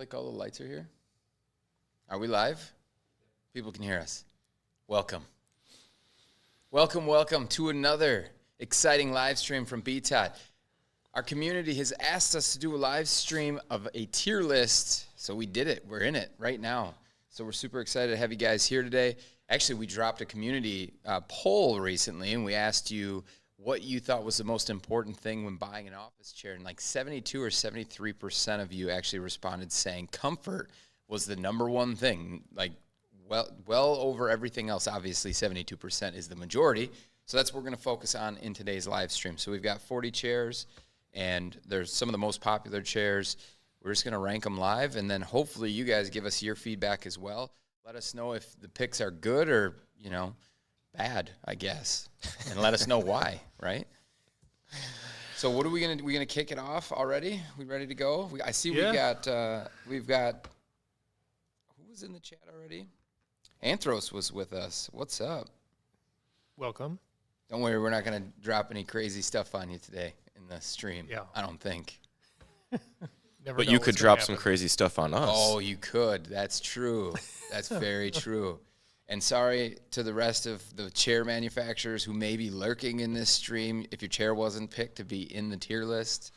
like all the lights are here? Are we live? People can hear us. Welcome. Welcome to another exciting live stream from BTOD. Our community has asked us to do a live stream of a tier list, so we did it. We're in it right now. So we're super excited to have you guys here today. Actually, we dropped a community poll recently, and we asked you what you thought was the most important thing when buying an office chair, and like 72 or 73% of you actually responded saying comfort was the number one thing, like well over everything else. Obviously 72% is the majority, so that's what we're going to focus on in today's live stream. So we've got 40 chairs, and there's some of the most popular chairs. We're just going to rank them live, and then hopefully you guys give us your feedback as well. Let us know if the picks are good or, you know, bad, I guess, and let us know why, right? So what are we gonna do? We gonna kick it off already? We ready to go? I see we've got who was in the chat already? Anthros was with us. What's up? Welcome. Don't worry, we're not gonna drop any crazy stuff on you today in the stream. Yeah, I don't think. But you could drop some crazy stuff on us. Oh, you could. That's true. That's very true. And sorry to the rest of the chair manufacturers who may be lurking in this stream. If your chair wasn't picked to be in the tier list,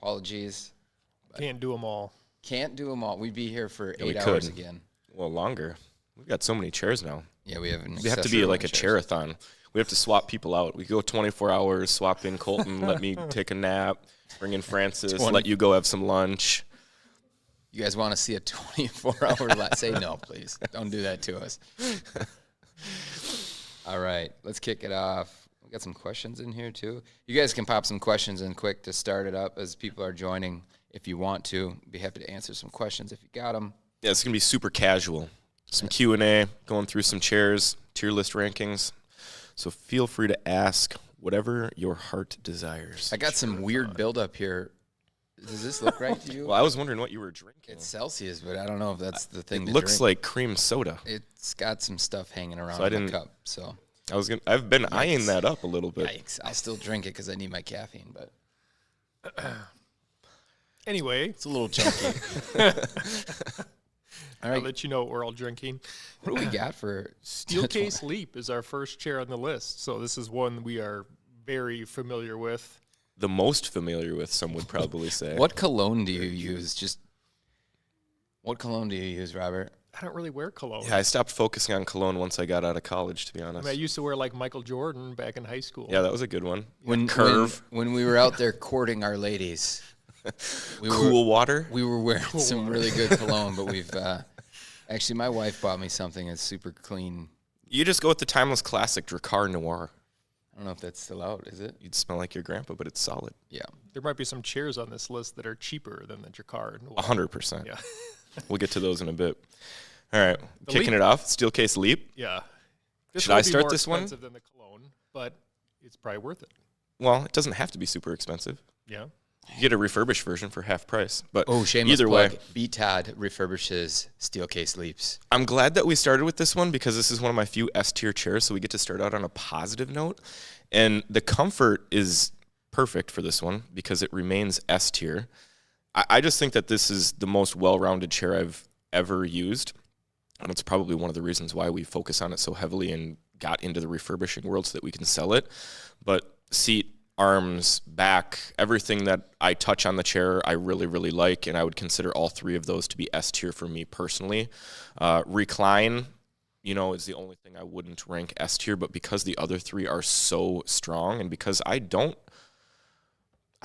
apologies. Can't do them all. Can't do them all. We'd be here for 8 hours again. Well, longer. We've got so many chairs now. Yeah, we have. We have to be like a chair-a-thon. We have to swap people out. We go 24 hours, swap in Colton, let me take a nap, bring in Francis, let you go have some lunch. You guys want to see a 24-hour live? Say no, please. Don't do that to us. All right, let's kick it off. We got some questions in here, too. You guys can pop some questions in quick to start it up as people are joining if you want to. Be happy to answer some questions if you got them. Yeah, it's going to be super casual. Some Q&A, going through some chairs, tier list rankings. So feel free to ask whatever your heart desires. I got some weird buildup here. Does this look right to you? Well, I was wondering what you were drinking. It's Celsius, but I don't know if that's the thing. It looks like cream soda. It's got some stuff hanging around in the cup. So I've been eyeing that up a little bit. Yikes! I'll still drink it because I need my caffeine, but Anyway, it's a little chunky. All right, I'll let you know what we're all drinking. What do we got for Steelcase Leap is our first chair on the list, so this is one we are very familiar with. The most familiar with, some would probably say. What cologne do you use? What cologne do you use, Robert? I don't really wear cologne. Yeah, I stopped focusing on cologne once I got out of college, to be honest. I used to wear like Michael Jordan back in high school. Yeah, that was a good one. Curve. When we were out there courting our ladies. Water? We were wearing some really good cologne, but we've actually my wife bought me something that's super clean. You just go with the timeless classic Drakkar Noir. I don't know if that's still out, is it? You'd smell like your grandpa, but it's solid. Yeah. There might be some chairs on this list that are cheaper than the Drakkar. 100%. Yeah. We'll get to those in a bit. All right, kicking it off, Steelcase Leap. Yeah. Should I start this one? It's more expensive than the cologne, but it's probably worth it. Well, it doesn't have to be super expensive. Yeah. You get a refurbished version for half price. But shameless either plug. way, BTOD refurbishes Steelcase Leaps. I'm glad that we started with this one because this is one of my few S-tier chairs, so we get to start out on a positive note. And the comfort is perfect for this one because it remains S-tier. I just think that this is the most well-rounded chair I've ever used. And it's probably one of the reasons why we focus on it so heavily and got into the refurbishing world so that we can sell it. But seat, arms, back, everything that I touch on the chair I really, really like, and I would consider all three of those to be S-tier for me personally. Recline, is the only thing I wouldn't rank S-tier, but because the other three are so strong and because I don't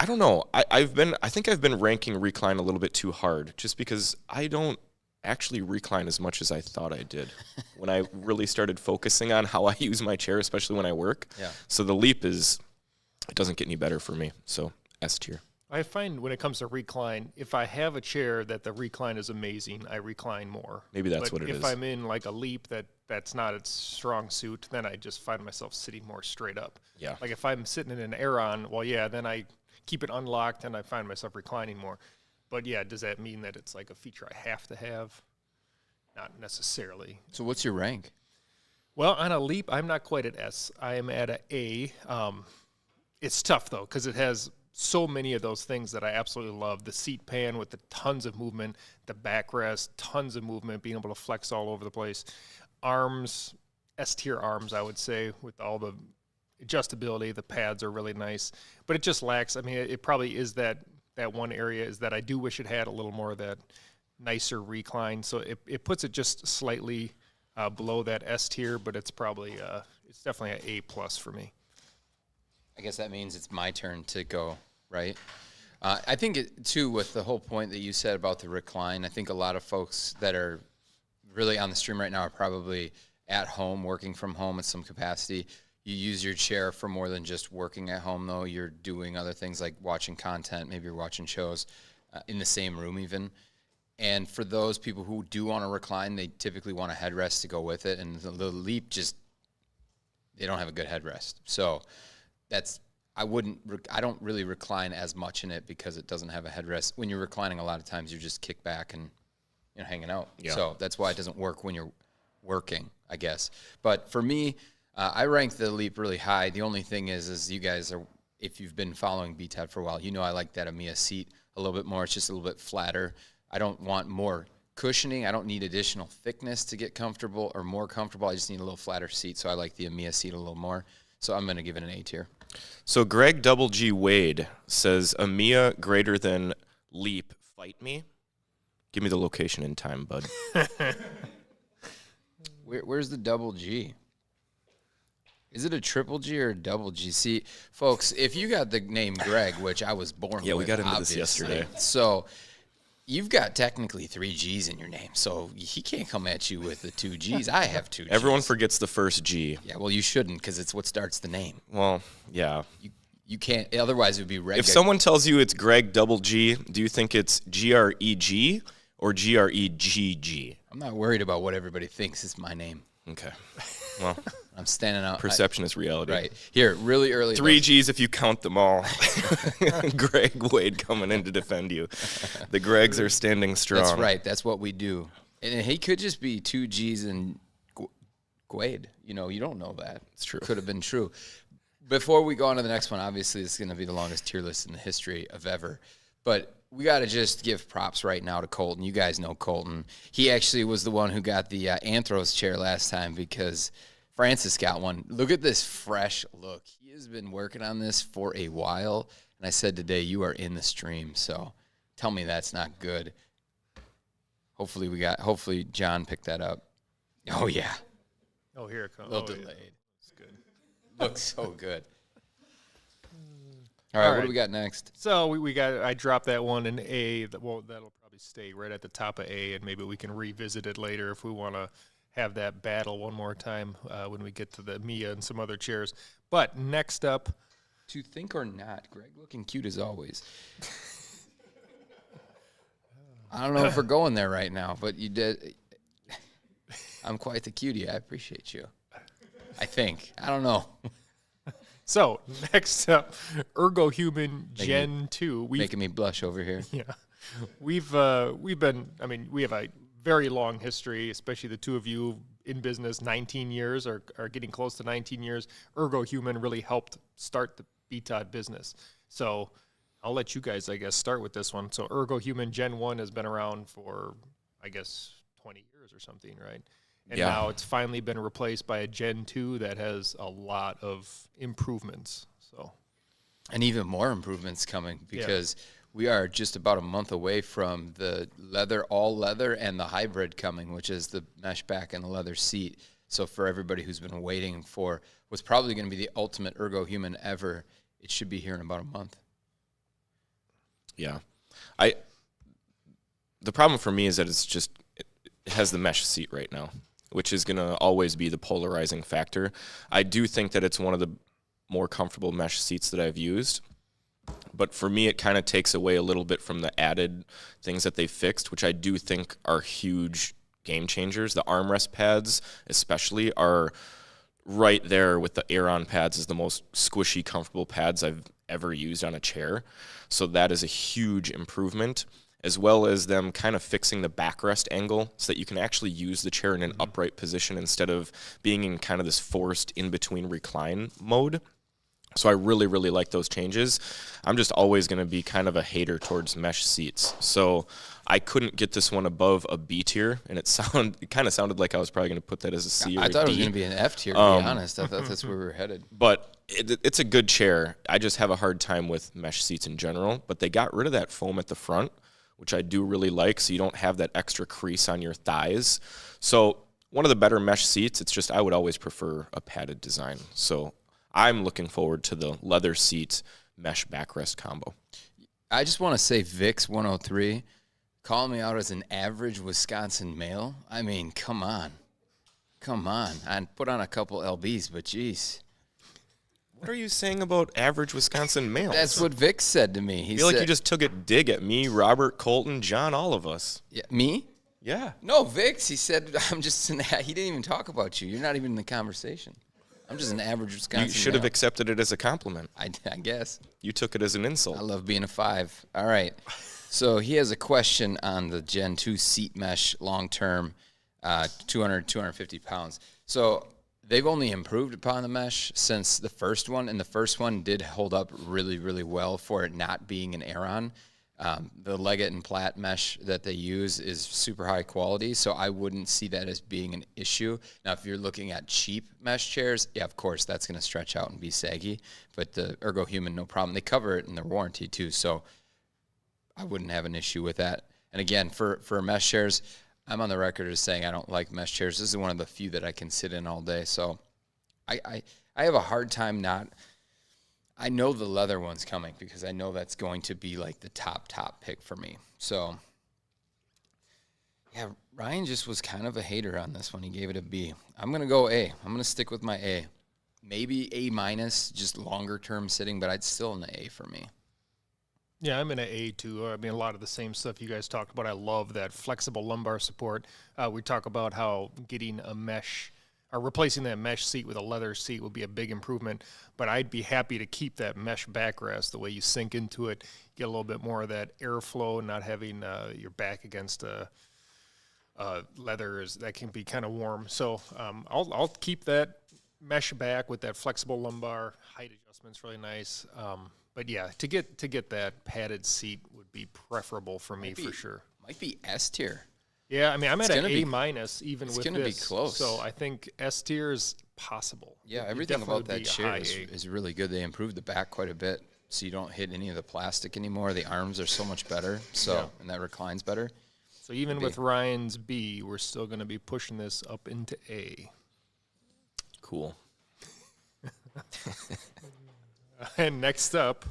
know, I think I've been ranking recline a little bit too hard just because I don't actually recline as much as I thought I did when I really started focusing on how I use my chair, especially when I work. Yeah. So the Leap it doesn't get any better for me. So S tier. I find when it comes to recline, if I have a chair that the recline is amazing, I recline more. Maybe that's what it is. If I'm in like a Leap that's not its strong suit, then I just find myself sitting more straight up. Yeah. Like if I'm sitting in an Aeron, then I keep it unlocked and I find myself reclining more. But yeah, does that mean that it's like a feature I have to have? Not necessarily. So what's your rank? Well, on a Leap, I'm not quite at S. I am at a A. It's tough, though, because it has so many of those things that I absolutely love. The seat pan with the tons of movement, the backrest, tons of movement, being able to flex all over the place. Arms, S-tier arms, I would say, with all the adjustability. The pads are really nice, but it just lacks. I mean, it probably is that one area is that I do wish it had a little more of that nicer recline. So it puts it just slightly below that S tier, but it's probably it's definitely an A+ for me. I guess that means it's my turn to go, right? I think, too, with the whole point that you said about the recline, I think a lot of folks that are really on the stream right now are probably at home, working from home in some capacity. You use your chair for more than just working at home, though. You're doing other things like watching content. Maybe you're watching shows in the same room even. And for those people who do want to recline, they typically want a headrest to go with it. And the Leap they don't have a good headrest. So I don't really recline as much in it because it doesn't have a headrest. When you're reclining, a lot of times you just kick back and hanging out. Yeah. So that's why it doesn't work when you're working, I guess. But for me, I rank the Leap really high. The only thing is you guys are, if you've been following BTOD for a while, I like that Amia seat a little bit more. It's just a little bit flatter. I don't want more cushioning. I don't need additional thickness to get comfortable or more comfortable. I just need a little flatter seat, so I like the Amia seat a little more. So I'm going to give it an A tier. So Greg Double G Wade says, Amia greater than Leap, fight me. Give me the location and time, bud. Where's the double G? Is it a triple G or a double G? See, folks, if you got the name Greg, which I was born with, we got into obviously, this yesterday. So you've got technically 3 G's in your name, so he can't come at you with the 2 G's. I have 2 G's. Everyone forgets the first G. Yeah, well, you shouldn't, because it's what starts the name. Well, yeah. You can't, otherwise it would be Greg. If someone tells you it's Greg Double G, do you think it's Greg or Gregg? I'm not worried about what everybody thinks is my name. Okay. Well, I'm standing out. Perception is reality. Right. Here, really early. 3 G's if you count them all. Greg Wade coming in to defend you. The Gregs are standing strong. That's right. That's what we do. And he could just be 2 G's and Gwade. You don't know that. It's true. Could have been true. Before we go on to the next one, obviously it's going to be the longest tier list in the history of ever. But we got to just give props right now to Colton. You guys know Colton. He actually was the one who got the Anthro's chair last time because Francis got one. Look at this fresh look. He has been working on this for a while. And I said today, you are in the stream. So tell me that's not good. Hopefully John picked that up. Oh, yeah. Oh, here it comes. A little delayed. Yeah. It's good. Looks so good. All right, what do we got next? So I dropped that one in A. Well, that'll probably stay right at the top of A, and maybe we can revisit it later if we want to have that battle one more time when we get to the Mia and some other chairs. But next up, To think or not, Greg, looking cute as always. I don't know if we're going there right now, but you did. I'm quite the cutie. I appreciate you. I think. I don't know. So next up, Ergohuman Gen 2. Making me blush over here. Yeah, we've been. I mean, we have a very long history, especially the two of you in business. 19 years, or getting close to 19 years. Ergohuman really helped start the BTOD business. So I'll let you guys, I guess, start with this one. So Ergohuman Gen 1 has been around for, I guess, 20 years or something, right? And now it's finally been replaced by a Gen 2 that has a lot of improvements. So, and even more improvements coming because we are just about a month away from the all leather and the hybrid coming, which is the mesh back and the leather seat. So for everybody who's been waiting for what's probably going to be the ultimate Ergohuman ever, it should be here in about a month. Yeah. The problem for me is that it has the mesh seat right now, which is going to always be the polarizing factor. I do think that it's one of the more comfortable mesh seats that I've used, but for me it kind of takes away a little bit from the added things that they fixed, which I do think are huge game changers. The armrest pads especially are right there with the Aeron pads as the most squishy, comfortable pads I've ever used on a chair. So that is a huge improvement, as well as them kind of fixing the backrest angle so that you can actually use the chair in an upright position instead of being in kind of this forced in-between recline mode. So I really, really like those changes. I'm just always going to be kind of a hater towards mesh seats. So I couldn't get this one above a B tier, and it kind of sounded like I was probably going to put that as a C or a D. I thought it was going to be an F tier, to be honest. I thought that's where we were headed. But it's a good chair. I just have a hard time with mesh seats in general. But they got rid of that foam at the front, which I do really like, so you don't have that extra crease on your thighs. So one of the better mesh seats, it's just I would always prefer a padded design. So I'm looking forward to the leather seat mesh backrest combo. I just want to say Vix 103, calling me out as an average Wisconsin male. I mean, come on. Come on. I put on a couple LBs, but geez. What are you saying about average Wisconsin males? That's what Vic said to me. I feel like you just took a dig at me, Robert, Colton, John, all of us. Yeah, me? Yeah. No, Vix. He said, he didn't even talk about you. You're not even in the conversation. I'm just an average Wisconsin You should have male. accepted it as a compliment. I guess. You took it as an insult. I love being a 5. All right. So he has a question on the Gen 2 seat mesh long-term, 250 pounds. So they've only improved upon the mesh since the first one, and the first one did hold up really, really well for it not being an Aeron. The Leggett and Platt mesh that they use is super high quality, so I wouldn't see that as being an issue. Now, if you're looking at cheap mesh chairs, yeah, of course, that's going to stretch out and be saggy, but the Ergohuman, no problem. They cover it in their warranty, too, so I wouldn't have an issue with that. And again, for mesh chairs, I'm on the record as saying I don't like mesh chairs. This is one of the few that I can sit in all day, so I have a hard time not... I know the leather one's coming because I know that's going to be like the top pick for me. So, yeah, Ryan just was kind of a hater on this one. He gave it a B. I'm going to go A. I'm going to stick with my A. Maybe A minus, just longer term sitting, but I'd still an A for me. Yeah, I'm in an A too. I mean, a lot of the same stuff you guys talked about. I love that flexible lumbar support. We talk about how getting a mesh or replacing that mesh seat with a leather seat would be a big improvement, but I'd be happy to keep that mesh backrest, the way you sink into it, get a little bit more of that airflow, not having your back against leather. That can be kind of warm. So I'll keep that mesh back with that flexible lumbar. Height adjustment's really nice. But yeah, to get that padded seat would be preferable for me for sure. Might be S tier. Yeah, I mean, I'm at an A minus even with this. It's going to be close. So I think S tier is possible. Yeah, everything about that chair is really good. They improved the back quite a bit, so you don't hit any of the plastic anymore. The arms are so much better, and that reclines better. So even with Ryan's B, we're still going to be pushing this up into A. Cool. And next up,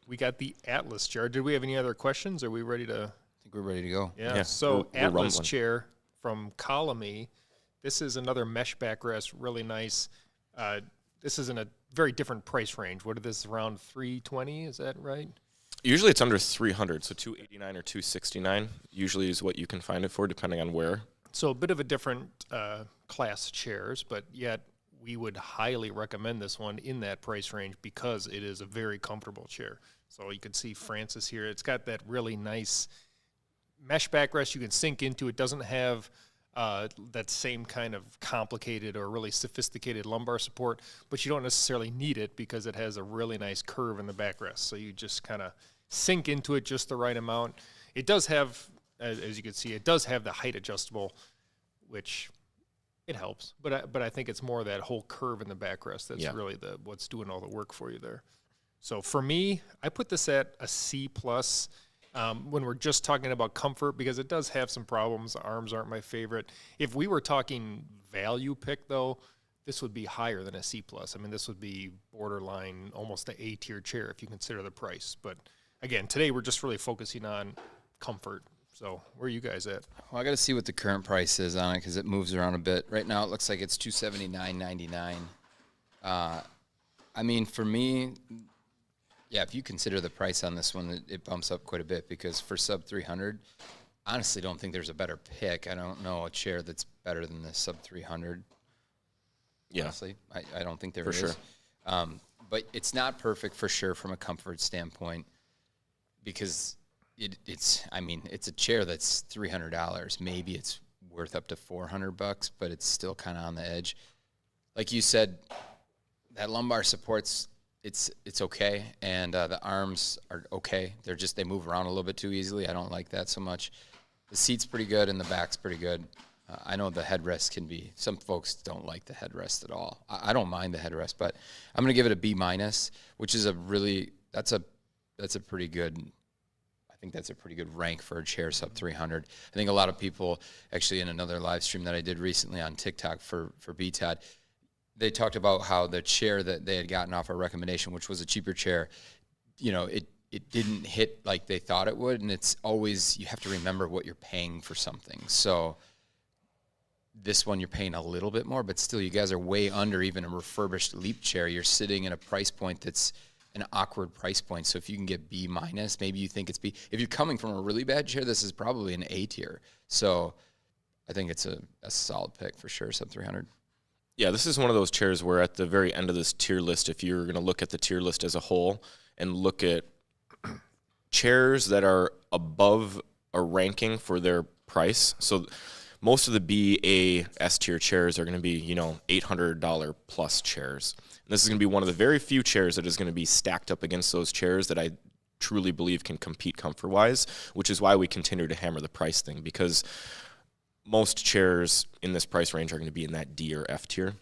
we got the Atlas chair. Did we have any other questions? Are we ready to... We're ready to go. Yeah. So we're Atlas chair from Colomy. This is another mesh backrest, really nice. This is in a very different price range. What is this, around $320? Is that right? Usually it's under $300, so $289 or $269 usually is what you can find it for, depending on where. So a bit of a different class chairs, but yet we would highly recommend this one in that price range because it is a very comfortable chair. So you can see Francis here. It's got that really nice mesh backrest you can sink into. It doesn't have that same kind of complicated or really sophisticated lumbar support, but you don't necessarily need it because it has a really nice curve in the backrest. So you just kind of sink into it just the right amount. It does have, as you can see, it does have the height adjustable, which it helps. But I think it's more that whole curve in the backrest that's really what's doing all the work for you there. So for me, I put this at a C+. When we're just talking about comfort, because it does have some problems. The arms aren't my favorite. If we were talking value pick, though, this would be higher than a C+. I mean, this would be borderline, almost an A-tier chair if you consider the price. But, again, today we're just really focusing on comfort. So where are you guys at? Well, I got to see what the current price is on it because it moves around a bit. Right now it looks like it's $279.99. I mean, for me... Yeah, if you consider the price on this one, it bumps up quite a bit because for sub 300, honestly don't think there's a better pick. I don't know a chair that's better than the sub 300. Yeah. Honestly, I don't think there is. Sure. But it's not perfect for sure from a comfort standpoint because it's a chair that's $300. Maybe it's worth up to $400, but it's still kind of on the edge. Like you said, that lumbar support's it's okay, and the arms are okay. They move around a little bit too easily. I don't like that so much. The seat's pretty good, and the back's pretty good. I know the headrest can be. Some folks don't like the headrest at all. I don't mind the headrest, but I'm gonna give it a B-, which is that's a pretty good. I think that's a pretty good rank for a chair sub 300. I think a lot of people, actually in another live stream that I did recently on TikTok for BTOD, they talked about how the chair that they had gotten off our recommendation, which was a cheaper chair, it didn't hit like they thought it would. And it's always, you have to remember what you're paying for something. So this one you're paying a little bit more, but still you guys are way under even a refurbished Leap chair. You're sitting in a price point that's an awkward price point. So if you can get B-, maybe you think it's B. If you're coming from a really bad chair, this is probably an A tier. So I think it's a solid pick for sure, sub 300. Yeah, this is one of those chairs where at the very end of this tier list, if you're going to look at the tier list as a whole and look at chairs that are above a ranking for their price, so most of the B, A, S tier chairs are going to be, $800 plus chairs. And this is going to be one of the very few chairs that is going to be stacked up against those chairs that I truly believe can compete comfort-wise, which is why we continue to hammer the price thing, because most chairs in this price range are going to be in that D or F tier.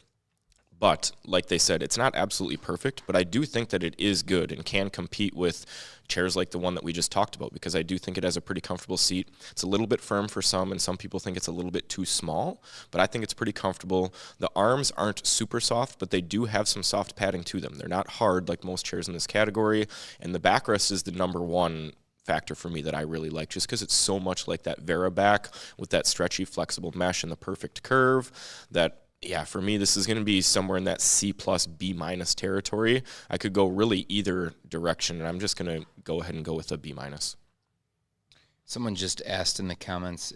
But like they said, it's not absolutely perfect, but I do think that it is good and can compete with chairs like the one that we just talked about, because I do think it has a pretty comfortable seat. It's a little bit firm for some, and some people think it's a little bit too small, but I think it's pretty comfortable. The arms aren't super soft, but they do have some soft padding to them. They're not hard like most chairs in this category, and the backrest is the number one factor for me that I really like, just because it's so much like that Vera back with that stretchy, flexible mesh and the perfect curve that, yeah, for me, this is going to be somewhere in that C+, B- territory. I could go really either direction, and I'm just going to go ahead and go with a B-. Someone just asked in the comments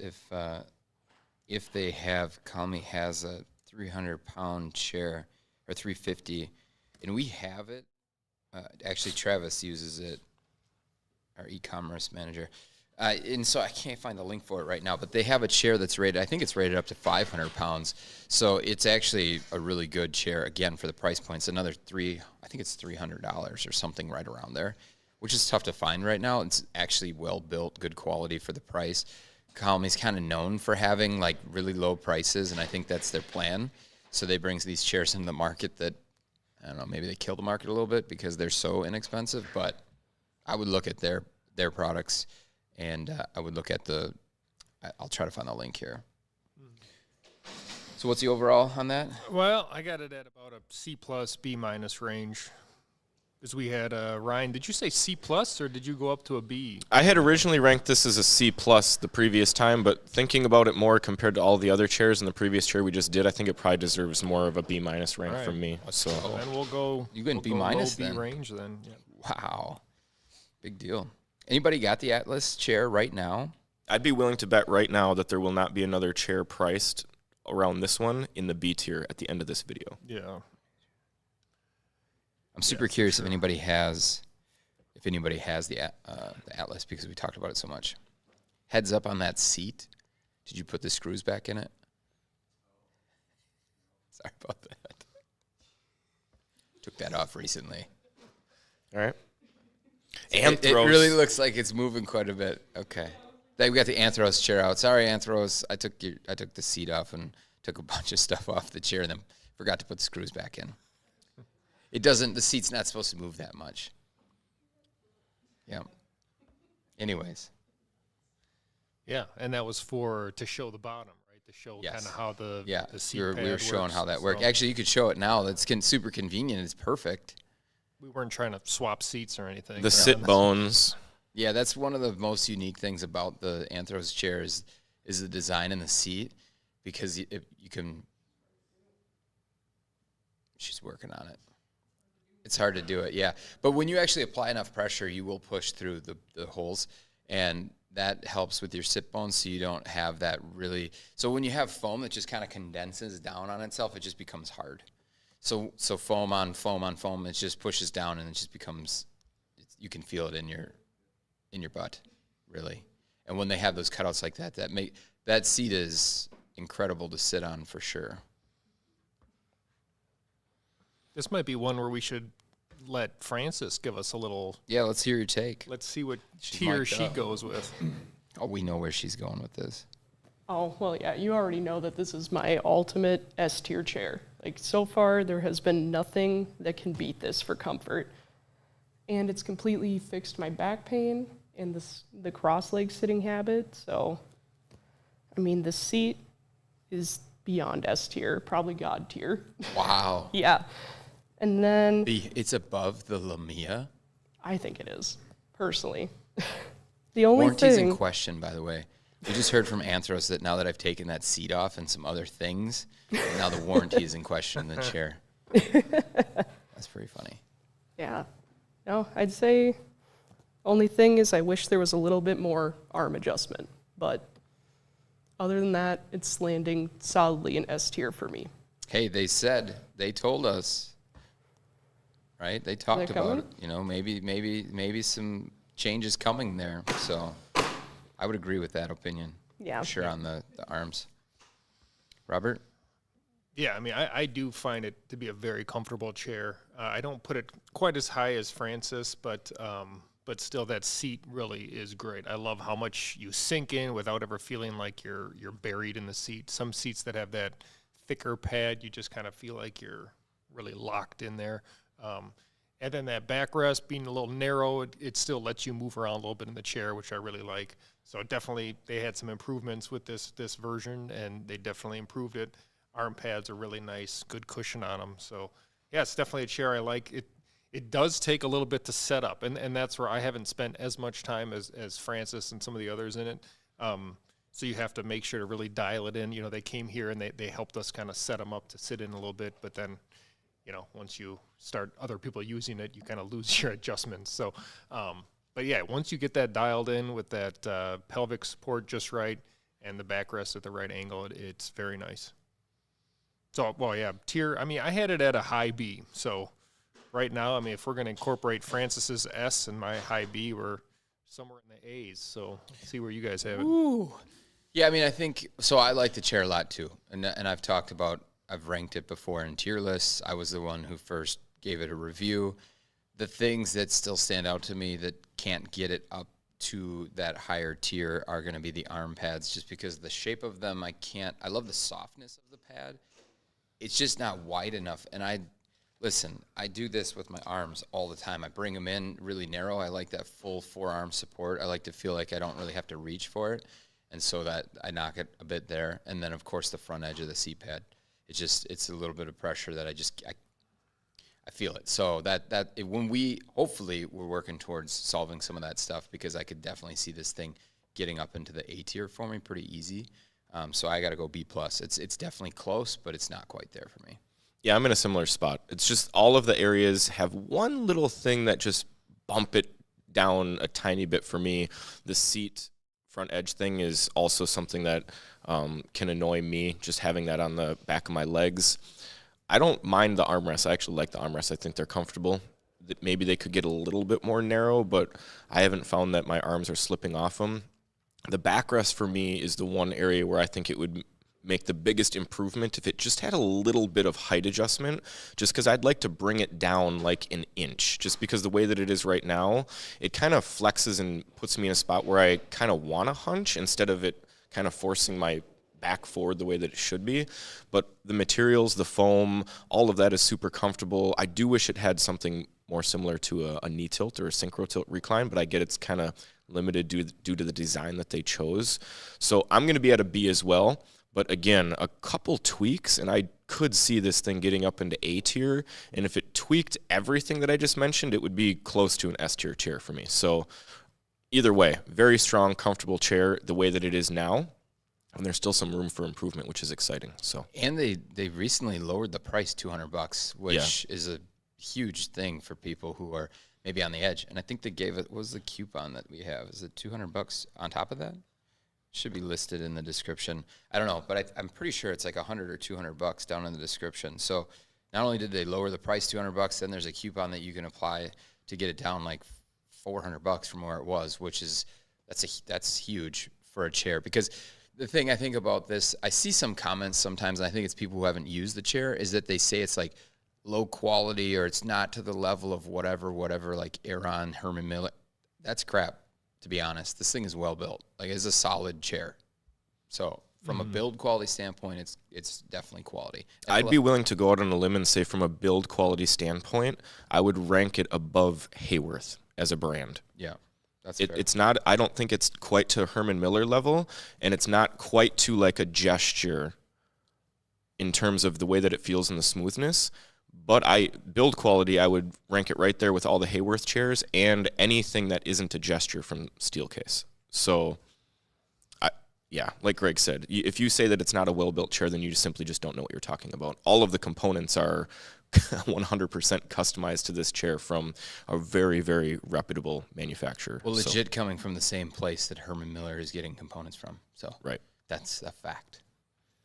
if they have, Colomy has a 300-pound chair, or 350, and we have it. Actually, Travis uses it, our e-commerce manager. And so I can't find the link for it right now, but they have a chair that's rated, I think it's rated up to 500 pounds. So it's actually a really good chair, again, for the price point. It's another I think it's $300 or something right around there, which is tough to find right now. It's actually well built, good quality for the price. Colomy's kind of known for having like really low prices, and I think that's their plan. So they bring these chairs into the market that, I don't know, maybe they kill the market a little bit because they're so inexpensive, but I would look at their products. And I would look at I'll try to find the link here. So what's the overall on that? Well, I got it at about a C+, B- range. Because we had, Ryan, did you say C+, or did you go up to a B? I had originally ranked this as a C+ the previous time, but thinking about it more compared to all the other chairs in the previous chair we just did, I think it probably deserves more of a B- rank from me. So then we'll go. You went B- low then? B range then. Yeah. Wow, big deal. Anybody got the Atlas chair right now? I'd be willing to bet right now that there will not be another chair priced around this one in the B tier at the end of this video. Yeah. I'm super curious if anybody has the Atlas, because we talked about it so much. Heads up on that seat. Did you put the screws back in it? Sorry about that. Took that off recently. All right. It really looks like it's moving quite a bit. Okay. We got the Anthros chair out. Sorry, Anthros. I took the seat off and took a bunch of stuff off the chair and then forgot to put the screws back in. The seat's not supposed to move that much. Yeah. Anyways. Yeah, and that was to show the bottom, right? To show kind of how the seat pad we were showing works, how that worked. so Actually, you could show it now. That's super convenient. It's perfect. we weren't trying to swap seats or anything. The sit bones. Yeah, that's one of the most unique things about the Anthros chairs is the design and the seat, because you can. She's working on it. It's hard to do it, yeah. But when you actually apply enough pressure, you will push through the holes, and that helps with your sit bones, so you don't have that really. So when you have foam that just kind of condenses down on itself, it just becomes hard. So foam on foam on foam, it just pushes down, and it just becomes. You can feel it in your butt, really. And when they have those cutouts like that, that seat is incredible to sit on for sure. This might be one where we should let Frances give us a little. Yeah, let's hear your take. Let's see what tier she goes with. Oh, we know where she's going with this. Oh, well, yeah, you already know that this is my ultimate S tier chair. Like, so far, there has been nothing that can beat this for comfort. And it's completely fixed my back pain and the cross-leg sitting habit. So, I mean, the seat is beyond S tier, probably God tier. Wow. Yeah. And then It's above the Lamia. I think it is, personally. The only Warranty's thing... in question, by the way. We just heard from Anthros that now that I've taken that seat off and some other things, now the warranty is in question in the chair. That's pretty funny. Yeah. No, I'd say only thing is I wish there was a little bit more arm adjustment. But other than that, it's landing solidly in S tier for me. Hey, they told us, right? They talked about it. You know, maybe some changes coming there. So I would agree with that opinion. Yeah. For sure on the arms. Robert? Yeah, I mean, I do find it to be a very comfortable chair. I don't put it quite as high as Frances, but still that seat really is great. I love how much you sink in without ever feeling like you're buried in the seat. Some seats that have that thicker pad, you just kind of feel like you're really locked in there. And then that backrest being a little narrow, it still lets you move around a little bit in the chair, which I really like. So definitely they had some improvements with this version, and they definitely improved it. Arm pads are really nice, good cushion on them. So yeah, it's definitely a chair I like. It does take a little bit to set up, and that's where I haven't spent as much time as Frances and some of the others in it. So you have to make sure to really dial it in. You know, they came here and they helped us kind of set them up to sit in a little bit, but then, you know, once you start other people using it, you kind of lose your adjustments. So, but yeah, once you get that dialed in with that pelvic support just right and the backrest at the right angle, it's very nice. So, well, yeah, tier, I mean, I had it at a high B. So right now, I mean, if we're going to incorporate Frances's S and my high B, we're somewhere in the A's. So let's see where you guys have it. Ooh. Yeah, I mean, I think, so I like the chair a lot too. And I've talked about, I've ranked it before in tier lists. I was the one who first gave it a review. The things that still stand out to me that can't get it up to that higher tier are going to be the arm pads, just because the shape of them, I love the softness of the pad. It's just not wide enough. And I do this with my arms all the time. I bring them in really narrow. I like that full forearm support. I like to feel like I don't really have to reach for it. And so that I knock it a bit there. And then, of course, the front edge of the seat pad. It's a little bit of pressure that I feel it. So when we're working towards solving some of that stuff, because I could definitely see this thing getting up into the A tier for me pretty easy. So I got to go B+. It's definitely close, but it's not quite there for me. Yeah, I'm in a similar spot. It's just all of the areas have one little thing that just bump it down a tiny bit for me. The seat front edge thing is also something that can annoy me, just having that on the back of my legs. I don't mind the armrests. I actually like the armrests. I think they're comfortable. Maybe they could get a little bit more narrow, but I haven't found that my arms are slipping off them. The backrest for me is the one area where I think it would make the biggest improvement if it just had a little bit of height adjustment, just because I'd like to bring it down like an inch, just because the way that it is right now, it kind of flexes and puts me in a spot where I kind of want to hunch instead of it kind of forcing my back forward the way that it should be. But the materials, the foam, all of that is super comfortable. I do wish it had something more similar to a knee tilt or a synchro tilt recline, but I get it's kind of limited due to the design that they chose. So I'm going to be at a B as well. But again, a couple tweaks, and I could see this thing getting up into A tier. And if it tweaked everything that I just mentioned, it would be close to an S tier chair for me. So either way, very strong, comfortable chair the way that it is now. And there's still some room for improvement, which is exciting. So, and they recently lowered the price $200, which is a huge thing for people who are maybe on the edge. And I think they gave it, what was the coupon that we have? Is it $200 on top of that? Should be listed in the description. I don't know, but I'm pretty sure it's like $100 or $200 down in the description. So not only did they lower the price $200, then there's a coupon that you can apply to get it down like $400 from where it was, which is that's huge for a chair. Because the thing I think about this, I see some comments sometimes, and I think it's people who haven't used the chair, is that they say it's like low quality or it's not to the level of whatever, like Aeron, Herman Miller. That's crap, to be honest. This thing is well built. Like, it's a solid chair. So from a build quality standpoint, it's definitely quality. And I'd be willing to go out on a limb and say from a build quality standpoint, I would rank it above Hayworth as a brand. Yeah, that's fair. It's not, I don't think it's quite to Herman Miller level, and it's not quite to like a Gesture in terms of the way that it feels and the smoothness. But build quality, I would rank it right there with all the Hayworth chairs and anything that isn't a Gesture from Steelcase. So, yeah, like Greg said, if you say that it's not a well-built chair, then you simply just don't know what you're talking about. All of the components are 100% customized to this chair from a very, very reputable manufacturer. Well, legit coming from the same place that Herman Miller is getting components from. So right. That's a fact.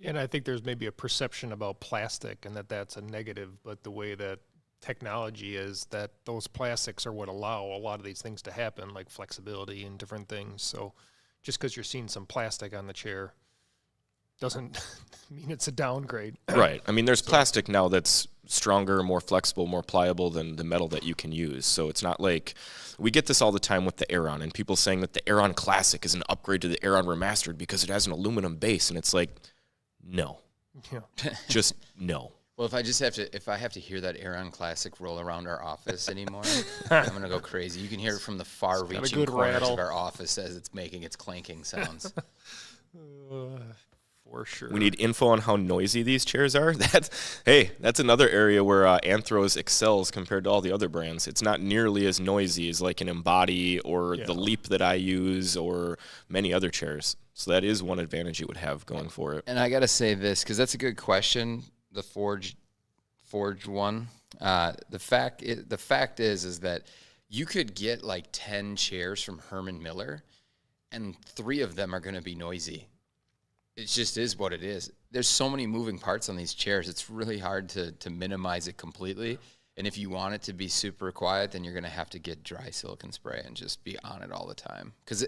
And I think there's maybe a perception about plastic and that's a negative, but the way that technology is, that those plastics are what allow a lot of these things to happen, like flexibility and different things. So just because you're seeing some plastic on the chair doesn't mean it's a downgrade. Right. I mean, there's plastic now that's stronger, more flexible, more pliable than the metal that you can use. So it's not like, we get this all the time with the Aeron and people saying that the Aeron Classic is an upgrade to the Aeron Remastered because it has an aluminum base. And it's like, no. Yeah. Just no. Well, if I have to hear that Aeron Classic roll around our office anymore, I'm gonna go crazy. You can hear it from the far-reaching corners of our office as it's making its clanking sounds. For sure. We need info on how noisy these chairs are. That's another area where Anthro's excels compared to all the other brands. It's not nearly as noisy as like an Embody or the Leap that I use or many other chairs. So that is one advantage it would have going for it. And I got to say this, because that's a good question, the forged one. The fact is that you could get like 10 chairs from Herman Miller, and 3 of them are going to be noisy. It just is what it is. There's so many moving parts on these chairs. It's really hard to minimize it completely. And if you want it to be super quiet, then you're going to have to get dry silicone spray and just be on it all the time. Because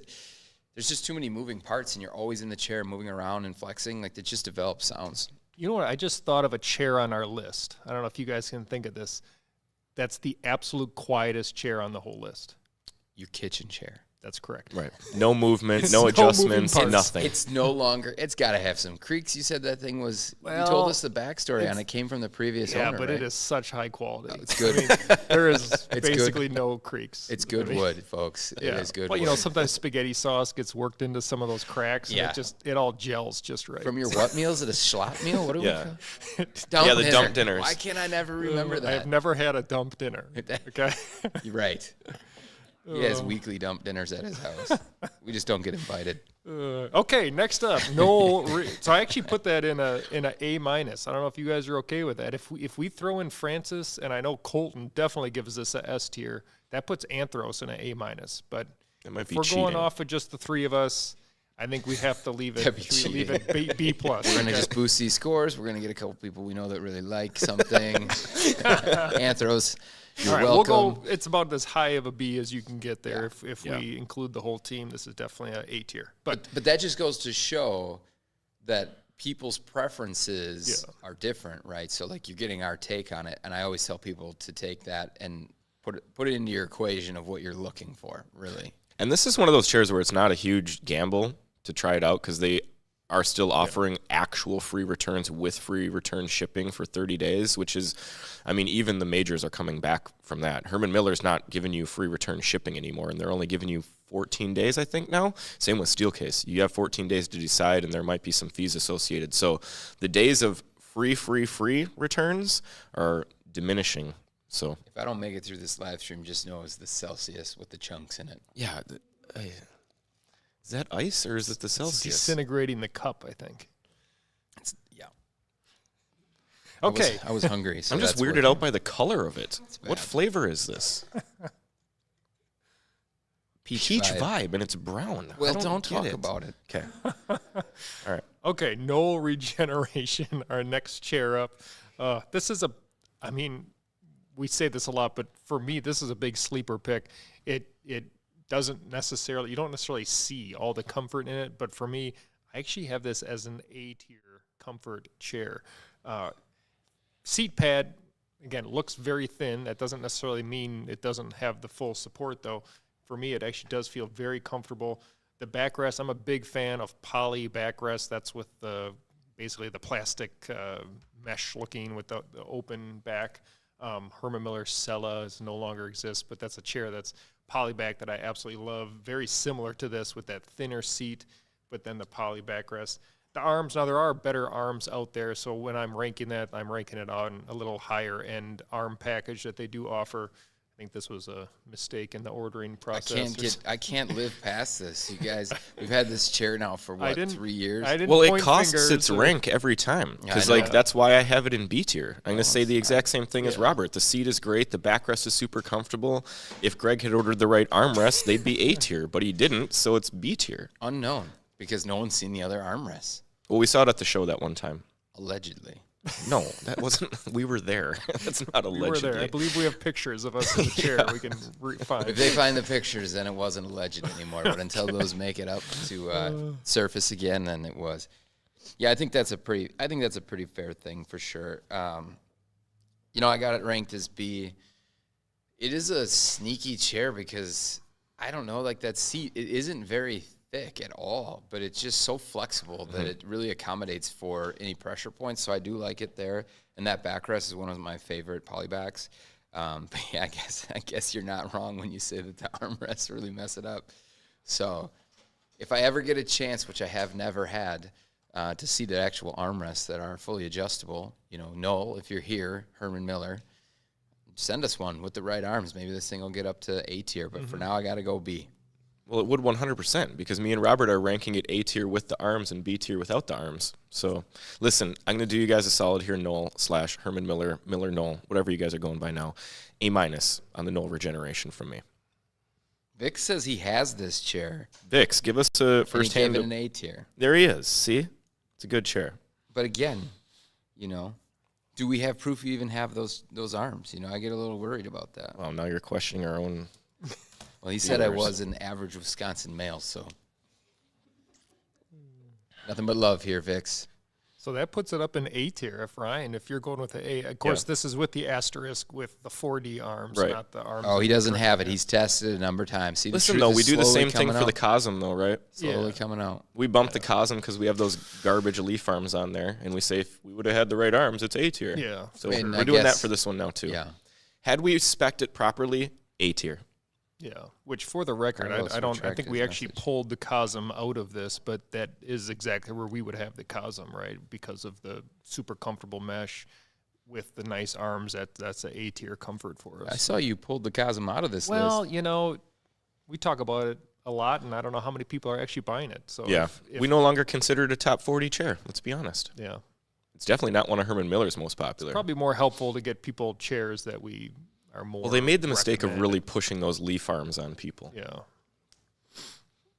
there's just too many moving parts, and you're always in the chair moving around and flexing. Like, it just develops sounds. You know what? I just thought of a chair on our list. I don't know if you guys can think of this. That's the absolute quietest chair on the whole list. Your kitchen chair. That's correct. Right. No movement, No no moving adjustments, parts. nothing. It's no longer, it's got to have some creaks. You said that thing was, you Well, told us the backstory on it came from the previous owner, but right? it is such high quality. It's good. I mean, there is It's basically no creaks. It's good wood, folks. It is good Well, wood. you know, sometimes spaghetti sauce gets worked into some of those cracks. Yeah. And it all gels just right. From your what meal? Is it a schlop meal? What do Yeah. we Yeah, the dump dinners. Why can't I never remember I that? have never had a dump dinner. Okay. You're right. He has weekly dump dinners at his house. We just don't get invited. Okay, next up, Knoll. So I actually put that in a A-. I don't know if you guys are okay with that. If we throw in Francis, and I know Colton definitely gives us a S tier, that puts Anthros in an A-. But That might if be we're cheating. going off of just the 3 of us, I think we have to leave it. That'd be Should we leave cheating. it B+. We're going to just boost these scores. We're going to get a couple people we know that really like something. Anthros, you're All right, welcome. we'll go. It's about as high of a B as you can get there. Yeah. If we include the whole team, this is definitely an A tier. But that just goes to show that people's preferences are different, right? So, like, you're getting our take on it, and I always tell people to take that and put it into your equation of what you're looking for, really. And this is one of those chairs where it's not a huge gamble to try it out because they are still offering actual free returns with free return shipping for 30 days, which is, I mean, even the majors are coming back from that. Herman Miller's not giving you free return shipping anymore, and they're only giving you 14 days, I think, now. Same with Steelcase. You have 14 days to decide, and there might be some fees associated. So the days of free returns are diminishing. So If I don't make it through this live stream, just know it's the Celsius with the chunks in it. yeah, is that ice or is it the It's Celsius? disintegrating the cup, I think. Yeah. Okay. I was hungry. So I'm just that's weirded what- out by the color of it. What bad. flavor is this? Peach vibe, and it's brown. Well, I don't get talk it. about it. Okay. All right. Okay, Knoll Regeneration, our next chair up. This is I mean, we say this a lot, but for me, this is a big sleeper pick. It doesn't necessarily, you don't necessarily see all the comfort in it, but for me, I actually have this as an A tier comfort chair. Seat pad, again, looks very thin. That doesn't necessarily mean it doesn't have the full support, though. For me, it actually does feel very comfortable. The backrest, I'm a big fan of poly backrest. That's with the basically the plastic mesh looking with the open back. Herman Miller Sale no longer exists, but that's a chair that's poly back that I absolutely love. Very similar to this with that thinner seat, but then the poly backrest. The arms, now there are better arms out there, so when I'm ranking that, I'm ranking it on a little higher end arm package that they do offer. I think this was a mistake in the ordering process. I can't live past this. You guys, we've had this chair now for what, 3 years? Well, it costs its rank every time because that's why I have it in B tier. I'm going to say the exact same thing as Robert. The seat is great. The backrest is super comfortable. If Greg had ordered the right armrest, they'd be A tier, but he didn't, so it's B tier. Unknown, because no one's seen the other armrests. Well, we saw it at the show that one time. Allegedly. No, that wasn't. We were there. That's not allegedly. We were there. I believe we have pictures of us in the chair. We can find. If they find the pictures, then it wasn't alleged anymore. But until those make it up to surface again, then it was. Yeah, I think that's a pretty fair thing for sure. You know, I got it ranked as B. It is a sneaky chair because I don't know, like that seat. It isn't very thick at all, but it's just so flexible that it really accommodates for any pressure points. So I do like it there, and that backrest is one of my favorite polybacks. But yeah, I guess you're not wrong when you say that the armrests really mess it up. So if I ever get a chance, which I have never had, to see the actual armrests that are fully adjustable, you know, Knoll, if you're here, Herman Miller, send us one with the right arms. Maybe this thing will get up to A tier, but for now I got to go B. Well, it would 100% because me and Robert are ranking it A tier with the arms and B tier without the arms. So, listen, I'm going to do you guys a solid here, Knoll/Herman Miller, Miller Knoll, whatever you guys are going by now. A- on the Knoll Regeneration from me. Vic says he has this chair. Vix, give us a first hand. He gave it an A tier. There he is. See? It's a good chair. But again, you know, do we have proof you even have those arms? You know, I get a little worried about that. Well, now you're questioning our own. Well, he said I was an average Wisconsin male, so nothing but love here, Vix. So that puts it up in A tier, if you're going with the A. Of course, this is with the asterisk with the 4D arms, not the arms. Oh, he doesn't have it. He's tested it a number of times. See, listen, though, we do the same thing for the Cosm, though, right? Slowly coming out. We bumped the Cosm because we have those garbage leaf arms on there, and we say if we would have had the right arms, it's A tier. Yeah. So we're doing that for this one now, too. Yeah. Had we spec'd it properly, A tier. Yeah, which for the record, I think we actually pulled the Cosm out of this, but that is exactly where we would have the Cosm, right? Because of the super comfortable mesh with the nice arms, that's an A tier comfort for us. I saw you pulled the Cosm out of this list. Well, you know, we talk about it a lot, and I don't know how many people are actually buying it. So yeah, we no longer consider it a top 40 chair. Let's be honest. Yeah, it's definitely not one of Herman Miller's most popular. It's probably more helpful to get people chairs that we are more. Well, they made the mistake of really pushing those leaf arms on people. Yeah.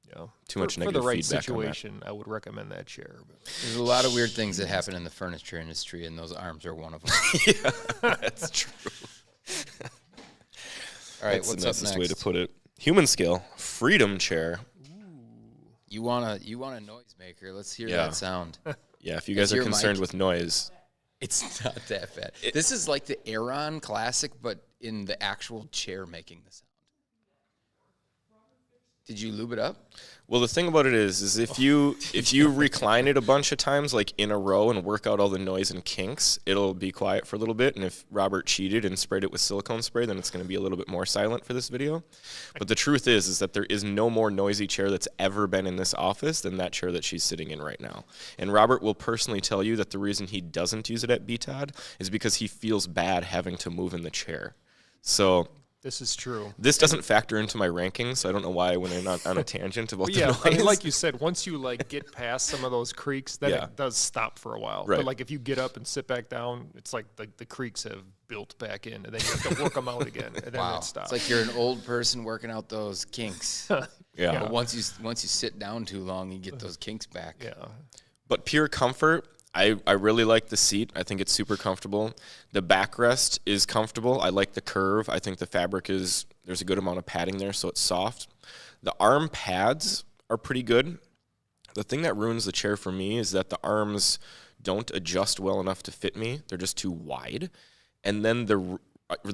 Yeah. Too much negative feedback. For the right situation, I would recommend that chair. But. There's a lot of weird things that happen in the furniture industry, and those arms are one of them. Yeah, that's true. All right, that's what's the up nicest next? way to put it. Human scale, freedom chair. You want a noisemaker? Let's hear that sound. Yeah, if you guys are concerned with noise. It's not that bad. This is like the Aeron Classic, but in the actual chair making the sound. Did you lube it up? Well, the thing about it is if you recline it a bunch of times, like in a row, and work out all the noise and kinks, it'll be quiet for a little bit. And if Robert cheated and sprayed it with silicone spray, then it's going to be a little bit more silent for this video. But the truth is that there is no more noisy chair that's ever been in this office than that chair that she's sitting in right now. And Robert will personally tell you that the reason he doesn't use it at BTOD is because he feels bad having to move in the chair. So this is true. This doesn't factor into my rankings, so I don't know why I went on a tangent about the noise. I mean, like you said, once you get past some of those creaks, then it does stop for a while. Right. But like if you get up and sit back down, it's like the creaks have built back in, and then you have to work them out again, and then it stops. It's like you're an old person working out those kinks. Yeah. But once you sit down too long, you get those kinks back. Yeah. But pure comfort, I really like the seat. I think it's super comfortable. The backrest is comfortable. I like the curve. I think the fabric there's a good amount of padding there, so it's soft. The arm pads are pretty good. The thing that ruins the chair for me is that the arms don't adjust well enough to fit me. They're just too wide. and then the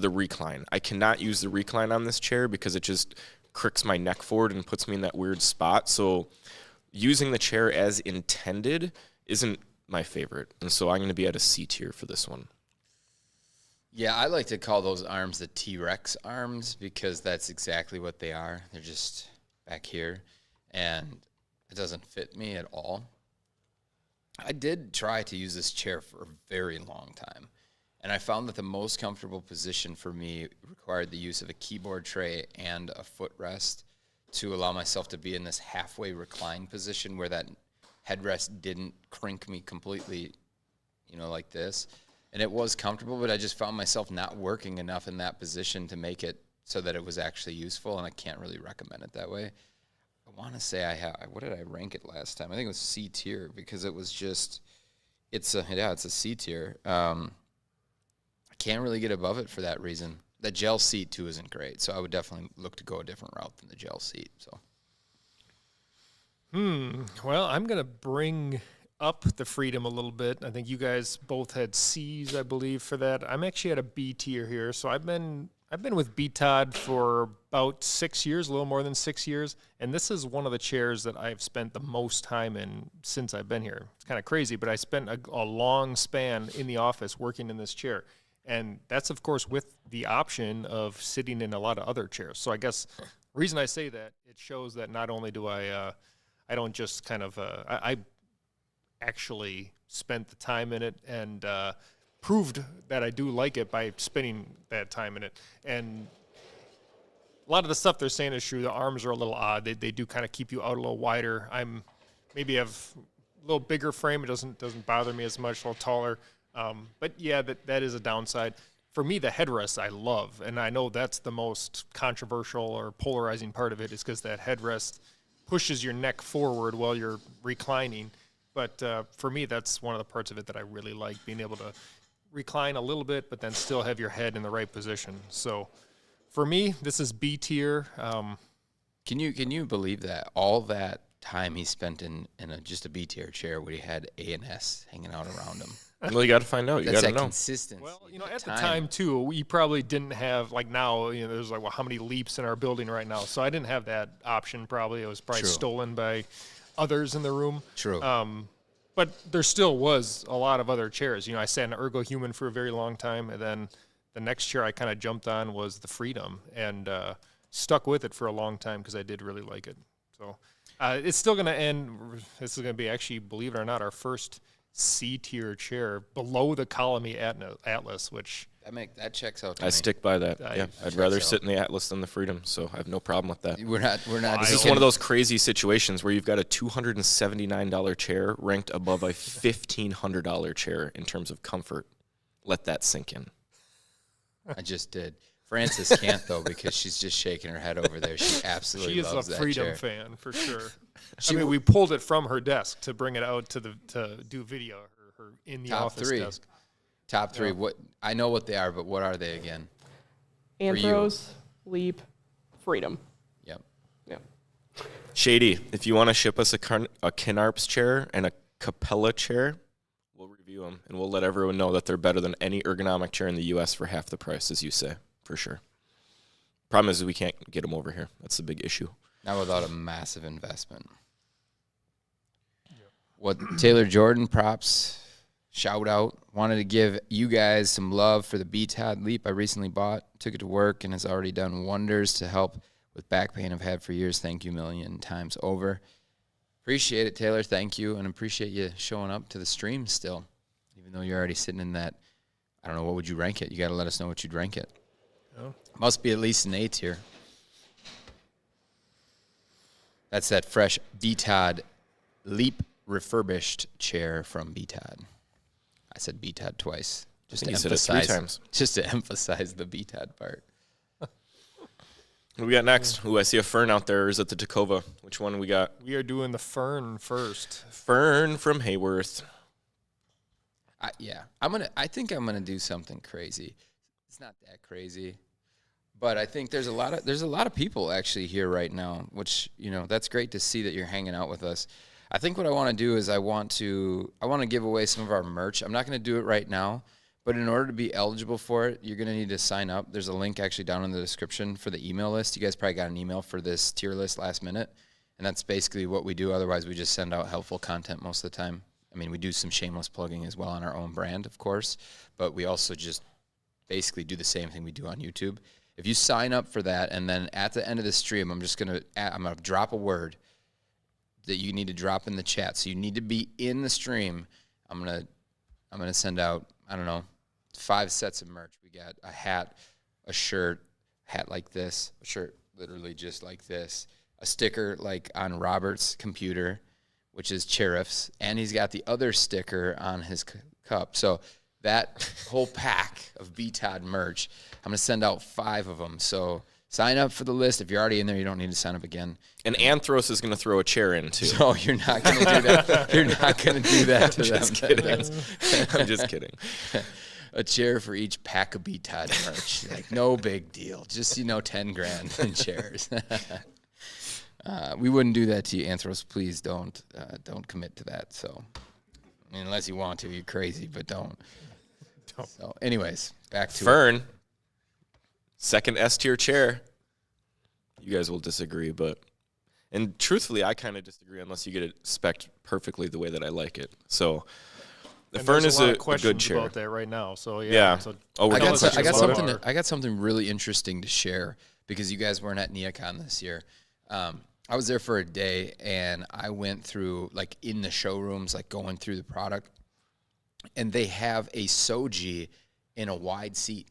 recline. I cannot use the recline on this chair because it just cricks my neck forward and puts me in that weird spot. So using the chair as intended isn't my favorite. And so I'm going to be at a C tier for this one. Yeah, I like to call those arms the T-Rex arms because that's exactly what they are. They're just back here, and it doesn't fit me at all. I did try to use this chair for a very long time, and I found that the most comfortable position for me required the use of a keyboard tray and a footrest to allow myself to be in this halfway reclined position where that headrest didn't crink me completely, like this. And it was comfortable, but I just found myself not working enough in that position to make it so that it was actually useful, and I can't really recommend it that way. I want to say what did I rank it last time? I think it was C tier because it was just, it's a C tier. I can't really get above it for that reason. The gel seat too isn't great, so I would definitely look to go a different route than the gel seat. So, Well, I'm gonna bring up the Freedom a little bit. I think you guys both had C's, I believe, for that. I'm actually at a B tier here, so I've been with BTOD for about 6 years, a little more than 6 years, and this is one of the chairs that I've spent the most time in since I've been here. It's kind of crazy, but I spent a long span in the office working in this chair, and that's, of course, with the option of sitting in a lot of other chairs. So I guess the reason I say that, it shows that not only do I don't just kind of, I actually spent the time in it and proved that I do like it by spending that time in it. And a lot of the stuff they're saying is true. The arms are a little odd. They do kind of keep you out a little wider. I'm maybe have a little bigger frame. It doesn't bother me as much, a little taller. But yeah, that is a downside. For me, the headrest I love, and I know that's the most controversial or polarizing part of it, is because that headrest pushes your neck forward while you're reclining. But for me, that's one of the parts of it that I really like, being able to recline a little bit, but then still have your head in the right position. So for me, this is B tier. can you believe that all that time he spent in just a B tier chair where he had A and S hanging out around him? Well, you got to find out. You got That's to know. consistency. Well, at the time too, we probably didn't have, like now, there's like, well, how many Leaps in our building right now? So I didn't have that option probably. It was probably True. stolen by others in the room. True. But there still was a lot of other chairs. I sat in an Ergohuman for a very long time, and then the next chair I kind of jumped on was the Freedom, and stuck with it for a long time because I did really like it. So it's still going to end. This is going to be actually, believe it or not, our first C-tier chair below the Colomy Atlas, which that checks out to I me. stick by that. I'd rather out. sit in the Atlas than the Freedom, so I have no problem with that. We're not. This is one of those crazy situations where you've got a $279 chair ranked above a $1,500 chair in terms of comfort. Let that sink in. I just did. Frances can't though because she's just shaking her head over there. She absolutely she is loves a that Freedom chair. fan for sure. We pulled it from her desk to bring it out to do video. Her in the Top office three. desk. Top three. Yeah. What I know what they are, but what are they again? Anthros, Leap, Freedom. Yep. Yeah. Shady, if you want to ship us a Kinarps chair and a Capella chair, we'll review them, and we'll let everyone know that they're better than any ergonomic chair in the U.S. for half the price, as you say, for sure. Problem is we can't get them over here. That's the big issue. Not without a massive investment. What Taylor Jordan props, shout out. Wanted to give you guys some love for the BTOD Leap I recently bought. Took it to work and has already done wonders to help with back pain I've had for years. Thank you a million times over. Appreciate it, Taylor. Thank you. And appreciate you showing up to the stream still. Even though you're already sitting in that, I don't know, what would you rank it? You got to let us know what you'd rank it. Oh. Must be at least an A tier. That's that fresh BTOD Leap refurbished chair from BTOD. I said BTOD twice. I think you said it 3 times. Just to emphasize the BTOD part. What do we got next? Ooh, I see a Fern out there. Or is it the Takacova? Which one we got? We are doing the Fern first. Fern from Hayworth. I think I'm gonna do something crazy. It's not that crazy, but I think there's a lot of people actually here right now, which that's great to see that you're hanging out with us. I think what I want to do is I want to give away some of our merch. I'm not going to do it right now, But in order to be eligible for it, you're going to need to sign up. There's a link actually down in the description for the email list. You guys probably got an email for this tier list last minute. And that's basically what we do. Otherwise, we just send out helpful content most of the time. I mean, we do some shameless plugging as well on our own brand, of course. But we also just basically do the same thing we do on YouTube. If you sign up for that, and then at the end of the stream, I'm going to drop a word that you need to drop in the chat. So you need to be in the stream. I'm going to send out, I don't know, 5 sets of merch. We got a hat, a shirt, hat like this, a shirt literally just like this, a sticker like on Robert's computer, which is Cherif's, and he's got the other sticker on his cup. So that whole pack of BTOD merch, I'm going to send out 5 of them. So sign up for the list. If you're already in there, you don't need to sign up again. And Anthros is going to throw a chair in, too. So you're not going to do that. You're not going to do that to them. Just kidding. I'm just kidding. A chair for each pack of BTOD merch. Like, no big deal. Just, $10,000 in chairs. We wouldn't do that to you, Anthros. Please don't commit to that. So, unless you want to, you're crazy, but don't. So, anyways, back to Fern, second S tier chair. You guys will disagree, and truthfully, I kind of disagree unless you get it spec'd perfectly the way that I like it. So, the Fern is a good chair. About that right now. So yeah. So I got something really interesting to share because you guys weren't at NeoCon this year. I was there for a day, and I went through, in the showrooms, going through the product, and they have a Soji in a wide seat.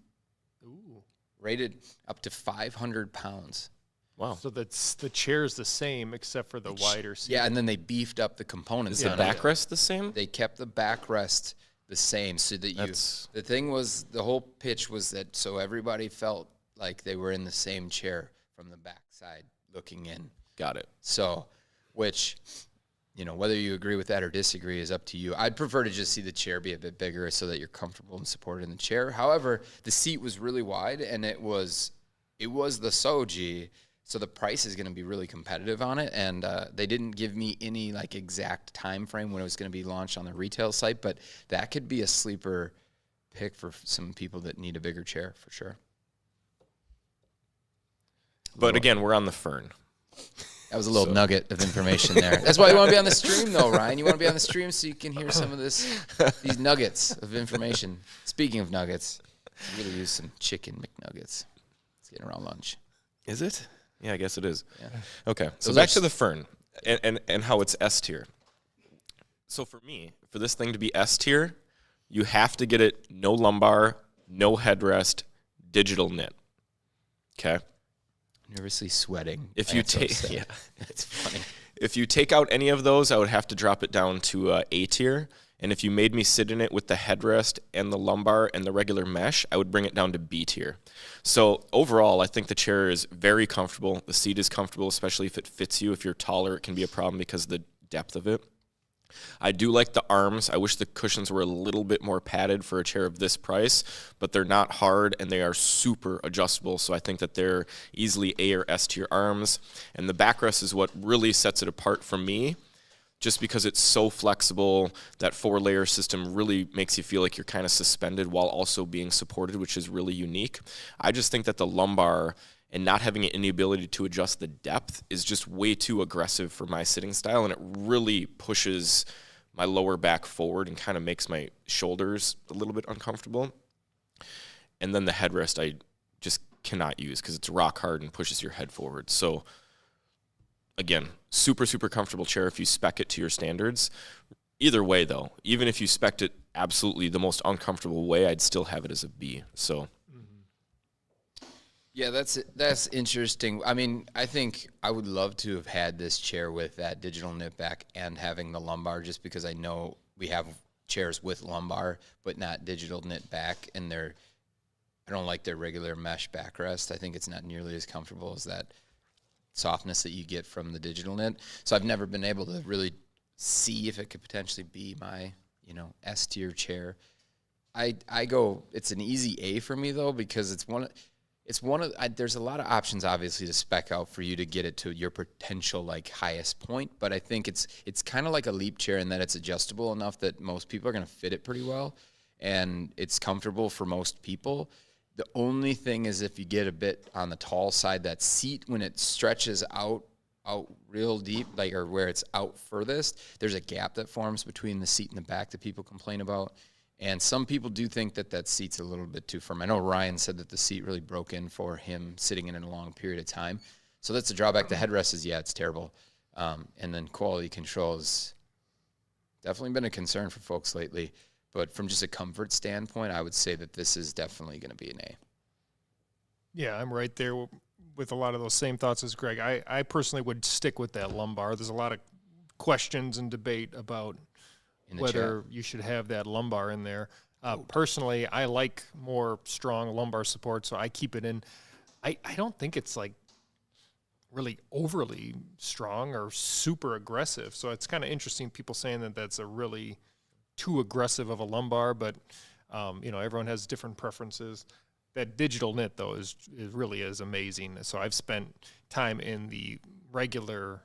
Ooh. Rated up to 500 pounds. Wow. So the chair's the same except for the wider seat. Yeah, and then they beefed up the components. Is the backrest the same? They kept the backrest the same so that the thing was, the whole pitch was that so everybody felt like they were in the same chair from the back side looking in. Got it. So, which, whether you agree with that or disagree is up to you. I'd prefer to just see the chair be a bit bigger so that you're comfortable and supported in the chair. However, the seat was really wide, and it was the Soji, so the price is going to be really competitive on it. And they didn't give me any exact time frame when it was going to be launched on the retail site, but that could be a sleeper pick for some people that need a bigger chair for sure. But again, we're on the Fern. That was a little nugget of information there. That's why you want to be on the stream, though, Ryan. You want to be on the stream so you can hear some of these nuggets of information. Speaking of nuggets, I really use some chicken McNuggets. It's getting around lunch. Is it? Yeah, I guess it is. Yeah. Okay, so back to the Fern and how it's S tier. So for me, for this thing to be S tier, you have to get it no lumbar, no headrest, digital knit. Okay? Nervously sweating. If you take, yeah, that's funny. If you take out any of those, I would have to drop it down to A tier. And if you made me sit in it with the headrest and the lumbar and the regular mesh, I would bring it down to B tier. So overall, I think the chair is very comfortable. The seat is comfortable, especially if it fits you. If you're taller, it can be a problem because of the depth of it. I do like the arms. I wish the cushions were a little bit more padded for a chair of this price, but they're not hard and they are super adjustable. So I think that they're easily A or S tier arms. And the backrest is what really sets it apart from me, just because it's so flexible. That 4-layer system really makes you feel like you're kind of suspended while also being supported, which is really unique. I just think that the lumbar and not having any ability to adjust the depth is just way too aggressive for my sitting style, and it really pushes my lower back forward and kind of makes my shoulders a little bit uncomfortable. And then the headrest I just cannot use because it's rock hard and pushes your head forward. So again, super, super comfortable chair if you spec it to your standards. Either way, though, even if you spec'd it absolutely the most uncomfortable way, I'd still have it as a B. So yeah, that's interesting. I mean, I think I would love to have had this chair with that digital knit back and having the lumbar, just because I know we have chairs with lumbar but not digital knit back, and I don't like their regular mesh backrest. I think it's not nearly as comfortable as that softness that you get from the digital knit. So I've never been able to really see if it could potentially be my, S tier chair. It's an easy A for me though, because there's a lot of options obviously to spec out for you to get it to your potential highest point, but I think it's kind of like a Leap chair in that it's adjustable enough that most people are going to fit it pretty well. and it's comfortable for most people. The only thing is if you get a bit on the tall side, that seat, when it stretches out real deep, like, or where it's out furthest, there's a gap that forms between the seat and the back that people complain about. And some people do think that seat's a little bit too firm. I know Ryan said that the seat really broke in for him sitting in it a long period of time. So that's a drawback. The headrest is, it's terrible. And then quality control has definitely been a concern for folks lately. But from just a comfort standpoint, I would say that this is definitely going to be an A. Yeah, I'm right there with a lot of those same thoughts as Greg. I personally would stick with that lumbar. There's a lot of questions and debate about whether you should have that lumbar in there. Personally, I like more strong lumbar support, so I keep it in. I don't think it's like really overly strong or super aggressive. So it's kind of interesting, people saying that that's a really too aggressive of a lumbar, but everyone has different preferences. That digital knit, though, is really amazing. So I've spent time in the regular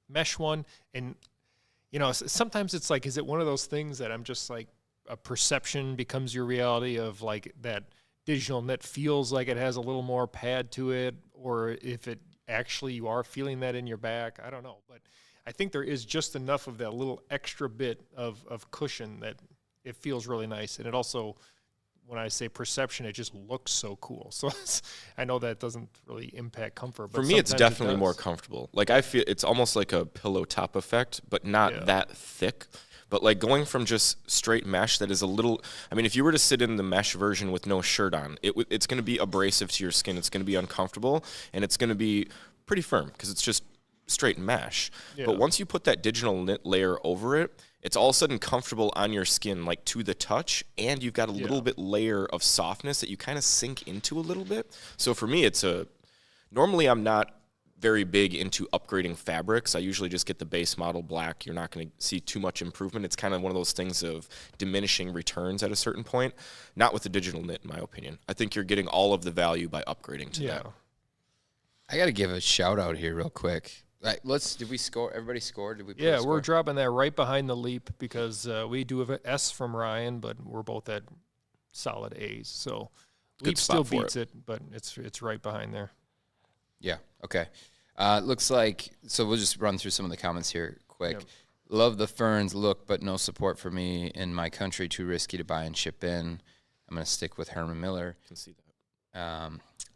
mesh one, and sometimes it's like, is it one of those things that I'm just like, a perception becomes your reality of like that digital knit feels like it has a little more pad to it, or if it actually you are feeling that in your back, I don't know. But I think there is just enough of that little extra bit of cushion that it feels really nice. And it also, when I say perception, it just looks so cool. So I know that doesn't really impact comfort. But for me, it's definitely more comfortable. Like, I feel it's almost like a pillow top effect, but not that thick. But like going from just straight mesh that is a little, I mean, if you were to sit in the mesh version with no shirt on, it's going to be abrasive to your skin. It's going to be uncomfortable, and it's going to be pretty firm because it's just straight mesh. Yeah. But once you put that digital knit layer over it, it's all of a sudden comfortable on your skin, like to the touch, and you've got a little bit layer of softness that you kind of sink into a little bit. So for me, normally I'm not very big into upgrading fabrics. I usually just get the base model black. You're not going to see too much improvement. It's kind of one of those things of diminishing returns at a certain point. Not with the digital knit, in my opinion. I think you're getting all of the value by upgrading to that. I got to give a shout out here real quick. Did we score? Everybody scored? Did we? Yeah, we're dropping that right behind the Leap because we do have an S from Ryan, but we're both at solid A's. So Leap still beats it, but it's right behind there. Yeah. Okay. Looks like, so we'll just run through some of the comments here quick. Yep. Love the Ferns look, but no support for me in my country. Too risky to buy and ship in. I'm going to stick with Herman Miller. I can see that.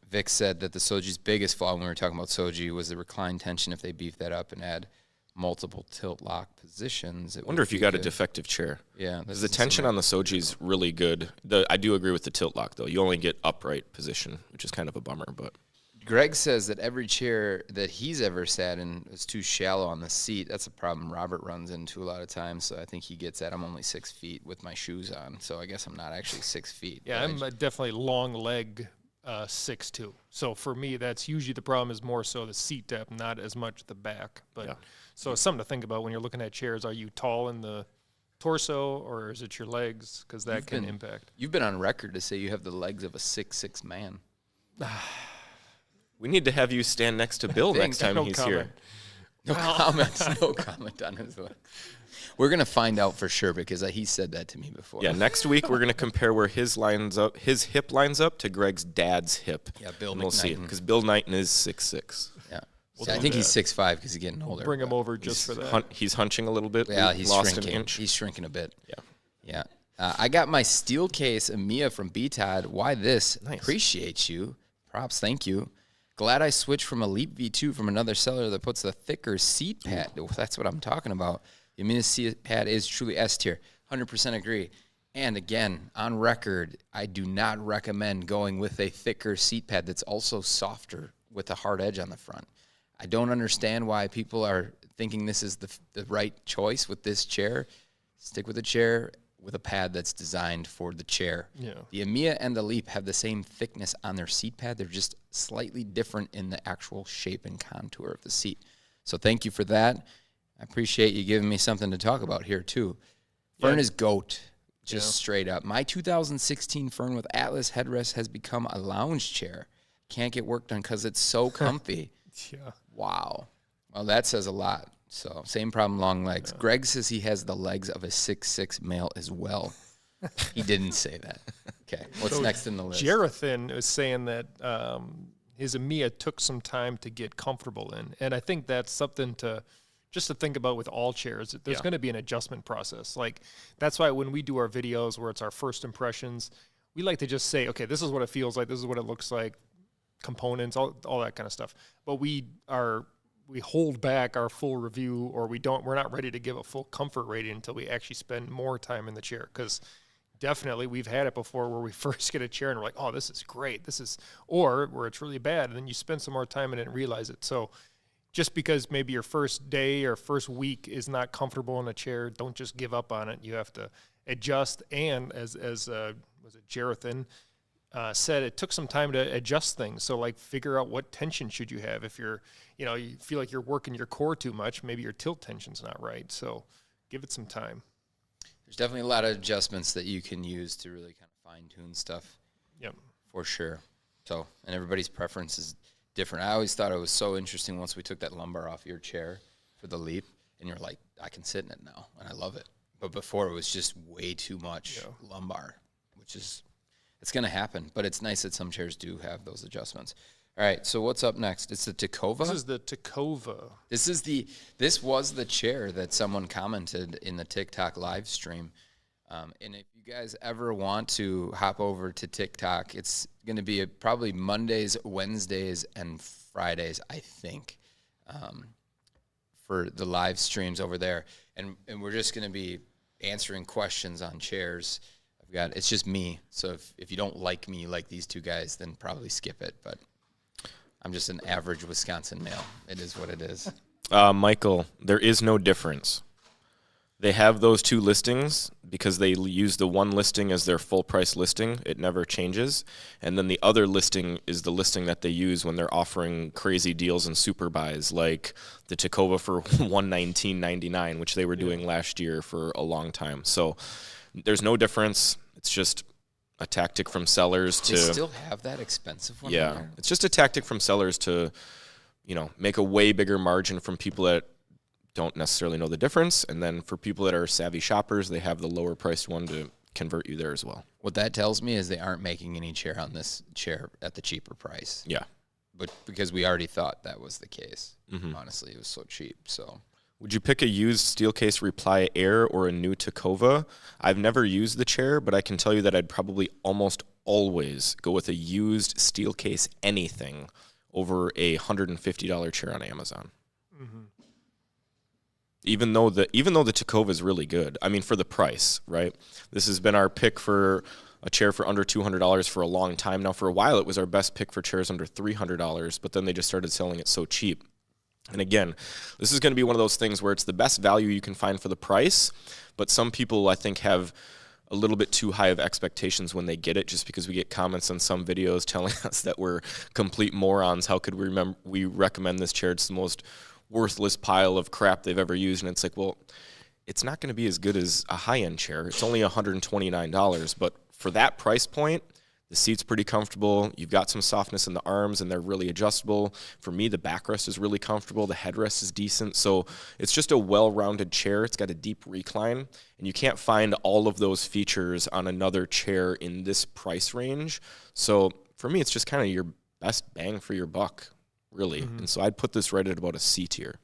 Vic said that the Soji's biggest flaw when we were talking about Soji was the recline tension. If they beef that up and add multiple tilt lock positions, I wonder if you got a defective chair. Yeah. Because the tension on the Soji is really good. I do agree with the tilt lock, though. You only get upright position, which is kind of a bummer, but... Greg says that every chair that he's ever sat in is too shallow on the seat. That's a problem Robert runs into a lot of times, so I think he gets that. I'm only 6 feet with my shoes on, so I guess I'm not actually 6 feet. Yeah, I'm definitely long leg 6'2". So for me, that's usually the problem is more so the seat depth, not as much the back. But so it's something to think about when you're looking at chairs. Are you tall in the torso, or is it your legs? Because that can impact. You've been on record to say you have the legs of a 6'6" man. We need to have you stand next to Bill next time he's here. No comment on his legs. We're going to find out for sure because he said that to me before. Yeah, next week we're going to compare where his hip lines up to Greg's dad's hip. Yeah, Bill and we'll see because Bill Knighton is 6'6". Yeah. I think he's 6'5" because he's getting older. Bring him over just for that. He's hunching a little bit. Yeah, he's lost shrinking. an inch. He's shrinking a bit. Yeah. I got my Steelcase Amia from BTOD. Why this? Nice. Appreciate you. Props. Thank you. Glad I switched from a Leap V2 from another seller that puts a thicker seat pad. That's what I'm talking about. The Amia seat pad is truly S tier. 100% agree. And again, on record, I do not recommend going with a thicker seat pad that's also softer with a hard edge on the front. I don't understand why people are thinking this is the right choice with this chair. Stick with a chair with a pad that's designed for the chair. Yeah. The Amia and the Leap have the same thickness on their seat pad. They're just slightly different in the actual shape and contour of the seat. So thank you for that. I appreciate you giving me something to talk about here too. Fern is GOAT, just straight up. My 2016 Fern with Atlas headrest has become a lounge chair. Can't get work done because it's so comfy. Yeah. Wow. Well, that says a lot. So same problem, long legs. Greg says he has the legs of a 6'6" male as well. He didn't say that. Okay, what's So next in the list? Jonathan is saying that his Amia took some time to get comfortable in, and I think that's something to just to think about with all chairs. There's going to be an adjustment process. Like that's why when we do our videos where it's our first impressions, we like to just say, okay, this is what it feels like, this is what it looks like, components, all that kind of stuff. But we hold back our full review, or we're not ready to give a full comfort rating until we actually spend more time in the chair, because definitely we've had it before where we first get a chair and we're like, oh, this is great, or where it's really bad, and then you spend some more time in it and realize it. So just because maybe your first day or first week is not comfortable in a chair, don't just give up on it. You have to adjust. And as was it Jonathan said, it took some time to adjust things. So like figure out what tension should you have. If you feel like you're working your core too much, maybe your tilt tension's not right. So give it some time. There's definitely a lot of adjustments that you can use to really kind of fine-tune stuff. Yep. For sure. So, and everybody's preference is different. I always thought it was so interesting once we took that lumbar off your chair for the Leap, and you're like, I can sit in it now, and I love it. But before, it was just way too much lumbar, which is, it's going to happen. But it's nice that some chairs do have those adjustments. All right, so what's up next? It's the Takacova. This is the Takacova. This was the chair that someone commented in the TikTok live stream. And if you guys ever want to hop over to TikTok, it's going to be probably Mondays, Wednesdays, and Fridays, I think, for the live streams over there. And we're just going to be answering questions on chairs. It's just me. So if you don't like me like these two guys, then probably skip it. But I'm just an average Wisconsin male. It is what it is. Michael, there is no difference. They have those two listings because they use the one listing as their full price listing. It never changes. And then the other listing is the listing that they use when they're offering crazy deals and super buys, like the Takacova for $119.99, which they were doing last year for a long time. So there's no difference. It's just a tactic from sellers to... They still have that expensive one? Yeah. There? It's just a tactic from sellers to, make a way bigger margin from people that don't necessarily know the difference, and then for people that are savvy shoppers, they have the lower priced one to convert you there as well. What that tells me is they aren't making any chair on this chair at the cheaper price. Yeah. But because we already thought that was the case. Honestly, it was so cheap. So would you pick a used Steelcase Reply Air or a new Takacova? I've never used the chair, but I can tell you that I'd probably almost always go with a used Steelcase anything over a $150 chair on Amazon. Even though the Takacova is really good. I mean, for the price, right? This has been our pick for a chair for under $200 for a long time. Now, for a while, it was our best pick for chairs under $300, but then they just started selling it so cheap. And again, this is going to be one of those things where it's the best value you can find for the price, but some people, I think, have a little bit too high of expectations when they get it, just because we get comments on some videos telling us that we're complete morons. How could we recommend this chair? It's the most worthless pile of crap they've ever used. And it's like, well, it's not going to be as good as a high-end chair. It's only $129, but for that price point, the seat's pretty comfortable. You've got some softness in the arms, and they're really adjustable. For me, the backrest is really comfortable. The headrest is decent. So it's just a well-rounded chair. It's got a deep recline, and you can't find all of those features on another chair in this price range. So for me, it's just kind of your best bang for your buck, really. And so I'd put this right at about a C tier.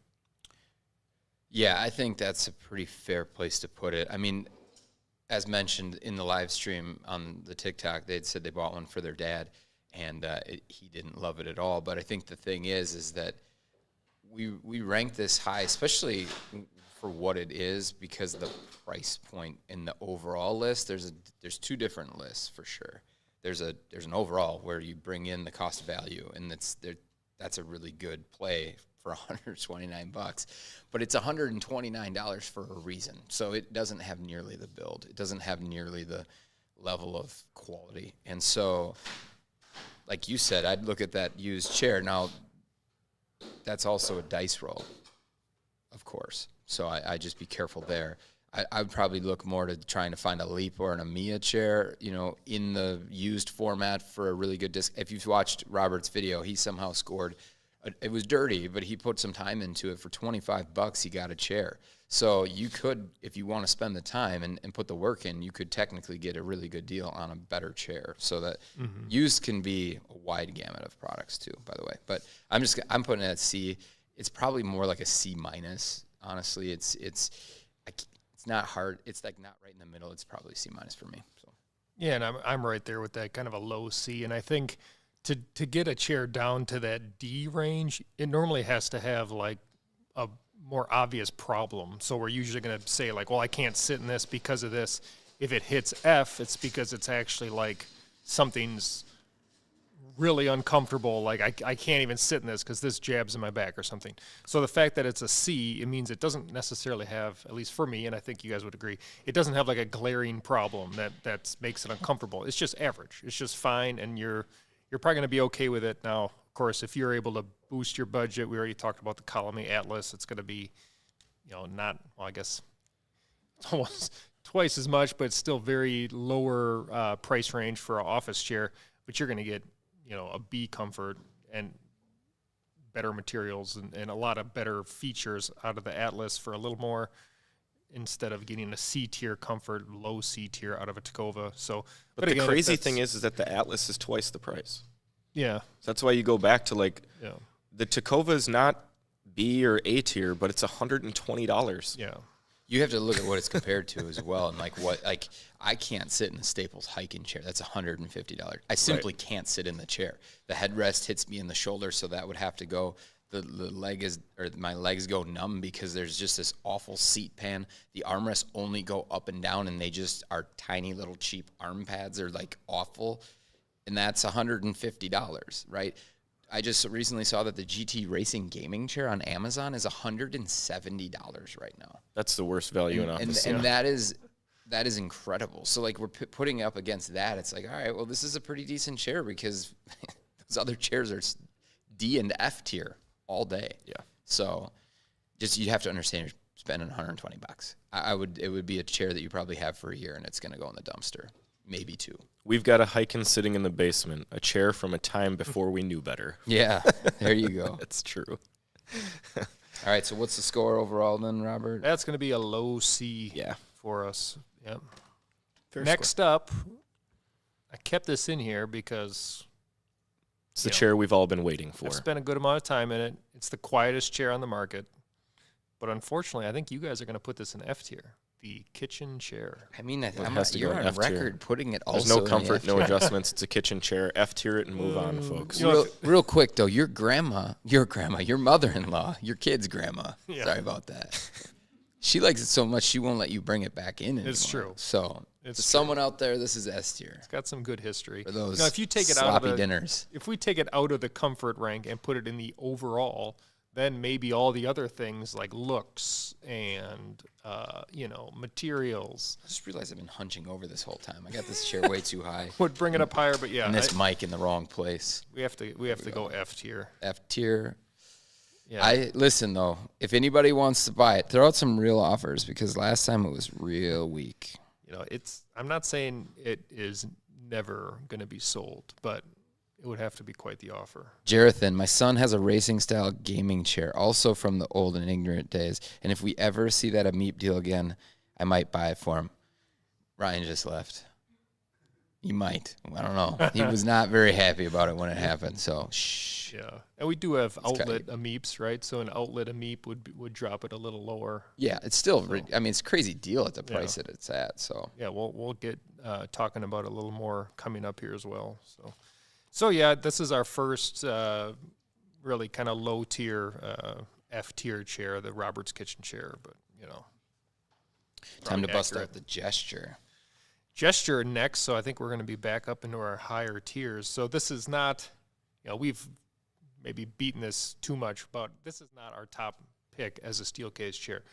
yeah, I think that's a pretty fair place to put it. I mean, as mentioned in the live stream on the TikTok, they'd said they bought one for their dad, and he didn't love it at all. But I think the thing is that we rank this high, especially for what it is, because the price point in the overall list. There's two different lists for sure. There's an overall where you bring in the cost value, and that's a really good play for $129, but it's $129 for a reason. So it doesn't have nearly the build. It doesn't have nearly the level of quality. And so, like you said, I'd look at that used chair. Now, that's also a dice roll, of course. So I just be careful there. I would probably look more to trying to find a Leap or an Amia chair, in the used format for a really good disc. If you've watched Robert's video, he somehow scored. It was dirty, but he put some time into it. For $25, he got a chair. So you could, if you want to spend the time and put the work in, you could technically get a really good deal on a better chair. So that used can be a wide gamut of products too, by the way. But I'm putting it at C. It's probably more like a C minus. Honestly, it's not hard. It's like not right in the middle. It's probably C minus for me. So Yeah, and I'm right there with that, kind of a low C. And I think to get a chair down to that D range, it normally has to have like a more obvious problem. So we're usually going to say like, well, I can't sit in this because of this. If it hits F, it's because it's actually like something's really uncomfortable. Like I can't even sit in this because this jabs in my back or something. So the fact that it's a C, it means it doesn't necessarily have, at least for me, and I think you guys would agree, it doesn't have like a glaring problem that makes it uncomfortable. It's just average. It's just fine, and you're probably going to be okay with it. Now, of course, if you're able to boost your budget, we already talked about the Colomy Atlas. It's going to be, not, well, I guess it's almost twice as much, but it's still very lower price range for an office chair. But you're going to get, a B comfort and better materials and a lot of better features out of the Atlas for a little more, instead of getting a C tier comfort, low C tier out of a Takacova. So, but the crazy thing is that the Atlas is twice the price. Yeah. So that's why you go back to the Takacova is not B or A tier, but it's $120. Yeah. you have to look at what it's compared to as well, and I can't sit in the Staples Hiken chair. That's $150. I simply can't sit in the chair. The headrest hits me in the shoulder, so that would have to go. My legs go numb because there's just this awful seat pan. The armrests only go up and down, and they just are tiny little cheap arm pads. They're like awful, and that's $150, right? I just recently saw that the GT Racing gaming chair on Amazon is $170 right now. That's the worst value in office. And that is incredible. So we're putting it up against that. It's like, all right, well, this is a pretty decent chair because those other chairs are D and F tier all day. Yeah. So just you have to understand you're spending $120. It would be a chair that you probably have for a year and it's going to go in the dumpster, maybe 2. We've got a Hiken sitting in the basement, a chair from a time before we knew better. Yeah, there you go. That's true. All right, so what's the score overall then, Robert? That's going to be a low C for us. Yep. Next up, I kept this in here because it's the chair we've all been waiting for. I've spent a good amount of time in it. It's the quietest chair on the market. But unfortunately, I think you guys are going to put this in F tier. The kitchen chair. I mean, you're on record putting it also. There's no comfort, no adjustments. It's a kitchen chair. F tier it and move on, folks. Real quick though, your mother-in-law, your kid's grandma. Yeah. Sorry about that. She likes it so much she won't let you bring it back in anymore. It's true. So someone out there, this is S tier. It's got some good history. For those if you take it sloppy out of dinners. If we take it out of the comfort rank and put it in the overall, then maybe all the other things like looks and materials. I just realized I've been hunching over this whole time. I got this chair way too high. Would bring it up higher, but yeah. And this mic in the wrong place. We have to go F tier. F tier. Yeah. Listen though, if anybody wants to buy it, throw out some real offers because last time it was real weak. I'm not saying it is never going to be sold, but it would have to be quite the offer. Jarathan, my son has a racing-style gaming chair, also from the old and ignorant days. And if we ever see that Ameep deal again, I might buy it for him. Ryan just left. He might. I don't know. He was not very happy about it when it happened. So, shh. Yeah. And we do have outlet Ameeps, right? So an outlet Ameep would drop it a little lower. Yeah, it's still, it's a crazy deal at the price that it's at. So yeah, we'll get talking about it a little more coming up here as well. So yeah, this is our first really kind of low tier F tier chair, the Roberts kitchen chair, but time to bust out the Gesture. Gesture next, so I think we're going to be back up into our higher tiers. So this is not, we've maybe beaten this too much, but this is not our top pick as a Steelcase chair.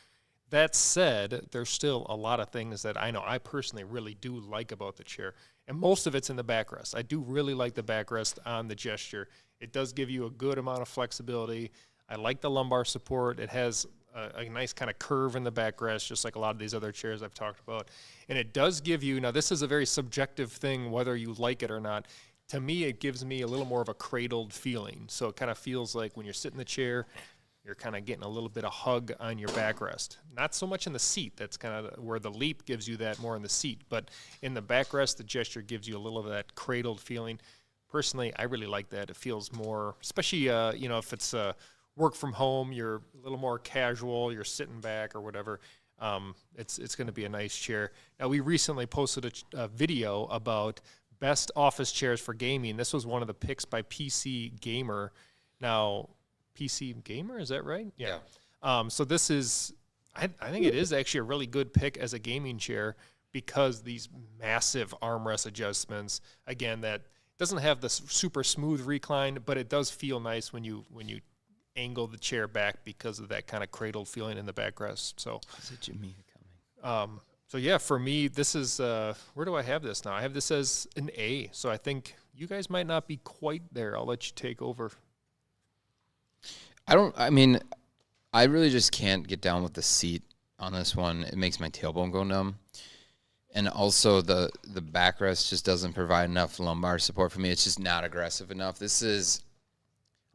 That said, there's still a lot of things that I know I personally really do like about the chair, and most of it's in the backrest. I do really like the backrest on the Gesture. It does give you a good amount of flexibility. I like the lumbar support. It has a nice kind of curve in the backrest, just like a lot of these other chairs I've talked about. And it does give you, now this is a very subjective thing, whether you like it or not. To me, it gives me a little more of a cradled feeling. So it kind of feels like when you're sitting in the chair, You're kind of getting a little bit of hug on your backrest. Not so much in the seat. That's kind of where the Leap gives you that more in the seat. But in the backrest, the Gesture gives you a little of that cradled feeling. Personally, I really like that. It feels more, especially, you know, if it's work from home, you're a little more casual, you're sitting back or whatever. It's going to be a nice chair. Now, we recently posted a video about best office chairs for gaming. This was one of the picks by PC Gamer. Now, PC Gamer, is that right? Yeah. So this is, I think it is actually a really good pick as a gaming chair because these massive armrest adjustments, again, that doesn't have the super smooth recline, but it does feel nice when you angle the chair back because of that kind of cradled feeling in the backrest. So, Is it Amia coming? So yeah, for me, this is, where do I have this now? I have this as an A. So I think you guys might not be quite there. I'll let you take over. I really just can't get down with the seat on this one. It makes my tailbone go numb. And also the backrest just doesn't provide enough lumbar support for me. It's just not aggressive enough. This is,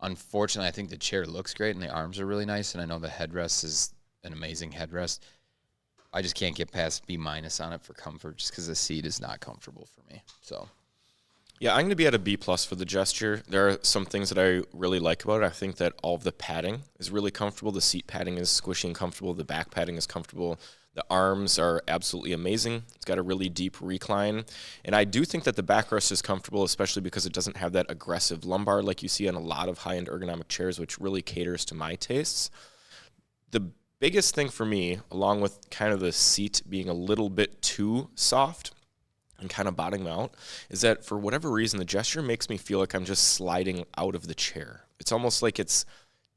unfortunately, I think the chair looks great and the arms are really nice. And I know the headrest is an amazing headrest. I just can't get past B- on it for comfort just because the seat is not comfortable for me. So, Yeah, I'm going to be at a B+ for the Gesture. There are some things that I really like about it. I think that all of the padding is really comfortable. The seat padding is squishy and comfortable. The back padding is comfortable. The arms are absolutely amazing. It's got a really deep recline. And I do think that the backrest is comfortable, especially because it doesn't have that aggressive lumbar like you see on a lot of high-end ergonomic chairs, which really caters to my tastes. The biggest thing for me, along with kind of the seat being a little bit too soft and kind of bottoming out, is that for whatever reason, the Gesture makes me feel like I'm just sliding out of the chair. It's almost like it's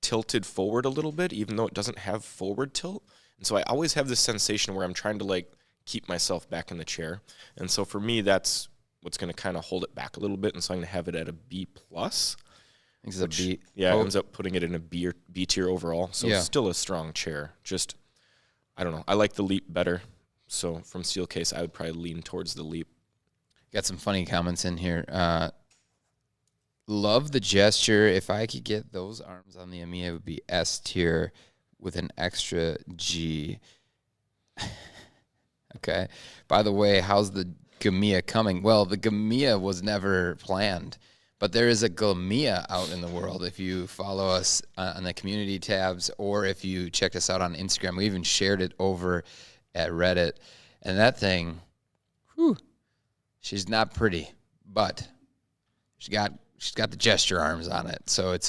tilted forward a little bit, even though it doesn't have forward tilt. And so I always have this sensation where I'm trying to like keep myself back in the chair. And so for me, that's what's going to kind of hold it back a little bit. And so I'm going to have it at a B+. it's a B. Yeah, ends up putting it in a B tier overall. So Yeah. still a strong chair. Just, I don't know. I like the Leap better. So from Steelcase, I would probably lean towards the Leap. Got some funny comments in here. Love the Gesture. If I could get those arms on the Amia, it would be S tier with an extra G. Okay. By the way, how's the Gamia coming? Well, the Gamia was never planned, but there is a Gamia out in the world. If you follow us on the community tabs or if you check us out on Instagram, we even shared it over at Reddit. And that thing, whew, she's not pretty, but she's got the Gesture arms on it. So it's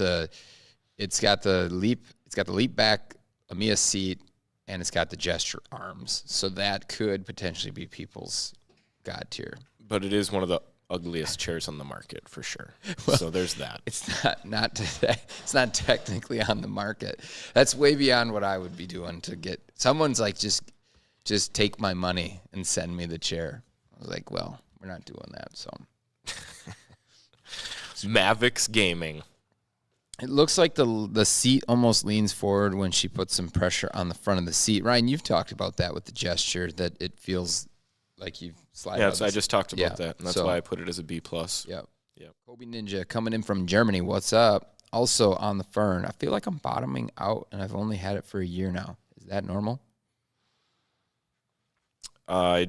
got the Leap back, Amia seat, and it's got the Gesture arms. So that could potentially be people's God tier. But it is one of the ugliest chairs on the market for sure. So there's that. It's not technically on the market. That's way beyond what I would be doing to get someone's like just take my money and send me the chair. I was like, well, we're not doing that. So Mavix Gaming. it looks like the seat almost leans forward when she puts some pressure on the front of the seat. Ryan, you've talked about that with the Gesture, that it feels like you slide. Yeah, so I just talked about that, and that's so- why I put it as a B+. Yep. Yep. Kobe Ninja coming in from Germany. What's up? Also on the Fern. I feel like I'm bottoming out, and I've only had it for a year now. Is that normal? I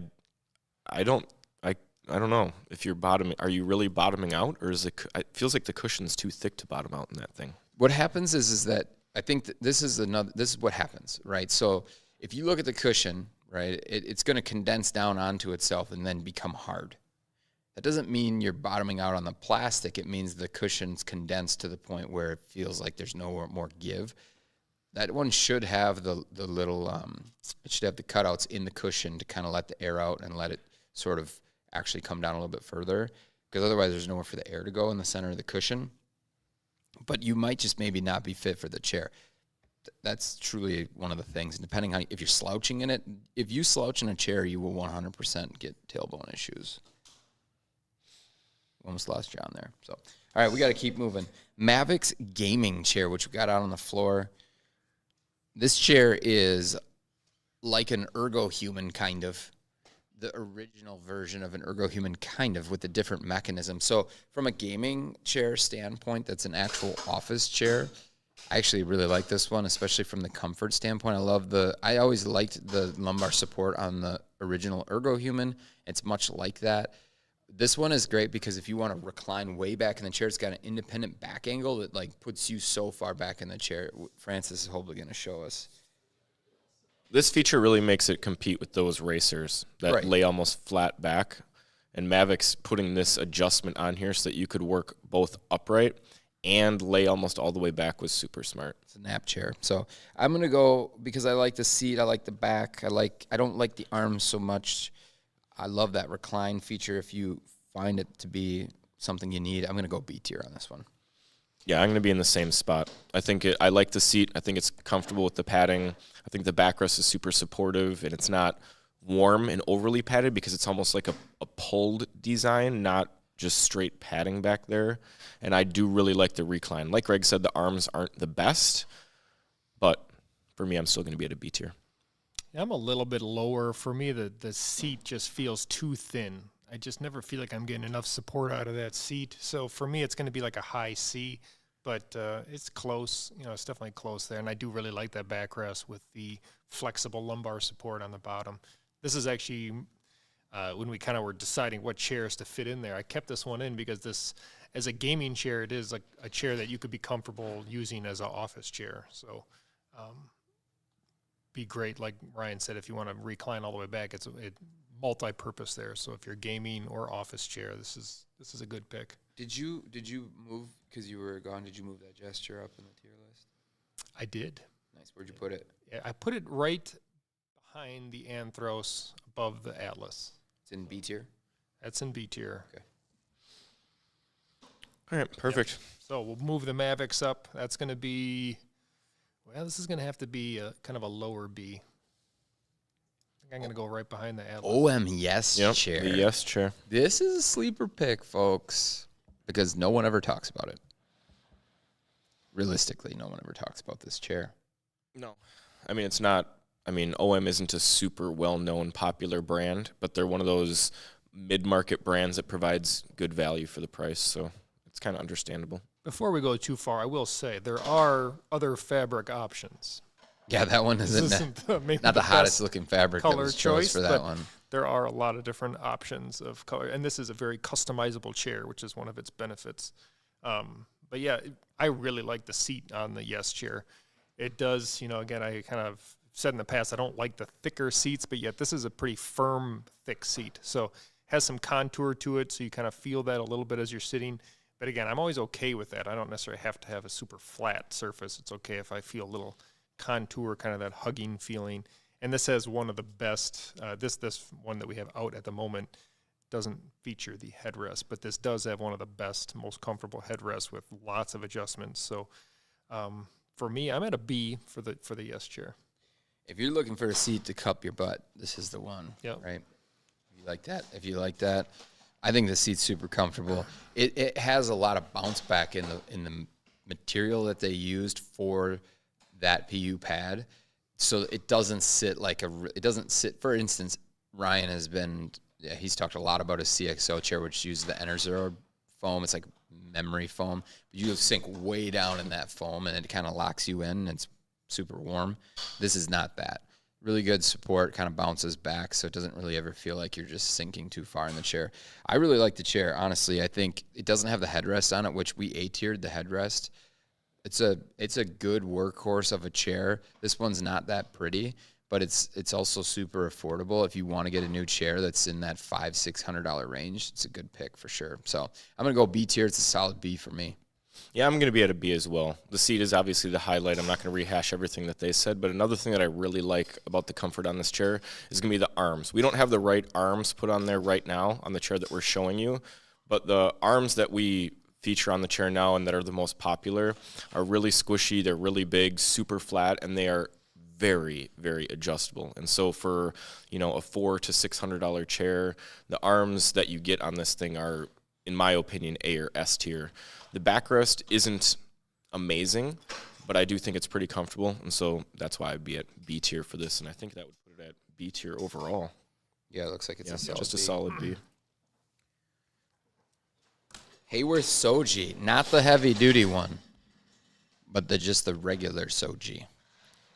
don't know if you're bottoming. Are you really bottoming out, or is it? It feels like the cushion's too thick to bottom out in that thing. What happens is that I think that this is what happens, right? So if you look at the cushion, right, it's going to condense down onto itself and then become hard. That doesn't mean you're bottoming out on the plastic. It means the cushion's condensed to the point where it feels like there's no more give. That one should have the little, it should have the cutouts in the cushion to kind of let the air out and let it sort of actually come down a little bit further, because otherwise there's nowhere for the air to go in the center of the cushion. But you might just maybe not be fit for the chair. That's truly one of the things. Depending on if you're slouching in it, if you slouch in a chair, you will 100% get tailbone issues. Almost lost John there. So, all right, we got to keep moving. Mavix gaming chair, which we got out on the floor. This chair is like an Ergohuman kind of. The original version of an Ergohuman kind of with a different mechanism. So from a gaming chair standpoint, that's an actual office chair. I actually really like this one, especially from the comfort standpoint. I always liked the lumbar support on the original Ergohuman. It's much like that. This one is great because if you want to recline way back in the chair, it's got an independent back angle that like puts you so far back in the chair. Francis is hopefully going to show us. This feature really makes it compete with those racers that lay almost flat back. And Mavix putting this adjustment on here so that you could work both upright and lay almost all the way back was super smart. It's a nap chair. So I'm going to go because I like the seat. I like the back. I don't like the arms so much. I love that recline feature. If you find it to be something you need, I'm going to go B tier on this one. Yeah, I'm going to be in the same spot. I like the seat. I think it's comfortable with the padding. I think the backrest is super supportive, and it's not warm and overly padded because it's almost like a pulled design, not just straight padding back there. And I do really like the recline. Like Greg said, the arms aren't the best, but for me, I'm still going to be at a B tier. I'm a little bit lower. For me, the seat just feels too thin. I just never feel like I'm getting enough support out of that seat. So for me, it's going to be like a high C, but it's close. You know, it's definitely close there. And I do really like that backrest with the flexible lumbar support on the bottom. This is actually when we kind of were deciding what chairs to fit in there. I kept this one in because this, as a gaming chair, it is like a chair that you could be comfortable using as an office chair. So be great, like Ryan said, if you want to recline all the way back, it's multi-purpose there. So if you're gaming or office chair, this is a good pick. Did you move because you were gone? Did you move that gesture up in the tier list? I did. Nice. Where'd you put it? Yeah, I put it right behind the Anthros, above the Atlas. It's in B tier. That's in B tier. Okay. All right, perfect. Yep. So we'll move the Mavix up. That's going to be, well, this is going to have to be a kind of a lower B. I think I'm going to go right behind the Atlas. Yes chair. The yes chair. This is a sleeper pick, folks, because no one ever talks about it. Realistically, no one ever talks about this chair. No. I mean, it's not. I mean, OM isn't a super well-known, popular brand, but they're one of those mid-market brands that provides good value for the price, so it's kind of understandable. Before we go too far, I will say there are other fabric options. Yeah, that one isn't not the hottest looking fabric that was choice for that one. There are a lot of different options of color, and this is a very customizable chair, which is one of its benefits. But yeah, I really like the seat on the Yes chair. It does, you know, again, I kind of said in the past, I don't like the thicker seats, but yet this is a pretty firm, thick seat. So has some contour to it, so you kind of feel that a little bit as you're sitting. But again, I'm always okay with that. I don't necessarily have to have a super flat surface. It's okay if I feel a little contour, kind of that hugging feeling. And this has one of the best, this one that we have out at the moment doesn't feature the headrest, but this does have one of the best, most comfortable headrests with lots of adjustments. So for me, I'm at a B for the Yes chair. If you're looking for a seat to cup your butt, this is the one. Yep. Right? If you like that, I think the seat's super comfortable. It has a lot of bounce back in the material that they used for that PU pad, so it doesn't sit like for instance, Ryan has been, he's talked a lot about his CXO chair, which uses the Enerzero foam. It's like memory foam. But you sink way down in that foam, and it kind of locks you in, and it's super warm. This is not that. Really good support, kind of bounces back, so it doesn't really ever feel like you're just sinking too far in the chair. I really like the chair, honestly. I think it doesn't have the headrest on it, which we A-tiered the headrest. It's a good workhorse of a chair. This one's not that pretty, but it's also super affordable. If you want to get a new chair that's in that $500-600 range, it's a good pick for sure. So I'm gonna go B tier. It's a solid B for me. Yeah, I'm going to be at a B as well. The seat is obviously the highlight. I'm not going to rehash everything that they said, but another thing that I really like about the comfort on this chair is going to be the arms. We don't have the right arms put on there right now on the chair that we're showing you, but the arms that we feature on the chair now and that are the most popular are really squishy. They're really big, super flat, and they are very, very adjustable. And so for, you know, a $400 to $600 chair, the arms that you get on this thing are, in my opinion, A or S tier. The backrest isn't amazing, but I do think it's pretty comfortable, and so that's why I'd be at B tier for this, and I think that would put it at B tier overall. Yeah, it looks like it's just a solid B. Hayworth Soji, not the heavy-duty one. but just the regular Soji.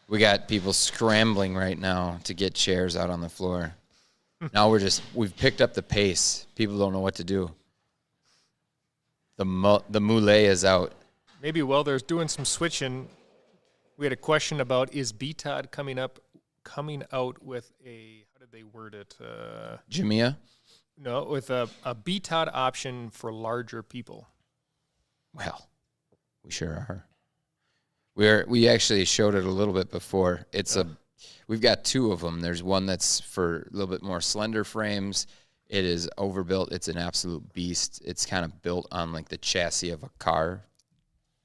We got people scrambling right now to get chairs out on the floor. Now we've picked up the pace. People don't know what to do. The mule is out. Maybe while they're doing some switching, we had a question about, is BTOD coming out with a, how did they word it? Jamia? No, with a BTOD option for larger people. Well, we sure are. We actually showed it a little bit before. We've got two of them. There's one that's for a little bit more slender frames. It is overbuilt. It's an absolute beast. It's kind of built on like the chassis of a car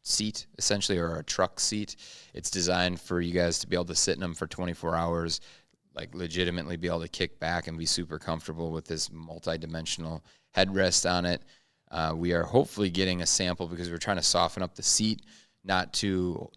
seat, essentially, or a truck seat. It's designed for you guys to be able to sit in them for 24 hours, like legitimately be able to kick back and be super comfortable with this multi-dimensional headrest on it. We are hopefully getting a sample because we're trying to soften up the seat, not to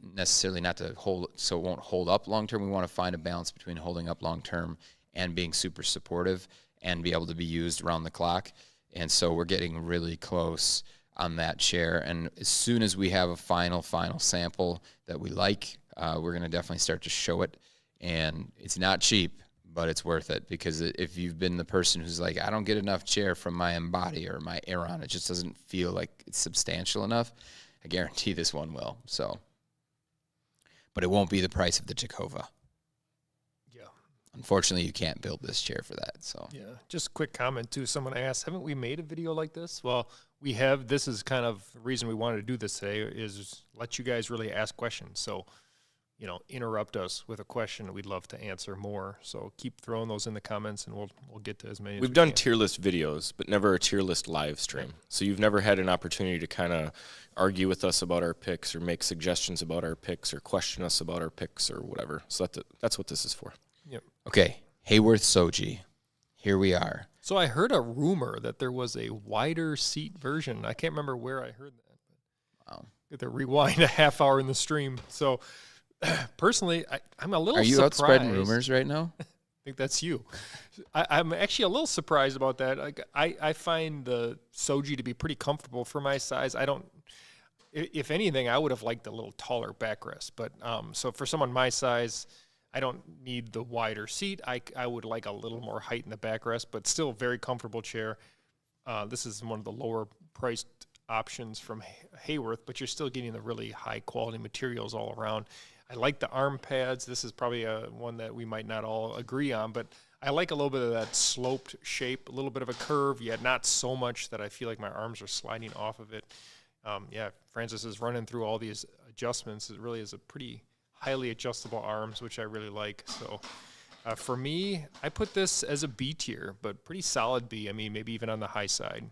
hold, so it won't hold up long term. We want to find a balance between holding up long term and being super supportive and be able to be used around the clock. And so we're getting really close on that chair. And as soon as we have a final sample that we like, we're going to definitely start to show it. And it's not cheap, but it's worth it, because if you've been the person who's like, I don't get enough chair from my Embody or my Aeron, it just doesn't feel like it's substantial enough, I guarantee this one will. So, but it won't be the price of the Takacova. Yeah. Unfortunately, you can't build this chair for that. So Yeah. Just a quick comment too. Someone asked, haven't we made a video like this? Well, we have. This is kind of the reason we wanted to do this today, is let you guys really ask questions. So, interrupt us with a question. We'd love to answer more. So keep throwing those in the comments, and we'll get to as many. We've done tier list videos, but never a tier list live stream. So you've never had an opportunity to kind of argue with us about our picks or make suggestions about our picks or question us about our picks or whatever. So that's what this is for. Yep. okay, Hayworth Soji. Here we are. So I heard a rumor that there was a wider seat version. I can't remember where I heard that. Wow. Get to rewind a half hour in the stream. So personally, I'm a little Are you surprised. out spreading rumors right now? I think that's you. I'm actually a little surprised about that. Like, I find the Soji to be pretty comfortable for my size. If anything, I would have liked a little taller backrest. But so for someone my size, I don't need the wider seat. I would like a little more height in the backrest, but still very comfortable chair. This is one of the lower priced options from Hayworth, but you're still getting the really high quality materials all around. I like the arm pads. This is probably one that we might not all agree on, but I like a little bit of that sloped shape, a little bit of a curve, yet not so much that I feel like my arms are sliding off of it. Francis is running through all these adjustments. It really is a pretty highly adjustable arms, which I really like. So for me, I put this as a B tier, but pretty solid B. I mean, maybe even on the high side.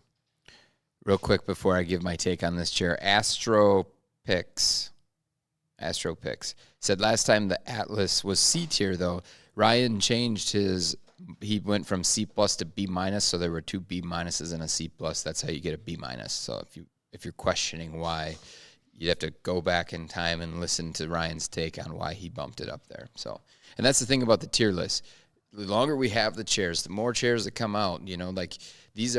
Real quick before I give my take on this chair, Astro Picks said last time the Atlas was C tier, though. Ryan changed he went from C plus to B minus, so there were 2 B minuses and a C plus. That's how you get a B minus. So if you're questioning why, you'd have to go back in time and listen to Ryan's take on why he bumped it up there. So, and that's the thing about the tier list. The longer we have the chairs, the more chairs that come out. Like these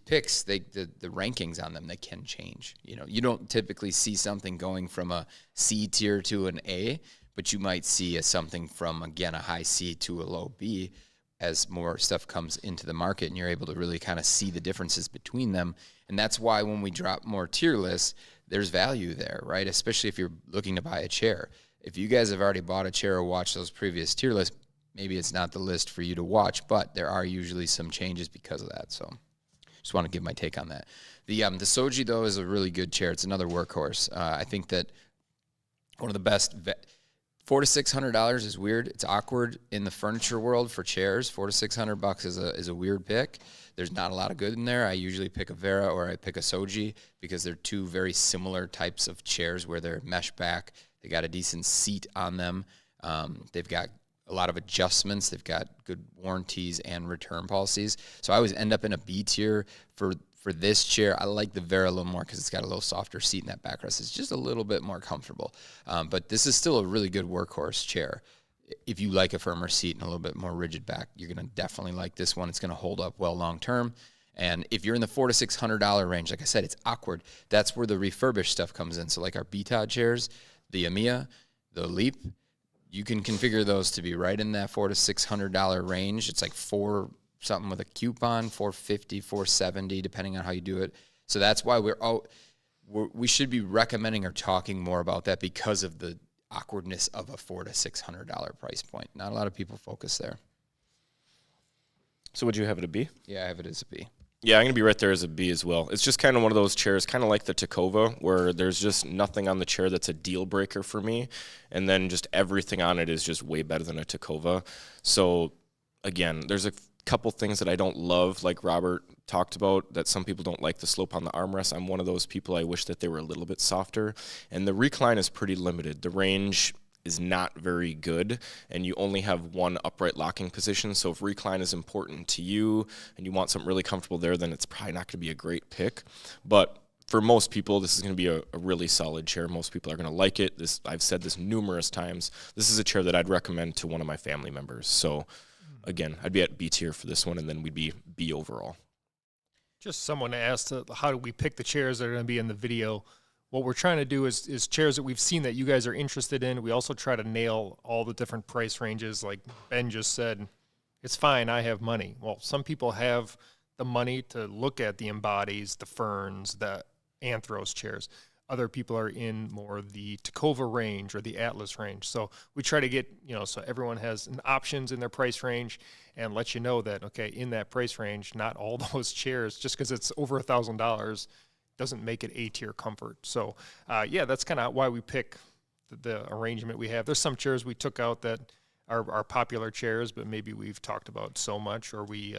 picks, the rankings on them, they can change. You don't typically see something going from a C tier to an A, but you might see something from, again, a high C to a low B as more stuff comes into the market, and you're able to really kind of see the differences between them. And that's why when we drop more tier lists, there's value there, right? Especially if you're looking to buy a chair. If you guys have already bought a chair or watched those previous tier lists, maybe it's not the list for you to watch, but there are usually some changes because of that. So just want to give my take on that. The Soji, though, is a really good chair. It's another workhorse. I think that one of the best $400 to $600 is weird. It's awkward in the furniture world for chairs. $400 to $600 is a weird pick. There's not a lot of good in there. I usually pick a Vera or I pick a Soji because they're two very similar types of chairs where they're mesh back. They got a decent seat on them. They've got a lot of adjustments. They've got good warranties and return policies. So I always end up in a B tier for this chair. I like the Vera a little more because it's got a little softer seat in that backrest. It's just a little bit more comfortable. But this is still a really good workhorse chair. If you like a firmer seat and a little bit more rigid back, you're going to definitely like this one. It's going to hold up well long term. And if you're in the $400 to $600 range, like I said, it's awkward. That's where the refurbished stuff comes in. So like our BTOD chairs, the Amia, the Leap, you can configure those to be right in that $400 to $600 range. It's like $4 something with a coupon, $450, $470, depending on how you do it. So that's why we should be recommending or talking more about that because of the awkwardness of a $400 to $600 price point. Not a lot of people focus there. So would you have it a B? Yeah, I have it as a B. Yeah, I'm going to be right there as a B as well. It's just kind of one of those chairs, kind of like the Takacova, where there's just nothing on the chair that's a deal breaker for me. And then just everything on it is just way better than a Takacova. So, again, there's a couple things that I don't love, like Robert talked about, that some people don't like the slope on the armrest. I'm one of those people. I wish that they were a little bit softer. And the recline is pretty limited. The range is not very good, and you only have one upright locking position. So if recline is important to you and you want something really comfortable there, then it's probably not going to be a great pick. But for most people, this is going to be a really solid chair. Most people are going to like it. I've said this numerous times. This is a chair that I'd recommend to one of my family members. So again, I'd be at B tier for this one, and then we'd be B overall. Just someone asked, how do we pick the chairs that are going to be in the video? What we're trying to do is chairs that we've seen that you guys are interested in. We also try to nail all the different price ranges. Like Ben just said, it's fine, I have money. Well, some people have the money to look at the Embodies, the Ferns, the Anthros chairs. Other people are in more the Takacova range or the Atlas range. So we try to get, so everyone has options in their price range and let you know that, okay, in that price range, not all those chairs, just because it's over $1,000, doesn't make it A-tier comfort. So, yeah, that's kind of why we pick the arrangement we have. There's some chairs we took out that are popular chairs, but maybe we've talked about so much, or we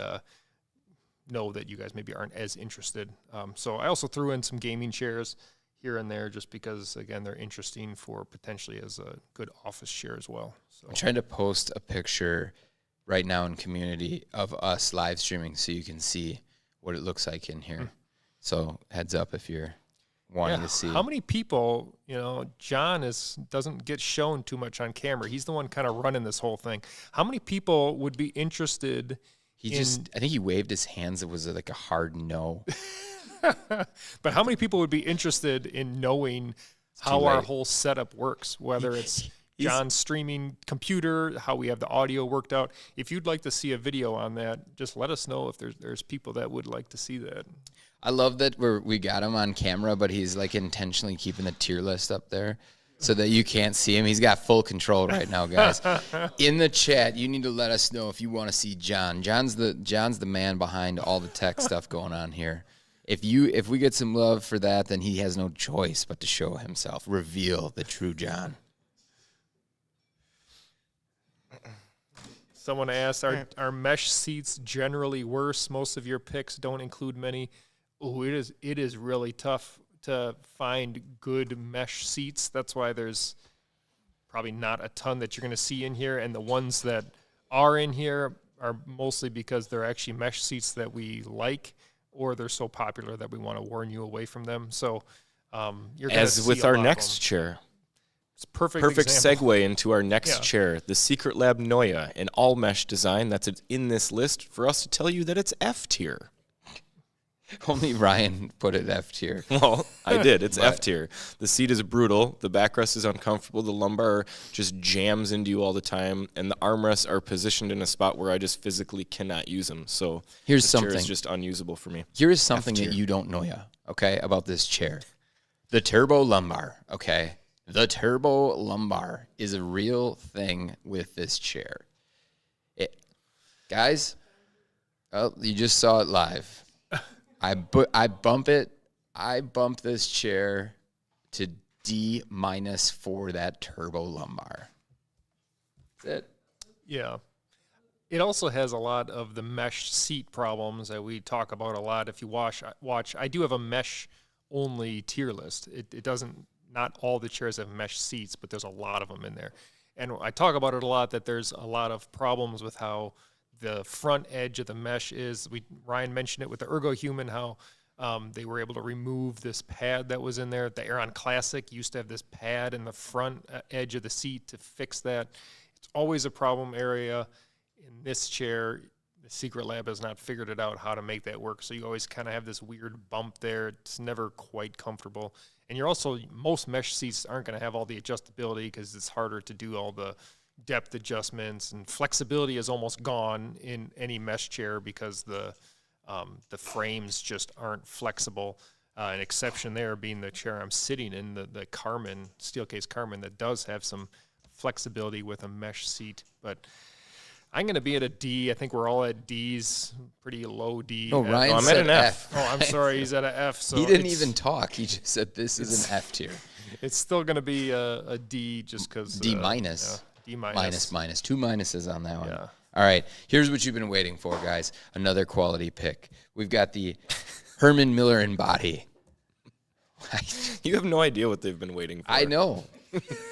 know that you guys maybe aren't as interested. So I also threw in some gaming chairs here and there just because, again, they're interesting for potentially as a good office chair as well. So I'm trying to post a picture right now in community of us live streaming so you can see what it looks like in here. So heads up if you're wanting to see. How many people, John doesn't get shown too much on camera. He's the one kind of running this whole thing. How many people would be interested I think he waved his hands. It was like a hard no. But how many people would be interested in knowing how our whole setup works, whether it's John's streaming computer, how we have the audio worked out? If you'd like to see a video on that, just let us know if there's people that would like to see that. I love that we got him on camera, but he's like intentionally keeping the tier list up there so that you can't see him. He's got full control right now, guys. In the chat, you need to let us know if you want to see John. John's the man behind all the tech stuff going on here. If we get some love for that, then he has no choice but to show himself, reveal the true John. Someone asked, are mesh seats generally worse? Most of your picks don't include many. Oh, it is really tough to find good mesh seats. That's why there's probably not a ton that you're going to see in here. And the ones that are in here are mostly because they're actually mesh seats that we like, or they're so popular that we want to warn you away from them. So you're going to see as with our next chair. It's perfect example. Segue into our next chair, the Secretlab NOA, an all-mesh design that's in this list for us to tell you that it's F tier. Only Ryan put it F tier. Well, I did. It's F tier. The seat is brutal. The backrest is uncomfortable. The lumbar just jams into you all the time. And the armrests are positioned in a spot where I just physically cannot use them. So here's chair is just unusable for me. Here is something that you don't know yet, okay, about this chair. The turbo lumbar, okay? The turbo lumbar is a real thing with this chair. Guys, you just saw it live. I bump this chair to D- for that turbo lumbar. That's it. Yeah. It also has a lot of the mesh seat problems that we talk about a lot. If you watch, I do have a mesh only tier list. It doesn't, not all the chairs have mesh seats, but there's a lot of them in there. And I talk about it a lot, that there's a lot of problems with how the front edge of the mesh is. Ryan mentioned it with the Ergohuman, how they were able to remove this pad that was in there. The Aeron Classic used to have this pad in the front edge of the seat to fix that. It's always a problem area. In this chair, the Secretlab has not figured it out how to make that work. So you always kind of have this weird bump there. It's never quite comfortable. And you're also, most mesh seats aren't going to have all the adjustability because it's harder to do all the depth adjustments, and flexibility is almost gone in any mesh chair because the frames just aren't flexible. An exception there being the chair I'm sitting in, the Carmen, Steelcase Carmen, that does have some flexibility with a mesh seat. But I'm going to be at a D. I think we're all at Ds, pretty low D. No, Ryan I'm said at an F. Oh, I'm sorry, he's at an F. So he didn't even talk. He just said this is an F tier. It's still going to be a D just because. D minus. D minus. Minus. 2 minuses on that one. Yeah. All right. Here's what you've been waiting for, guys. Another quality pick. We've got the Herman Miller Embody. You have no idea what they've been waiting for. I know.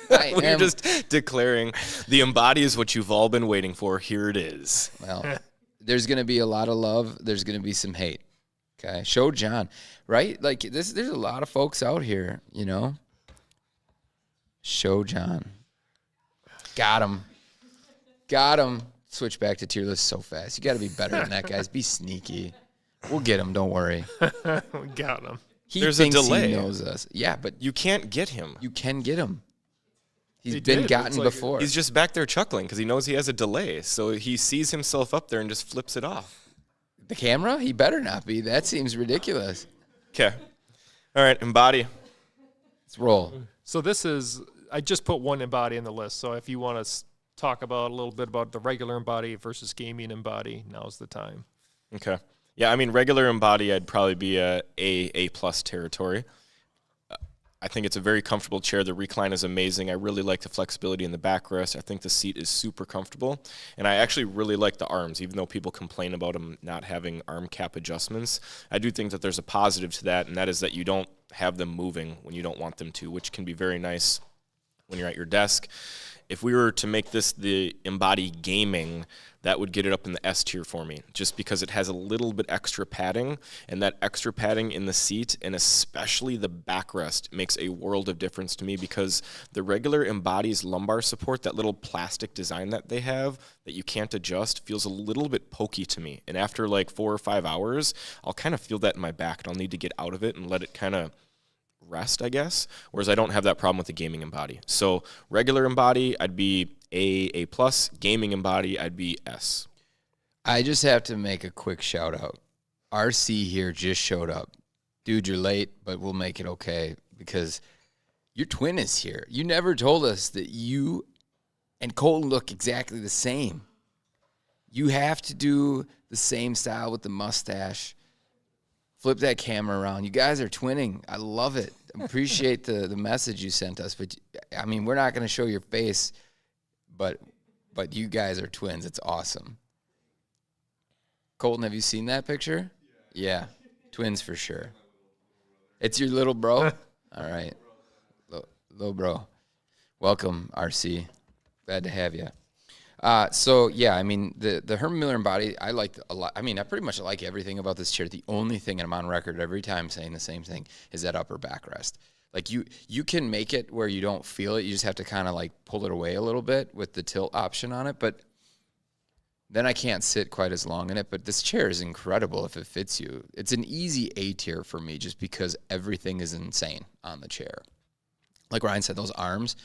We're just declaring the Embody is what you've all been waiting for. Here it is. Well, there's going to be a lot of love. There's going to be some hate. Okay. Show John, right? Like this, there's a lot of folks out here, you know. Show John. Got him. Switch back to tier list so fast. You got to be better than that, guys. Be sneaky. We'll get him. Don't worry. We got him. There's thinks a delay. He knows us. Yeah, but You can't get him. you can get him. He's He been did. gotten It's like- before. He's just back there chuckling because he knows he has a delay. So he sees himself up there and just flips it off. The camera? He better not be. That seems ridiculous. Okay. All right, Embody. Let's roll. So this is, I just put one Embody in the list. So if you want to talk about a little bit about the regular Embody versus gaming Embody, now's the time. Okay. Yeah, I mean, regular Embody, I'd probably be A plus territory. I think it's a very comfortable chair. The recline is amazing. I really like the flexibility in the backrest. I think the seat is super comfortable. And I actually really like the arms, even though people complain about them not having arm cap adjustments. I do think that there's a positive to that, and that is that you don't have them moving when you don't want them to, which can be very nice when you're at your desk. If we were to make this the Embody gaming, that would get it up in the S tier for me, just because it has a little bit extra padding, and that extra padding in the seat, and especially the backrest, makes a world of difference to me, because the regular Embody's lumbar support, that little plastic design that they have that you can't adjust, feels a little bit pokey to me. And after like 4 or 5 hours, I'll kind of feel that in my back, and I'll need to get out of it and let it kind of rest, I guess, whereas I don't have that problem with the gaming Embody. So regular Embody, I'd be A plus. Gaming Embody, I'd be S. I just have to make a quick shout out. RC here just showed up. Dude, you're late, but we'll make it okay because your twin is here. You never told us that you and Colton look exactly the same. You have to do the same style with the mustache. Flip that camera around. You guys are twinning. I love it. Appreciate the message you sent us. But, I mean, we're not going to show your face, but you guys are twins. It's awesome. Colton, have you seen that picture? Yeah. Twins for sure. It's your little bro? All right. Little bro. Welcome, RC. Glad to have you. So, yeah, I mean, the Herman Miller Embody, I like a lot. I mean, I pretty much like everything about this chair. The only thing, and I'm on record every time saying the same thing, is that upper backrest. Like, you can make it where you don't feel it. You just have to kind of, like, pull it away a little bit with the tilt option on it. But then I can't sit quite as long in it. But this chair is incredible if it fits you. It's an easy A tier for me just because everything is insane on the chair. Like Ryan said, those arms,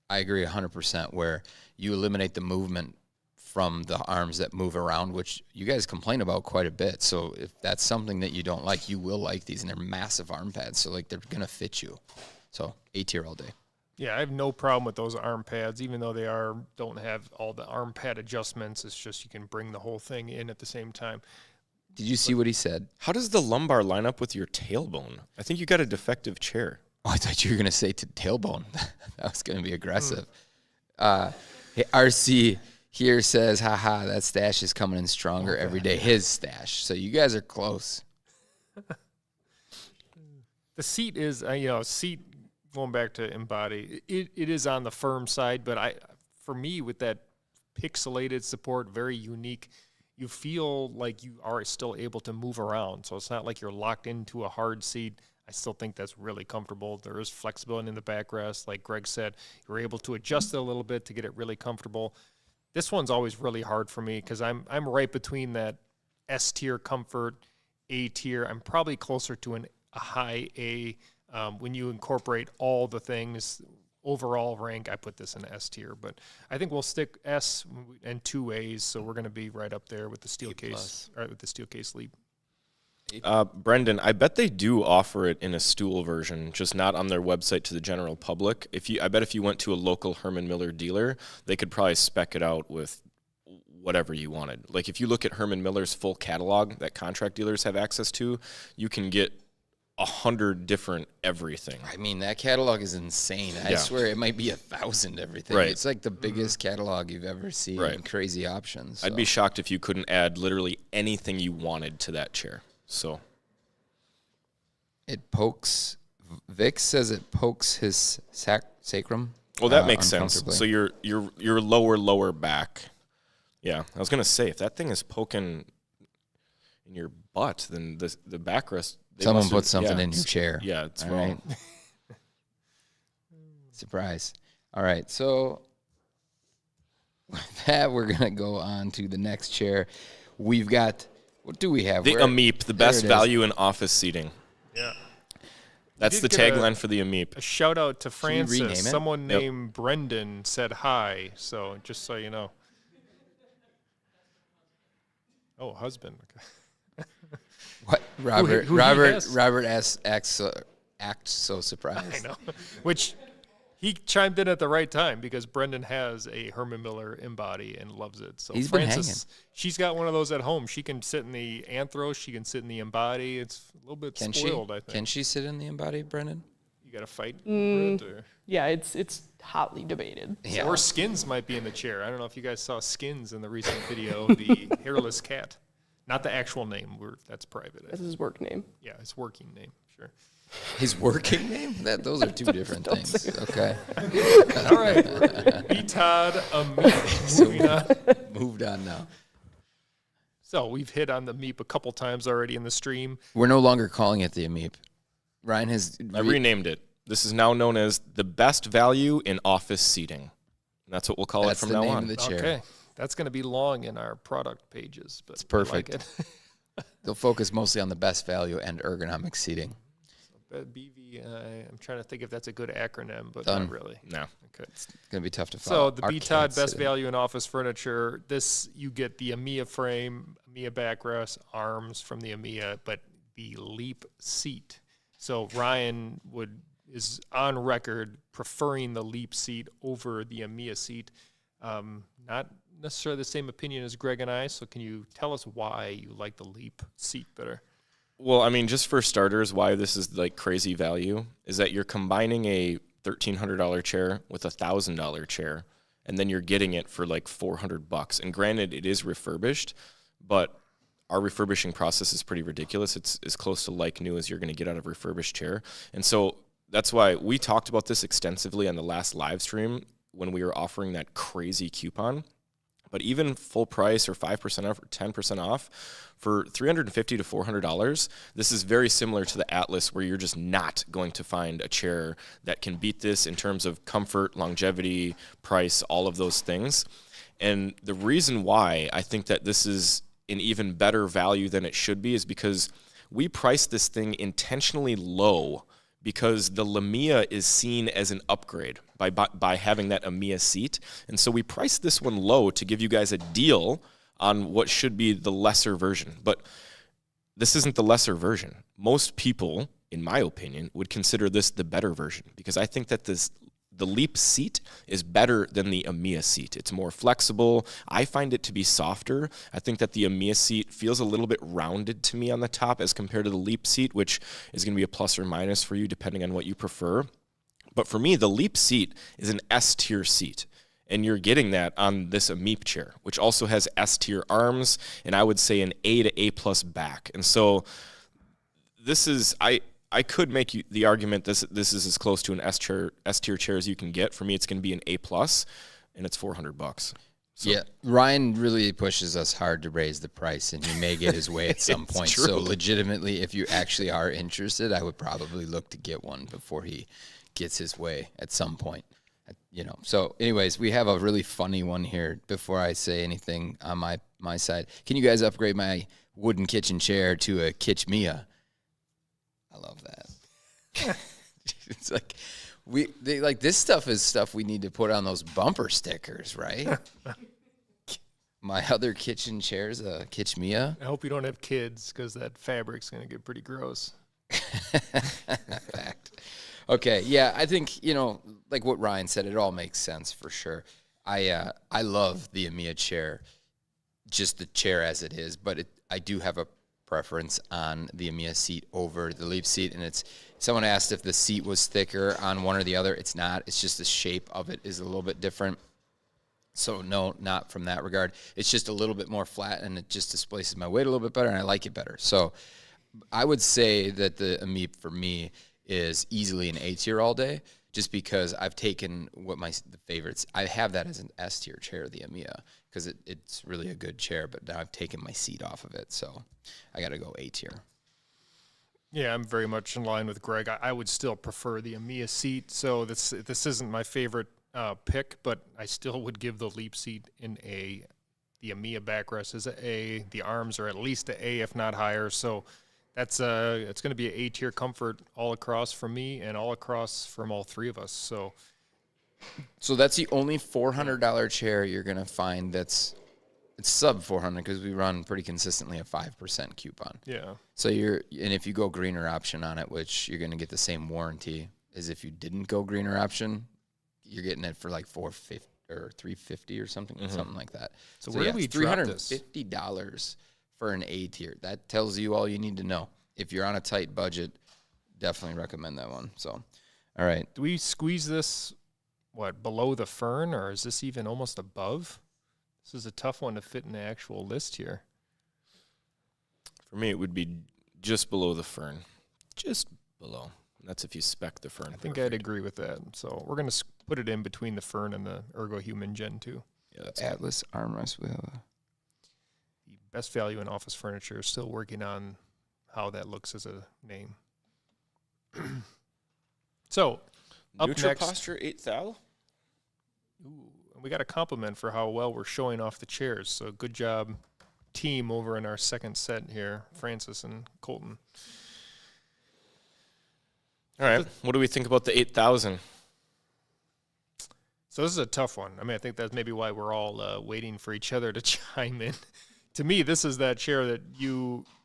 I agree 100%, where you eliminate the movement from the arms that move around, which you guys complain about quite a bit. So if that's something that you don't like, you will like these, and they're massive arm pads, so like they're gonna fit you. So A tier all day. Yeah, I have no problem with those arm pads, even though they don't have all the arm pad adjustments. It's just you can bring the whole thing in at the same time. Did you see what he said? How does the lumbar line up with your tailbone? I think you got a defective chair. Oh, I thought you were gonna say to tailbone. That was gonna be aggressive. Hey, RC here says, haha, that stash is coming in stronger every day. His stash. So you guys are close. The seat is, going back to Embody, it is on the firm side, but for me, with that pixelated support, very unique, you feel like you are still able to move around. So it's not like you're locked into a hard seat. I still think that's really comfortable. There is flexibility in the backrest. Like Greg said, you're able to adjust it a little bit to get it really comfortable. This one's always really hard for me because I'm right between that S tier comfort, A tier. I'm probably closer to a high A. When you incorporate all the things, overall rank, I put this in S tier. But I think we'll stick S and 2 A's, so we're going to be right up there with the Steelcase, or with the Steelcase Leap. Brendan, I bet they do offer it in a stool version, just not on their website to the general public. I bet if you went to a local Herman Miller dealer, they could probably spec it out with whatever you wanted. Like if you look at Herman Miller's full catalog that contract dealers have access to, you can get 100 different everything. I mean, that catalog is insane. I swear it might be 1,000 everything. Right. It's like the biggest catalog you've ever seen. Right. Crazy options. I'd be shocked if you couldn't add literally anything you wanted to that chair. So it pokes. Vic says it pokes his sacrum. Well, that makes sense. So your lower back. Yeah, I was gonna say if that thing is poking in your butt, then the backrest. Someone put something in your chair. Yeah, it's all wrong. Right? Surprise. All right, so with that, we're gonna go on to the next chair. We've got. What do we have? The Ameep, the best value in office seating. Yeah. That's the tagline for the Ameep. A shout out to Should we rename Francis. it? Someone named Brendan said hi, so just so you know. Oh, husband. Okay. What? Robert who acts so surprised. I know. Which he chimed in at the right time because Brendan has a Herman Miller Embody and loves it. So He's Francis, been hanging. She's got one of those at home. She can sit in the Anthro. She can sit in the Embody. It's a little bit spoiled, I think. Can she sit in the Embody, Brendan? You got to fight for it, or? Yeah, it's hotly debated. Yeah. Or Skins might be in the chair. I don't know if you guys saw Skins in the recent video, the hairless cat. Not the actual name. That's private. That's his work name. Yeah, his working name. Sure. His working name? Those are two different things. Okay. All right. BTOD Amia. Moved on now. So we've hit on the Meep a couple times already in the stream. We're no longer calling it the Ameep. Ryan has I renamed it. This is now known as the best value in office seating. And that's what we'll call it from now on. That's the name of the chair. Okay. That's going to be long in our product pages. But It's perfect. I like it. They'll focus mostly on the best value and ergonomic seating. BV, I'm trying to think if that's a good acronym, but Done. not really. No. Okay. It's going to be tough to follow. So the Our BTOD cats best sit in. value in office furniture. This you get the Amia frame, Amia backrest, arms from the Amia, but the Leap seat. So Ryan is on record preferring the Leap seat over the Amia seat. Not necessarily the same opinion as Greg and I. So can you tell us why you like the Leap seat better? Well, I mean, just for starters, why this is like crazy value is that you're combining a $1,300 chair with a $1,000 chair, and then you're getting it for like $400. And granted, it is refurbished, but our refurbishing process is pretty ridiculous. It's as close to like new as you're going to get out of a refurbished chair. And so that's why we talked about this extensively on the last live stream when we were offering that crazy coupon. But even full price or 5% off or 10% off for $350 to $400, this is very similar to the Atlas, where you're just not going to find a chair that can beat this in terms of comfort, longevity, price, all of those things. And the reason why I think that this is an even better value than it should be is because we priced this thing intentionally low because the Lamia is seen as an upgrade by having that Amia seat. And so we priced this one low to give you guys a deal on what should be the lesser version. But this isn't the lesser version. Most people, in my opinion, would consider this the better version because I think that the Leap seat is better than the Amia seat. It's more flexible. I find it to be softer. I think that the Amia seat feels a little bit rounded to me on the top as compared to the Leap seat, which is going to be a plus or minus for you depending on what you prefer. But for me, the Leap seat is an S-tier seat. And you're getting that on this Ameep chair, which also has S-tier arms, and I would say an A to A+ back. And so this is, I could make the argument this is as close to an S-tier chair as you can get. For me, it's going to be an A+, and it's $400. So. Yeah, Ryan really pushes us hard to raise the price, and he may get his way at some point. True. So legitimately, if you actually are interested, I would probably look to get one before he gets his way at some point. So anyways, we have a really funny one here before I say anything on my side. Can you guys upgrade my wooden kitchen chair to a Mia? I love that. It's like this stuff is stuff we need to put on those bumper stickers, right? My other kitchen chair's a Mia. I hope you don't have kids because that fabric's going to get pretty gross. Fact. Okay, yeah, I think, like what Ryan said, it all makes sense for sure. I love the Amia chair, just the chair as it is, but I do have a preference on the Amia seat over the Leap seat, and someone asked if the seat was thicker on one or the other. It's not. It's just the shape of it is a little bit different. So no, not from that regard. It's just a little bit more flat, and it just displaces my weight a little bit better, and I like it better. So I would say that the Amia for me is easily an A tier all day, just because I've taken the favorites. I have that as an S tier chair, the Amia, because it's really a good chair, but now I've taken my seat off of it, so I got to go A tier. Yeah, I'm very much in line with Greg. I would still prefer the Amia seat, so this isn't my favorite pick, but I still would give the Leap seat an A. The Amia backrest is an A. The arms are at least an A, if not higher, so it's going to be an A tier comfort all across from me and all across from all three of us. So that's the only $400 chair you're going to find it's sub 400 because we run pretty consistently a 5% coupon. Yeah. So and if you go greener option on it, which you're going to get the same warranty as if you didn't go greener option, you're getting it for like $450 or $350 or something, something like that. So where do we drop this? $350 for an A tier. That tells you all you need to know. If you're on a tight budget, definitely recommend that one. So, all right. Do we squeeze this, below the Fern, or is this even almost above? This is a tough one to fit in the actual list here. For me, it would be just below the Fern. Just below. That's if you spec the Fern. I think I'd agree with that. So we're going to put it in between the Fern and the Ergohuman Gen 2. Yeah, that's Atlas armrest with the best value in office furniture. Still working on how that looks as a name. So, up Neutral next, Posture 8000. Ooh, we got a compliment for how well we're showing off the chairs. So good job, team, over in our second set here, Francis and Colton. All right. What do we think about the 8000? So this is a tough one. I mean, I think that's maybe why we're all waiting for each other to chime in. To me, this is that chair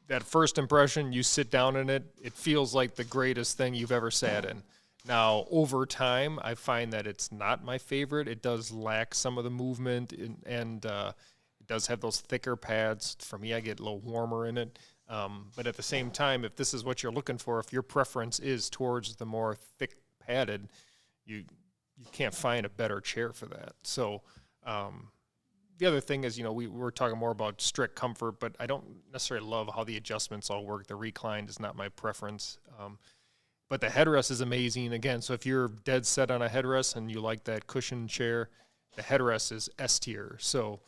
that first impression, you sit down in it, it feels like the greatest thing you've ever sat in. Now, over time, I find that it's not my favorite. It does lack some of the movement, and it does have those thicker pads. For me, I get a little warmer in it. But at the same time, if this is what you're looking for, if your preference is towards the more thick padded, you can't find a better chair for that. So the other thing is, we're talking more about strict comfort, but I don't necessarily love how the adjustments all work. The recline is not my preference. But the headrest is amazing. Again, so if you're dead set on a headrest and you like that cushion chair, the headrest is S tier. So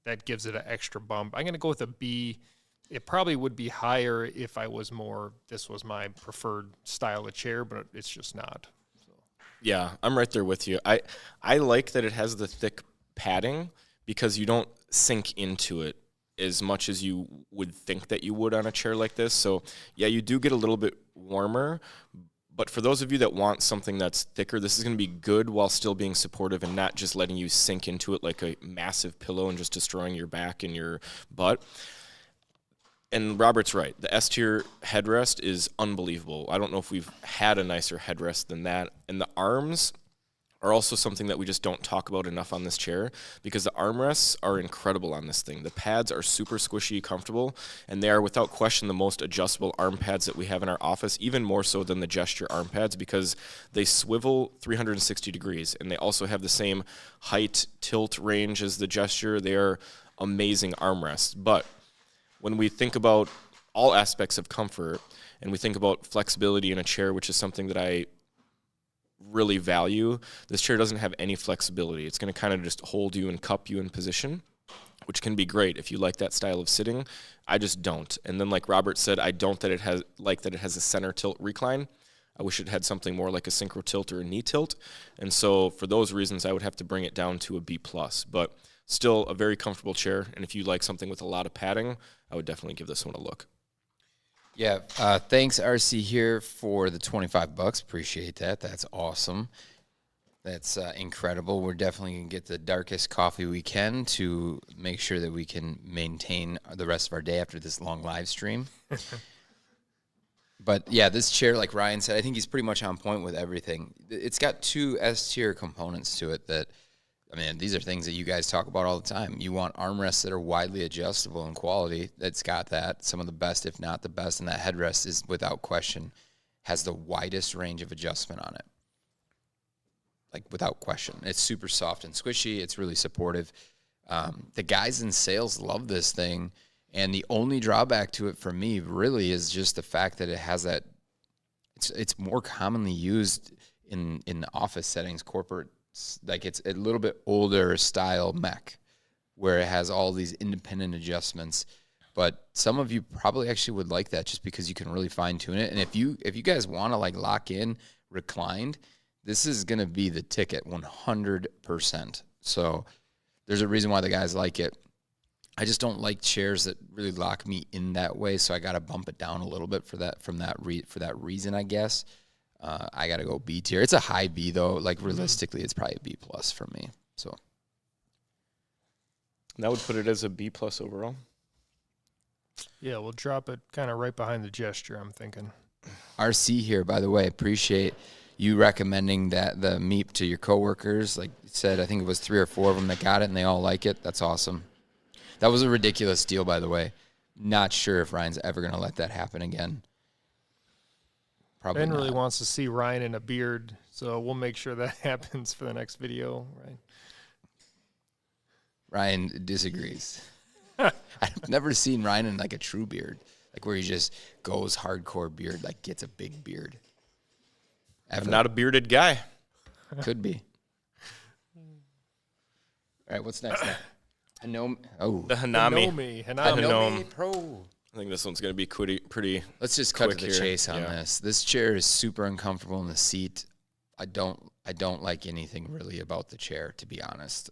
that gives it an extra bump. I'm going to go with a B. It probably would be higher if this was my preferred style of chair, but it's just not. So. Yeah, I'm right there with you. I like that it has the thick padding because you don't sink into it as much as you would think that you would on a chair like this. So, yeah, you do get a little bit warmer, but for those of you that want something that's thicker, this is going to be good while still being supportive and not just letting you sink into it like a massive pillow and just destroying your back and your butt. And Robert's right. The S-tier headrest is unbelievable. I don't know if we've had a nicer headrest than that. And the arms are also something that we just don't talk about enough on this chair because the armrests are incredible on this thing. The pads are super squishy, comfortable, and they are without question the most adjustable arm pads that we have in our office, even more so than the Gesture arm pads because they swivel 360 degrees, and they also have the same height tilt range as the Gesture. They are amazing armrests. But when we think about all aspects of comfort and we think about flexibility in a chair, which is something that I really value, this chair doesn't have any flexibility. It's going to kind of just hold you and cup you in position, which can be great if you like that style of sitting. I just don't. And then like Robert said, I don't that it has a center tilt recline. I wish it had something more like a synchro tilt or a knee tilt. And so for those reasons, I would have to bring it down to a B+. But still a very comfortable chair. And if you like something with a lot of padding, I would definitely give this one a look. Yeah, thanks RC here for the $25. Appreciate that. That's awesome. That's incredible. We're definitely going to get the darkest coffee we can to make sure that we can maintain the rest of our day after this long live stream. But yeah, this chair, like Ryan said, I think he's pretty much on point with everything. It's got 2 S-tier components to it that, I mean, these are things that you guys talk about all the time. You want armrests that are widely adjustable in quality. It's got that. Some of the best, if not the best, and that headrest is, without question, has the widest range of adjustment on it. Like, without question. It's super soft and squishy. It's really supportive. The guys in sales love this thing. And the only drawback to it for me really is just the fact that it has that, it's more commonly used in the office settings, corporate, like it's a little bit older style mech where it has all these independent adjustments. But some of you probably actually would like that just because you can really fine tune it. And if you guys want to like lock in reclined, this is going to be the ticket 100%. So there's a reason why the guys like it. I just don't like chairs that really lock me in that way, so I got to bump it down a little bit for that for that reason, I guess. I got to go B tier. It's a high B though. Like realistically, it's probably a B+ for me. So that would put it as a B+ overall. Yeah, we'll drop it kind of right behind the Gesture, I'm thinking. RC here, by the way, appreciate you recommending that the Meep to your coworkers. Like you said, I think it was 3 or 4 of them that got it, and they all like it. That's awesome. That was a ridiculous deal, by the way. Not sure if Ryan's ever going to let that happen again. Probably Ben not. really wants to see Ryan in a beard, so we'll make sure that happens for the next video, right? Ryan disagrees. I've never seen Ryan in like a true beard, like where he just goes hardcore beard, like gets a big beard. I'm not a bearded guy. Could be. All right, what's next? The Hanami. Hanami Pro. I think this one's going to be pretty. Let's just cut to the here. chase on this. This chair is super uncomfortable in the seat. I don't like anything really about the chair, to be honest.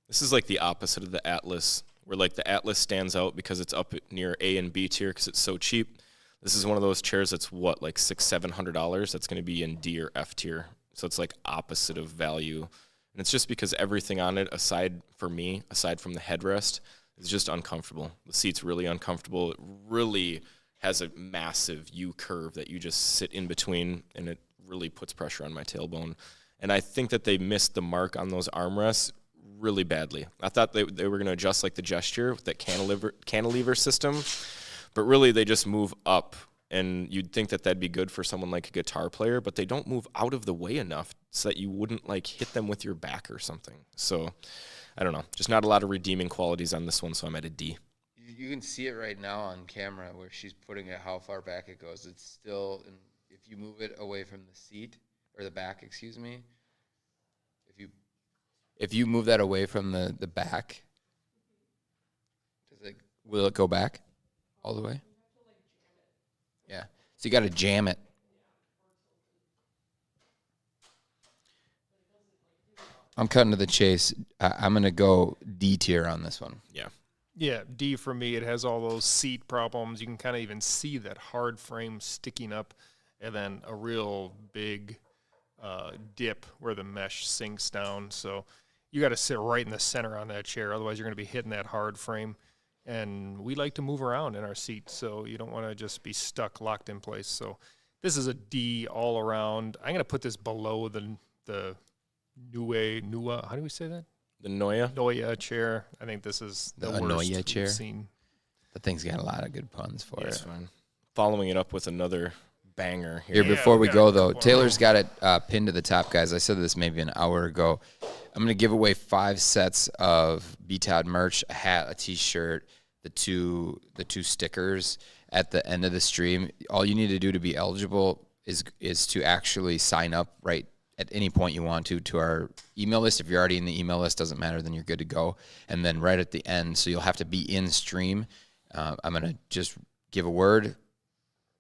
This is like the opposite of the Atlas, where like the Atlas stands out because it's up near A and B tier because it's so cheap. This is one of those chairs that's what, like $600-700. That's going to be in D or F tier. So it's like opposite of value. And it's just because everything on it, aside from the headrest, is just uncomfortable. The seat's really uncomfortable. It really has a massive U-curve that you just sit in between, and it really puts pressure on my tailbone. And I think that they missed the mark on those armrests really badly. I thought they were going to adjust like the Gesture with that cantilever system, but really they just move up. And you'd think that that'd be good for someone like a guitar player, but they don't move out of the way enough so that you wouldn't like hit them with your back or something. So I don't know, just not a lot of redeeming qualities on this one, so I'm at a D. You can see it right now on camera where she's putting it, how far back it goes. It's still, if you move it away from the seat, or the back, excuse me, if you move that away from the back, will it go back all the way? Yeah. So you got to jam it. I'm cutting to the chase. I'm going to go D tier on this one. Yeah. Yeah, D for me. It has all those seat problems. You can kind of even see that hard frame sticking up, and then a real big dip where the mesh sinks down. So you got to sit right in the center on that chair. Otherwise, you're going to be hitting that hard frame. And we like to move around in our seat, so you don't want to just be stuck, locked in place. So this is a D all around. I'm going to put this below the NOA. How do we say that? The Noia chair. I think this is the worst Noia chair. we've seen. The thing's got a lot of good puns for It's it. fine. Following it up with another banger here. Here, before we go, though, Taylor's got it pinned to the top, guys. I said this maybe an hour ago. I'm going to give away 5 sets of BTOD merch, a hat, a T-shirt, the two stickers at the end of the stream. All you need to do to be eligible is to actually sign up right at any point you want to our email list. If you're already in the email list, doesn't matter, then you're good to go. And then right at the end, so you'll have to be in stream. I'm going to just give a word,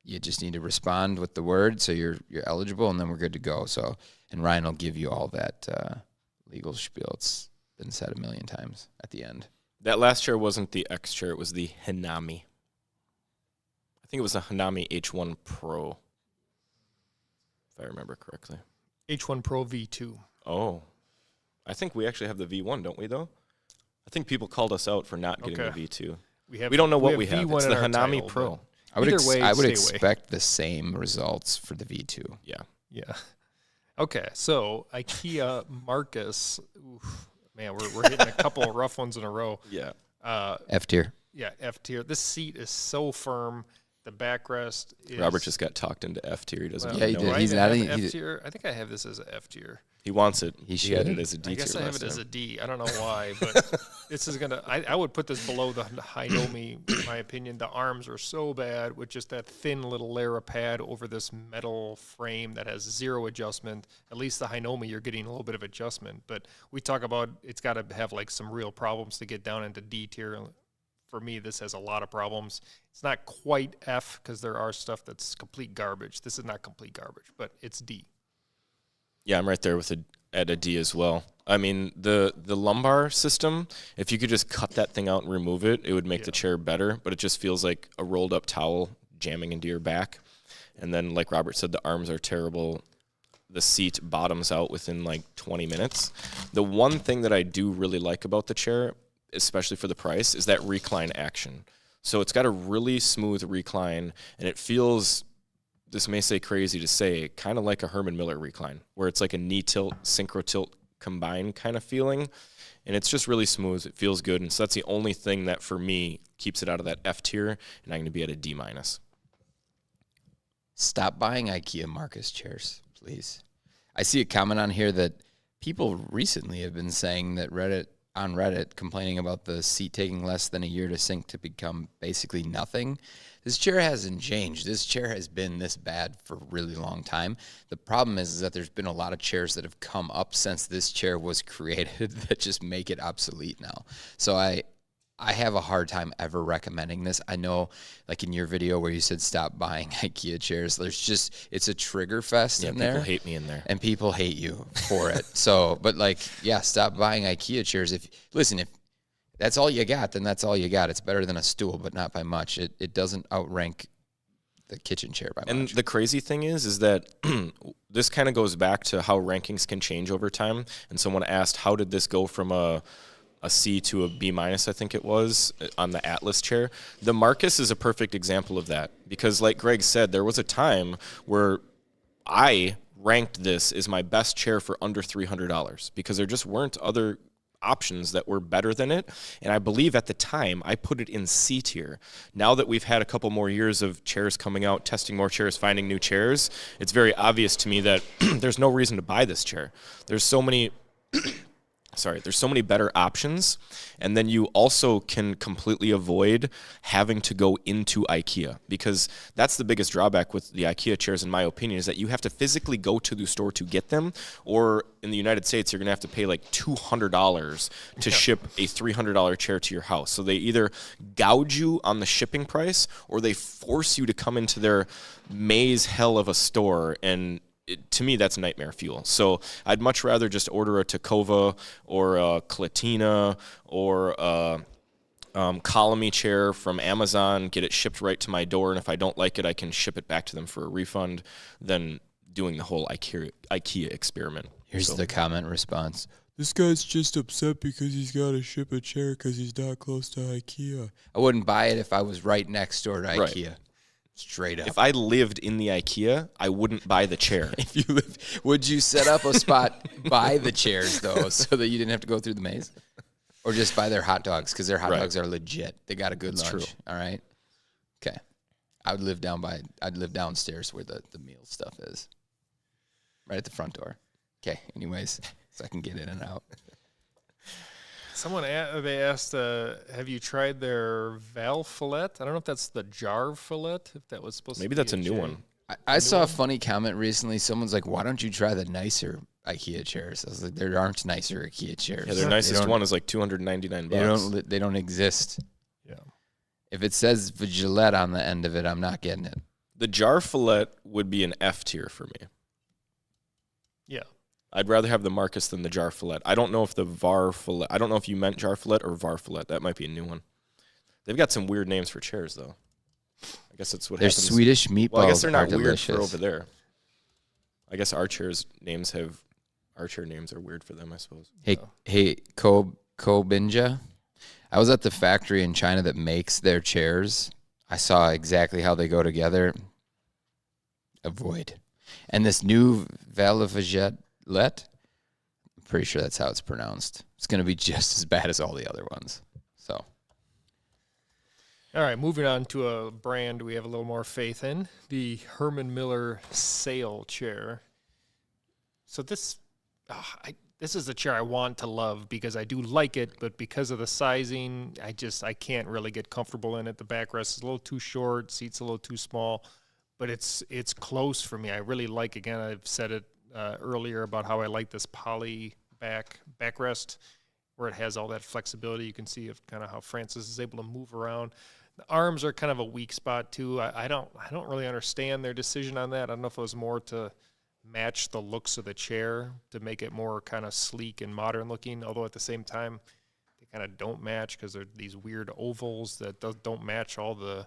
you just need to respond with the word, so you're eligible, and then we're good to go. So, and Ryan will give you all that legal spiel. It's been said a million times at the end. That last chair wasn't the X chair. It was the Hanami. I think it was the Hanami H1 Pro, if I remember correctly. H1 Pro V2. Oh. I think we actually have the V1, don't we, though? I think people called us out for not getting the V2. We don't know what we have. It's the Hanami Pro. I would expect the same results for the V2. Yeah. Yeah. Okay, so Ikea Marcus. Oof, man, we're hitting a couple of rough ones in a row. Yeah. F tier. Yeah, F tier. This seat is so firm. The backrest is... Robert just got talked into F tier. He doesn't he know. did. He's not F tier. I think I have this as a F tier. He wants it. He had should. it as a D tier. I guess I have it as a D. I don't know why, but this is gonna. I would put this below the Haynomi, in my opinion. The arms are so bad with just that thin little layer of pad over this metal frame that has zero adjustment. At least the Haynomi, you're getting a little bit of adjustment. But we talk about it's got to have like some real problems to get down into D tier. For me, this has a lot of problems. It's not quite F because there are stuff that's complete garbage. This is not complete garbage, but it's D. Yeah, I'm right there with at a D as well. I mean, the lumbar system, if you could just cut that thing out and remove it, it would make the chair better, but it just feels like a rolled up towel jamming into your back. And then, like Robert said, the arms are terrible. The seat bottoms out within like 20 minutes. The one thing that I do really like about the chair, especially for the price, is that recline action. So it's got a really smooth recline, and it feels... This may say crazy to say, kind of like a Herman Miller recline, where it's like a knee tilt, synchro tilt combined kind of feeling. And it's just really smooth. It feels good. And so that's the only thing that, for me, keeps it out of that F tier, and I'm going to be at a D-. Stop buying IKEA Marcus chairs, please. I see a comment on here that people recently have been saying that on Reddit, complaining about the seat taking less than a year to sink to become basically nothing. This chair hasn't changed. This chair has been this bad for a really long time. The problem is that there's been a lot of chairs that have come up since this chair was created that just make it obsolete now. So I have a hard time ever recommending this. I know, like in your video where you said stop buying IKEA chairs, it's a trigger fest in there. People hate me in there. And people hate you for it. So, but stop buying IKEA chairs. If that's all you got, then that's all you got. It's better than a stool, but not by much. It doesn't outrank the kitchen chair by much. And the crazy thing is that this kind of goes back to how rankings can change over time. And someone asked, how did this go from a C to a B-, I think it was, on the Atlas chair? The Marcus is a perfect example of that. Because like Greg said, there was a time where I ranked this as my best chair for under $300 because there just weren't other options that were better than it. And I believe at the time I put it in C tier. Now that we've had a couple more years of chairs coming out, testing more chairs, finding new chairs, it's very obvious to me that there's no reason to buy this chair. There's so many better options, and then you also can completely avoid having to go into IKEA, because that's the biggest drawback with the IKEA chairs, in my opinion, is that you have to physically go to the store to get them, or in the United States, you're going to have to pay like $200 to ship a $300 chair to your house. So they either gouge you on the shipping price, or they force you to come into their maze hell of a store, and to me, that's nightmare fuel. So I'd much rather just order a Takacova or a Clatina or a Colomy chair from Amazon, get it shipped right to my door, and if I don't like it, I can ship it back to them for a refund, than doing the whole IKEA experiment. Here's the comment response. This guy's just upset because he's got to ship a chair because he's not close to IKEA. I wouldn't buy it if I was right next door to IKEA. Right. Straight up. If I lived in the IKEA, I wouldn't buy the chair. Would you set up a spot by the chairs, though, so that you didn't have to go through the maze? Or just buy their hot dogs, because their hot dogs are legit. They got a good lunch. True. All right? Okay. I'd live downstairs where the meal stuff is. Right at the front door. Okay, anyways, so I can get in and out. Someone they asked, have you tried their valve fillet? I don't know if that's the jar fillet, if that was supposed to be. Maybe that's a new one. I saw a funny comment recently. Someone's like, why don't you try the nicer IKEA chairs? I was like, there aren't nicer IKEA chairs. Yeah, their nicest one is like $299. They don't exist. Yeah. If it says Gillette on the end of it, I'm not getting it. The jar fillet would be an F tier for me. Yeah. I'd rather have the Marcus than the jar fillet. I don't know if the var fillet. I don't know if you meant jar fillet or var fillet. That might be a new one. They've got some weird names for chairs, though. I guess that's what They're happens. Swedish meatballs. Well, I guess they're not are weird delicious. for over there. I guess our chair names are weird for them, I suppose. Hey, Kobinja. I was at the factory in China that makes their chairs. I saw exactly how they go together. Avoid. And this new Valavagette, I'm pretty sure that's how it's pronounced. It's going to be just as bad as all the other ones. So, All right, moving on to a brand we have a little more faith in, the Herman Miller Sale chair. So this is a chair I want to love because I do like it, but because of the sizing, I can't really get comfortable in it. The backrest is a little too short, seat's a little too small, but it's close for me. I really like, again, I've said it earlier about how I like this poly backrest where it has all that flexibility. You can see of kind of how Francis is able to move around. The arms are kind of a weak spot too. I don't really understand their decision on that. I don't know if it was more to match the looks of the chair to make it more kind of sleek and modern looking, although at the same time they kind of don't match because they're these weird ovals that don't match all the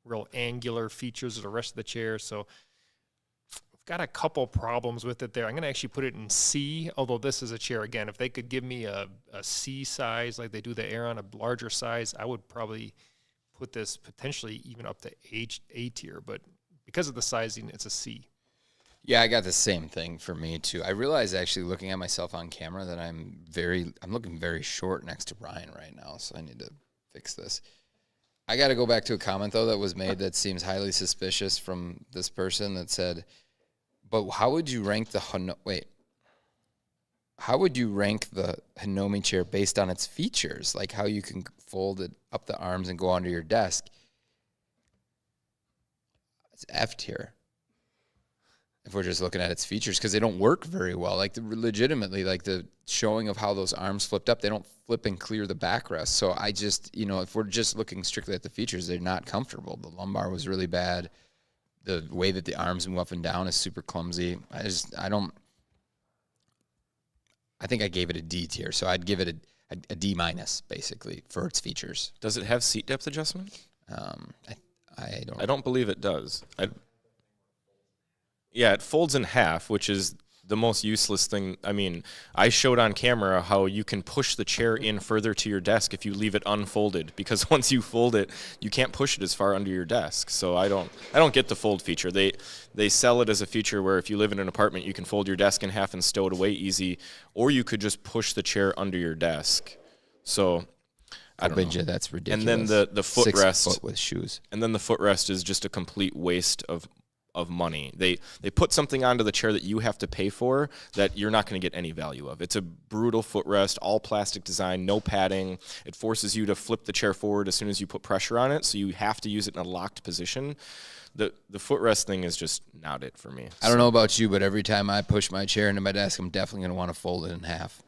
real angular features of the rest of the chair. So I've got a couple problems with it there. I'm going to actually put it in C, although this is a chair, again, if they could give me a C size like they do the Aeron, a larger size, I would probably put this potentially even up to A tier, but because of the sizing, it's a C. yeah, I got the same thing for me, too. I realized actually looking at myself on camera that I'm looking very short next to Ryan right now, so I need to fix this. I got to go back to a comment, though, that was made that seems highly suspicious from this person that said, but how would you rank the Hanami chair based on its features, like how you can fold it up the arms and go under your desk? It's F tier. If we're just looking at its features, because they don't work very well. Like legitimately, like the showing of how those arms flipped up, they don't flip and clear the backrest. So I just, if we're just looking strictly at the features, they're not comfortable. The lumbar was really bad. The way that the arms move up and down is super clumsy. I think I gave it a D tier, so I'd give it a D minus basically for its features. Does it have seat depth adjustment? I don't believe it does. Yeah, it folds in half, which is the most useless thing. I mean, I showed on camera how you can push the chair in further to your desk if you leave it unfolded, because once you fold it, you can't push it as far under your desk. So I don't get the fold feature. They sell it as a feature where if you live in an apartment, you can fold your desk in half and stow it away easy, or you could just push the chair under your desk. So I don't know. That's ridiculous. And then the footrest 6 foot with shoes. And then the footrest is just a complete waste of money. They put something onto the chair that you have to pay for that you're not going to get any value of. It's a brutal footrest, all plastic design, no padding. It forces you to flip the chair forward as soon as you put pressure on it, so you have to use it in a locked position. The footrest thing is just not it for me. I don't know about you, but every time I push my chair into my desk, I'm definitely going to want to fold it in half.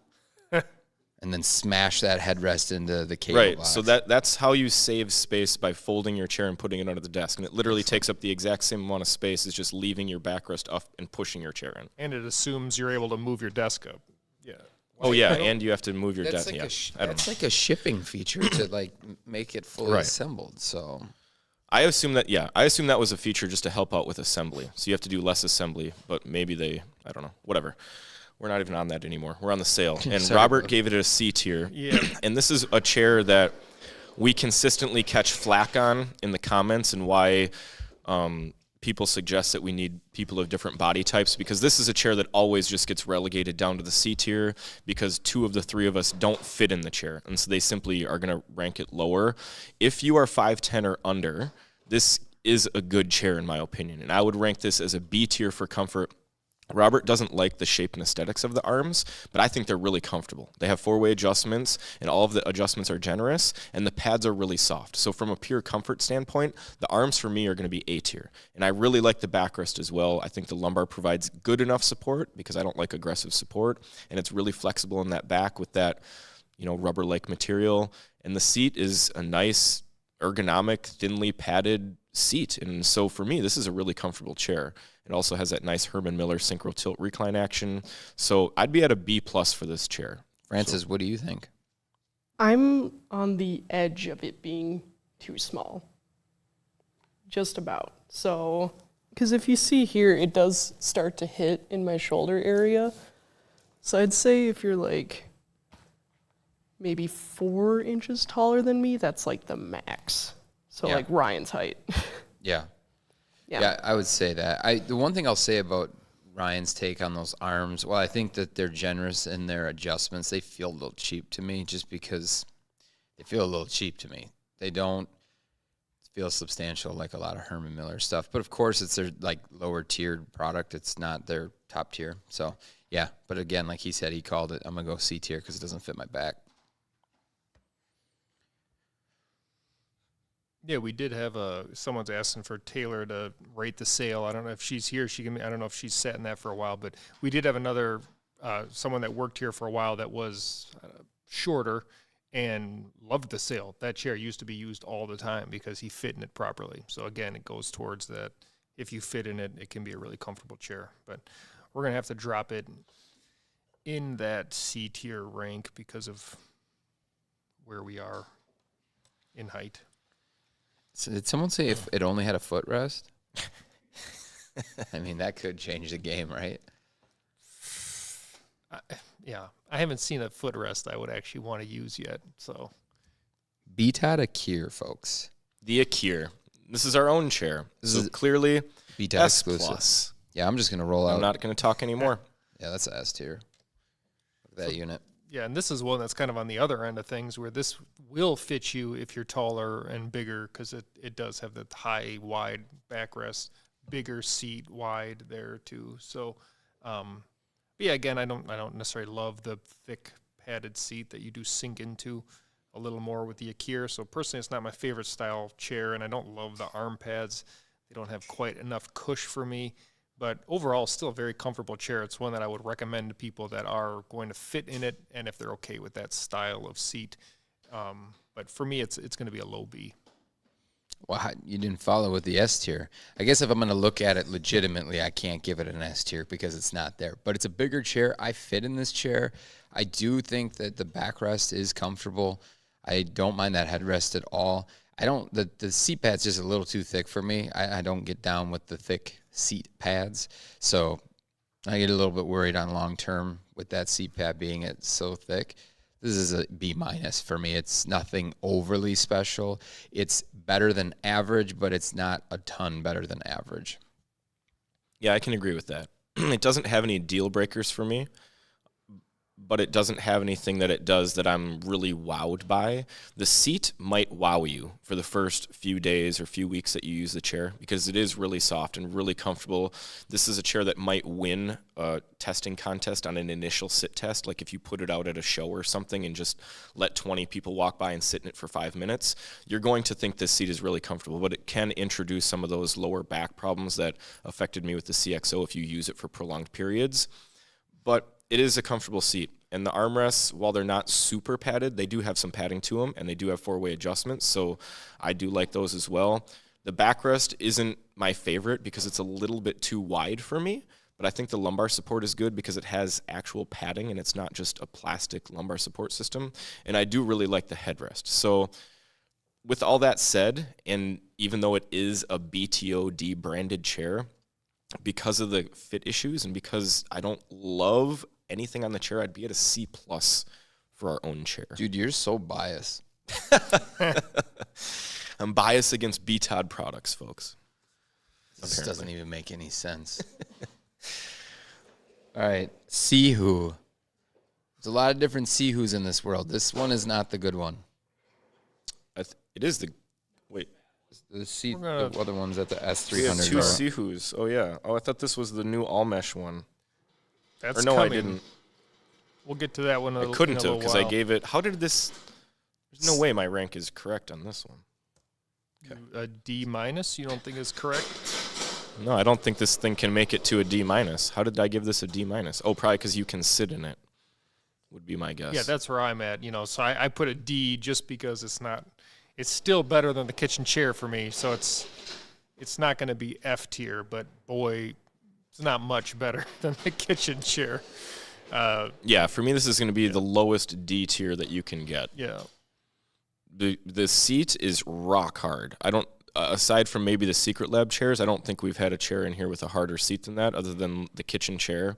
And then smash that headrest into the cable right, box. so that's how you save space, by folding your chair and putting it under the desk. And it literally takes up the exact same amount of space as just leaving your backrest up and pushing your chair in. And it assumes you're able to move your desk up. Yeah. Oh, yeah, and you have to move your That's desk. like that's like a shipping feature to make it fully Right. assembled. So I assume that was a feature just to help out with assembly. So you have to do less assembly, but maybe I don't know, whatever. We're not even on that anymore. We're on the sale. And Sorry, Robert bro. gave it a C tier. Yeah. And this is a chair that we consistently catch flack on in the comments, and why people suggest that we need people of different body types, because this is a chair that always just gets relegated down to the C tier because 2 of the 3 of us don't fit in the chair. And so they simply are going to rank it lower. If you are 5'10" or under, this is a good chair in my opinion. And I would rank this as a B tier for comfort. Robert doesn't like the shape and aesthetics of the arms, but I think they're really comfortable. They have 4-way adjustments, and all of the adjustments are generous, and the pads are really soft. So from a pure comfort standpoint, the arms for me are going to be A tier. And I really like the backrest as well. I think the lumbar provides good enough support, because I don't like aggressive support, and it's really flexible in that back with that, rubber-like material. And the seat is a nice, ergonomic, thinly padded seat. And so for me, this is a really comfortable chair. It also has that nice Herman Miller synchro tilt recline action. So I'd be at a B+ for this chair. Francis, what do you think? I'm on the edge of it being too small. Just about. So, because if you see here, it does start to hit in my shoulder area. So I'd say if you're like maybe 4 inches taller than me, that's like the max. So Yeah. like Ryan's height. Yeah. Yeah. Yeah, I would say that. The one thing I'll say about Ryan's take on those arms, well, I think that they're generous in their adjustments. They feel a little cheap to me just because they feel a little cheap to me. They don't feel substantial like a lot of Herman Miller stuff. But of course, it's their like lower tiered product. It's not their top tier. So yeah, but again, like he said, he called it, I'm gonna go C tier because it doesn't fit my back. Yeah, we did have someone's asking for Taylor to rate the sale. I don't know if she's here. I don't know if she's sat in that for a while, but we did have another someone that worked here for a while that was shorter and loved the sale. That chair used to be used all the time because he fit in it properly. So again, it goes towards that. If you fit in it, it can be a really comfortable chair. But we're gonna have to drop it in that C tier rank because of where we are in height. So did someone say if it only had a footrest? I mean, that could change the game, right? Yeah, I haven't seen a footrest I would actually want to use yet. So BTOD Air, folks. The Ikea. This is our own chair. This So is clearly BTOD S+. exclusive. Yeah, I'm just gonna roll out. I'm not going to talk anymore. Yeah, that's a S tier. That unit. yeah, and this is one that's kind of on the other end of things where this will fit you if you're taller and bigger because it does have the high, wide backrest, bigger seat, wide there too. So, but yeah, again, I don't necessarily love the thick padded seat that you do sink into a little more with the Ikea. So personally, it's not my favorite style chair, and I don't love the arm pads. They don't have quite enough cush for me. But overall, still a very comfortable chair. It's one that I would recommend to people that are going to fit in it, and if they're okay with that style of seat. But for me, it's going to be a low B. Well, you didn't follow with the S tier. I guess if I'm going to look at it legitimately, I can't give it an S tier because it's not there. But it's a bigger chair. I fit in this chair. I do think that the backrest is comfortable. I don't mind that headrest at all. The seat pad's just a little too thick for me. I don't get down with the thick seat pads. So I get a little bit worried on long term with that seat pad being so thick. This is a B- for me. It's nothing overly special. It's better than average, but it's not a ton better than average. Yeah, I can agree with that. It doesn't have any deal breakers for me, but it doesn't have anything that it does that I'm really wowed by. The seat might wow you for the first few days or few weeks that you use the chair because it is really soft and really comfortable. This is a chair that might win a testing contest on an initial sit test, like if you put it out at a show or something and just let 20 people walk by and sit in it for 5 minutes, you're going to think this seat is really comfortable, but it can introduce some of those lower back problems that affected me with the CXO if you use it for prolonged periods. But it is a comfortable seat, and the armrests, while they're not super padded, they do have some padding to them, and they do have 4-way adjustments, so I do like those as well. The backrest isn't my favorite because it's a little bit too wide for me, but I think the lumbar support is good because it has actual padding, and it's not just a plastic lumbar support system, and I do really like the headrest. So with all that said, and even though it is a BTOD branded chair, because of the fit issues and because I don't love anything on the chair, I'd be at a C+ for our own chair. Dude, you're so biased. I'm biased against BTOD products, folks. This doesn't even make any sense. All right, Sihu. There's a lot of different Sihus in this world. This one is not the good one. It is the... Wait. The other one's at the S300. We have 2 Sihus. Oh, yeah. Oh, I thought this was the new all-mesh one. That's or no, coming. I didn't. We'll get to that one. I couldn't have because I gave it... How did this... There's no way my rank is correct on this one. Okay. A D-? You don't think is correct? No, I don't think this thing can make it to a D-. How did I give this a D-? Oh, probably because you can sit in it, would be my guess. Yeah, that's where I'm at. So I put a D just because it's not... It's still better than the kitchen chair for me, so it's it's not going to be F tier, but boy, it's not much better than the kitchen chair. Yeah, for me, this is going to be the lowest D tier that you can get. Yeah. The seat is rock hard. I don't, aside from maybe the Secretlab chairs, I don't think we've had a chair in here with a harder seat than that, other than the kitchen chair.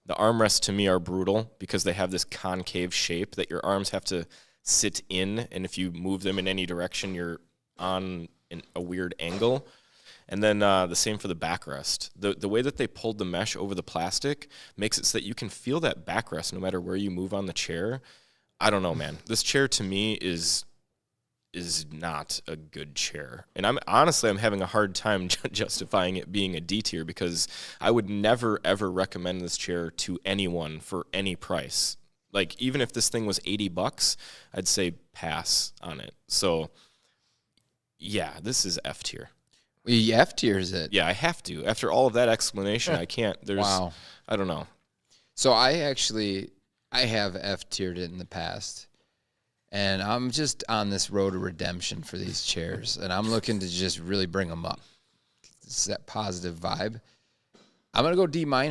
The armrests to me are brutal because they have this concave shape that your arms have to sit in, and if you move them in any direction, you're on a weird angle. And then the same for the backrest. The way that they pulled the mesh over the plastic makes it so that you can feel that backrest no matter where you move on the chair. I don't know, man. This chair to me is not a good chair. And I'm having a hard time justifying it being a D tier because I would never, ever recommend this chair to anyone for any price. Like, even if this thing was $80, I'd say pass on it. So, yeah, this is F tier. F tier is it? Yeah, I have to. After all of that explanation, I can't. Wow. I don't know. So I have F tiered it in the past. And I'm just on this road to redemption for these chairs. And I'm looking to just really bring them up. It's that positive vibe. I'm going to go D-. I'm going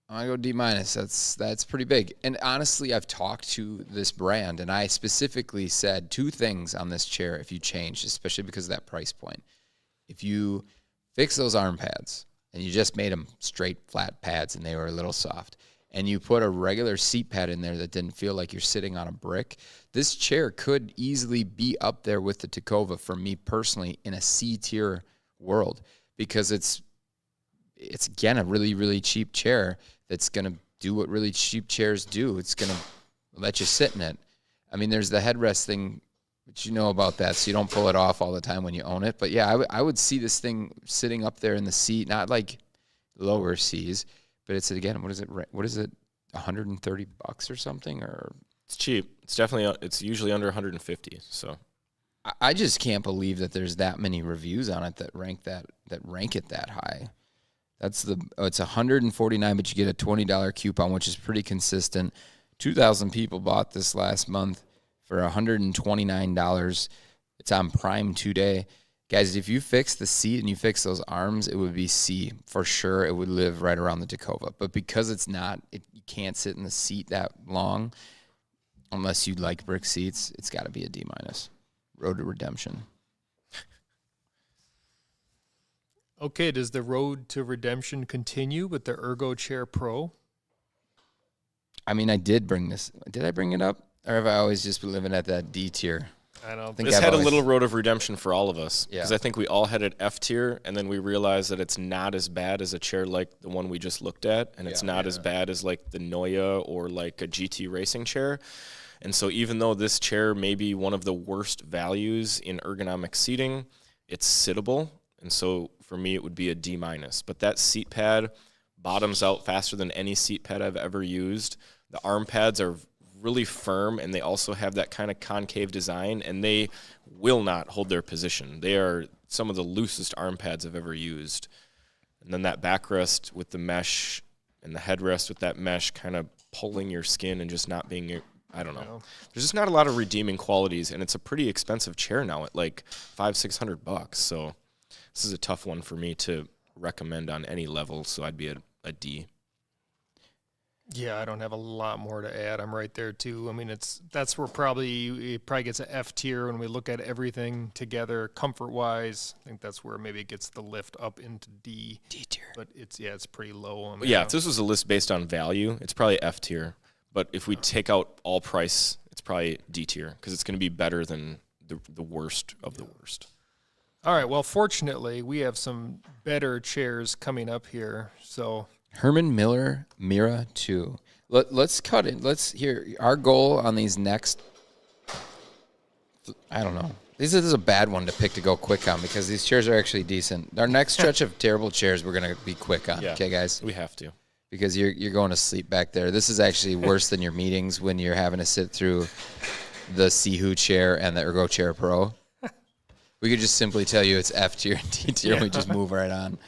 to go D-. That's pretty big. And honestly, I've talked to this brand, and I specifically said 2 things on this chair if you change, especially because of that price point. If you fix those arm pads, and you just made them straight, flat pads, and they were a little soft, and you put a regular seat pad in there that didn't feel like you're sitting on a brick, this chair could easily be up there with the Takacova for me personally in a C-tier world because it's again, a really, really cheap chair that's going to do what really cheap chairs do. It's going to let you sit in it. I mean, there's the headrest thing, but you know about that, so you don't pull it off all the time when you own it. But, yeah, I would see this thing sitting up there in the seat, not like lower C's, but it's, again, what is it, $130 or something? Or it's cheap. It's definitely, it's usually under 150. So I just can't believe that there's that many reviews on it that rank it that high. It's $149, but you get a $20 coupon, which is pretty consistent. 2,000 people bought this last month for $129. It's on Prime today. Guys, if you fix the seat and you fix those arms, it would be C. For sure, it would live right around the Takacova. But because it's not, you can't sit in the seat that long unless you like brick seats, it's got to be a D-. Road to redemption. Okay, does the road to redemption continue with the Ergo Chair Pro? I mean, I did bring this. Did I bring it up? Or have I always just been living at that D tier? I don't think this had a little road of redemption for all of us. Because Yeah. I think we all had it F tier, and then we realized that it's not as bad as a chair like the one we just looked at, and it's not as bad as like the Neue or like a GT racing chair. And so even though this chair may be one of the worst values in ergonomic seating, it's sittable. And so for me, it would be a D-. But that seat pad bottoms out faster than any seat pad I've ever used. The arm pads are really firm, and they also have that kind of concave design, and they will not hold their position. They are some of the loosest arm pads I've ever used. And then that backrest with the mesh and the headrest with that mesh kind of pulling your skin and just not being, I don't know. There's just not a lot of redeeming qualities, and it's a pretty expensive chair now at like $500-600. So this is a tough one for me to recommend on any level, so I'd be a D. Yeah, I don't have a lot more to add. I'm right there too. I mean, that's where it probably gets an F tier when we look at everything together, comfort wise. I think that's where maybe it gets the lift up into D. D tier. But it's pretty low. Yeah, if this was a list based on value, it's probably F tier. But if we take out all price, it's probably D tier because it's going to be better than the worst of the worst. All right. Well, fortunately, we have some better chairs coming up here. So Herman Miller Mira 2. Let's cut it. Let's hear our goal on these next. I don't know. This is a bad one to pick to go quick on because these chairs are actually decent. Our next stretch of terrible chairs, we're going to be quick on. Yeah, okay, guys? We have to. Because you're going to sleep back there. This is actually worse than your meetings when you're having to sit through the Sihu chair and the Ergo Chair Pro. We could just simply tell you it's F tier and D tier, and we just move right on.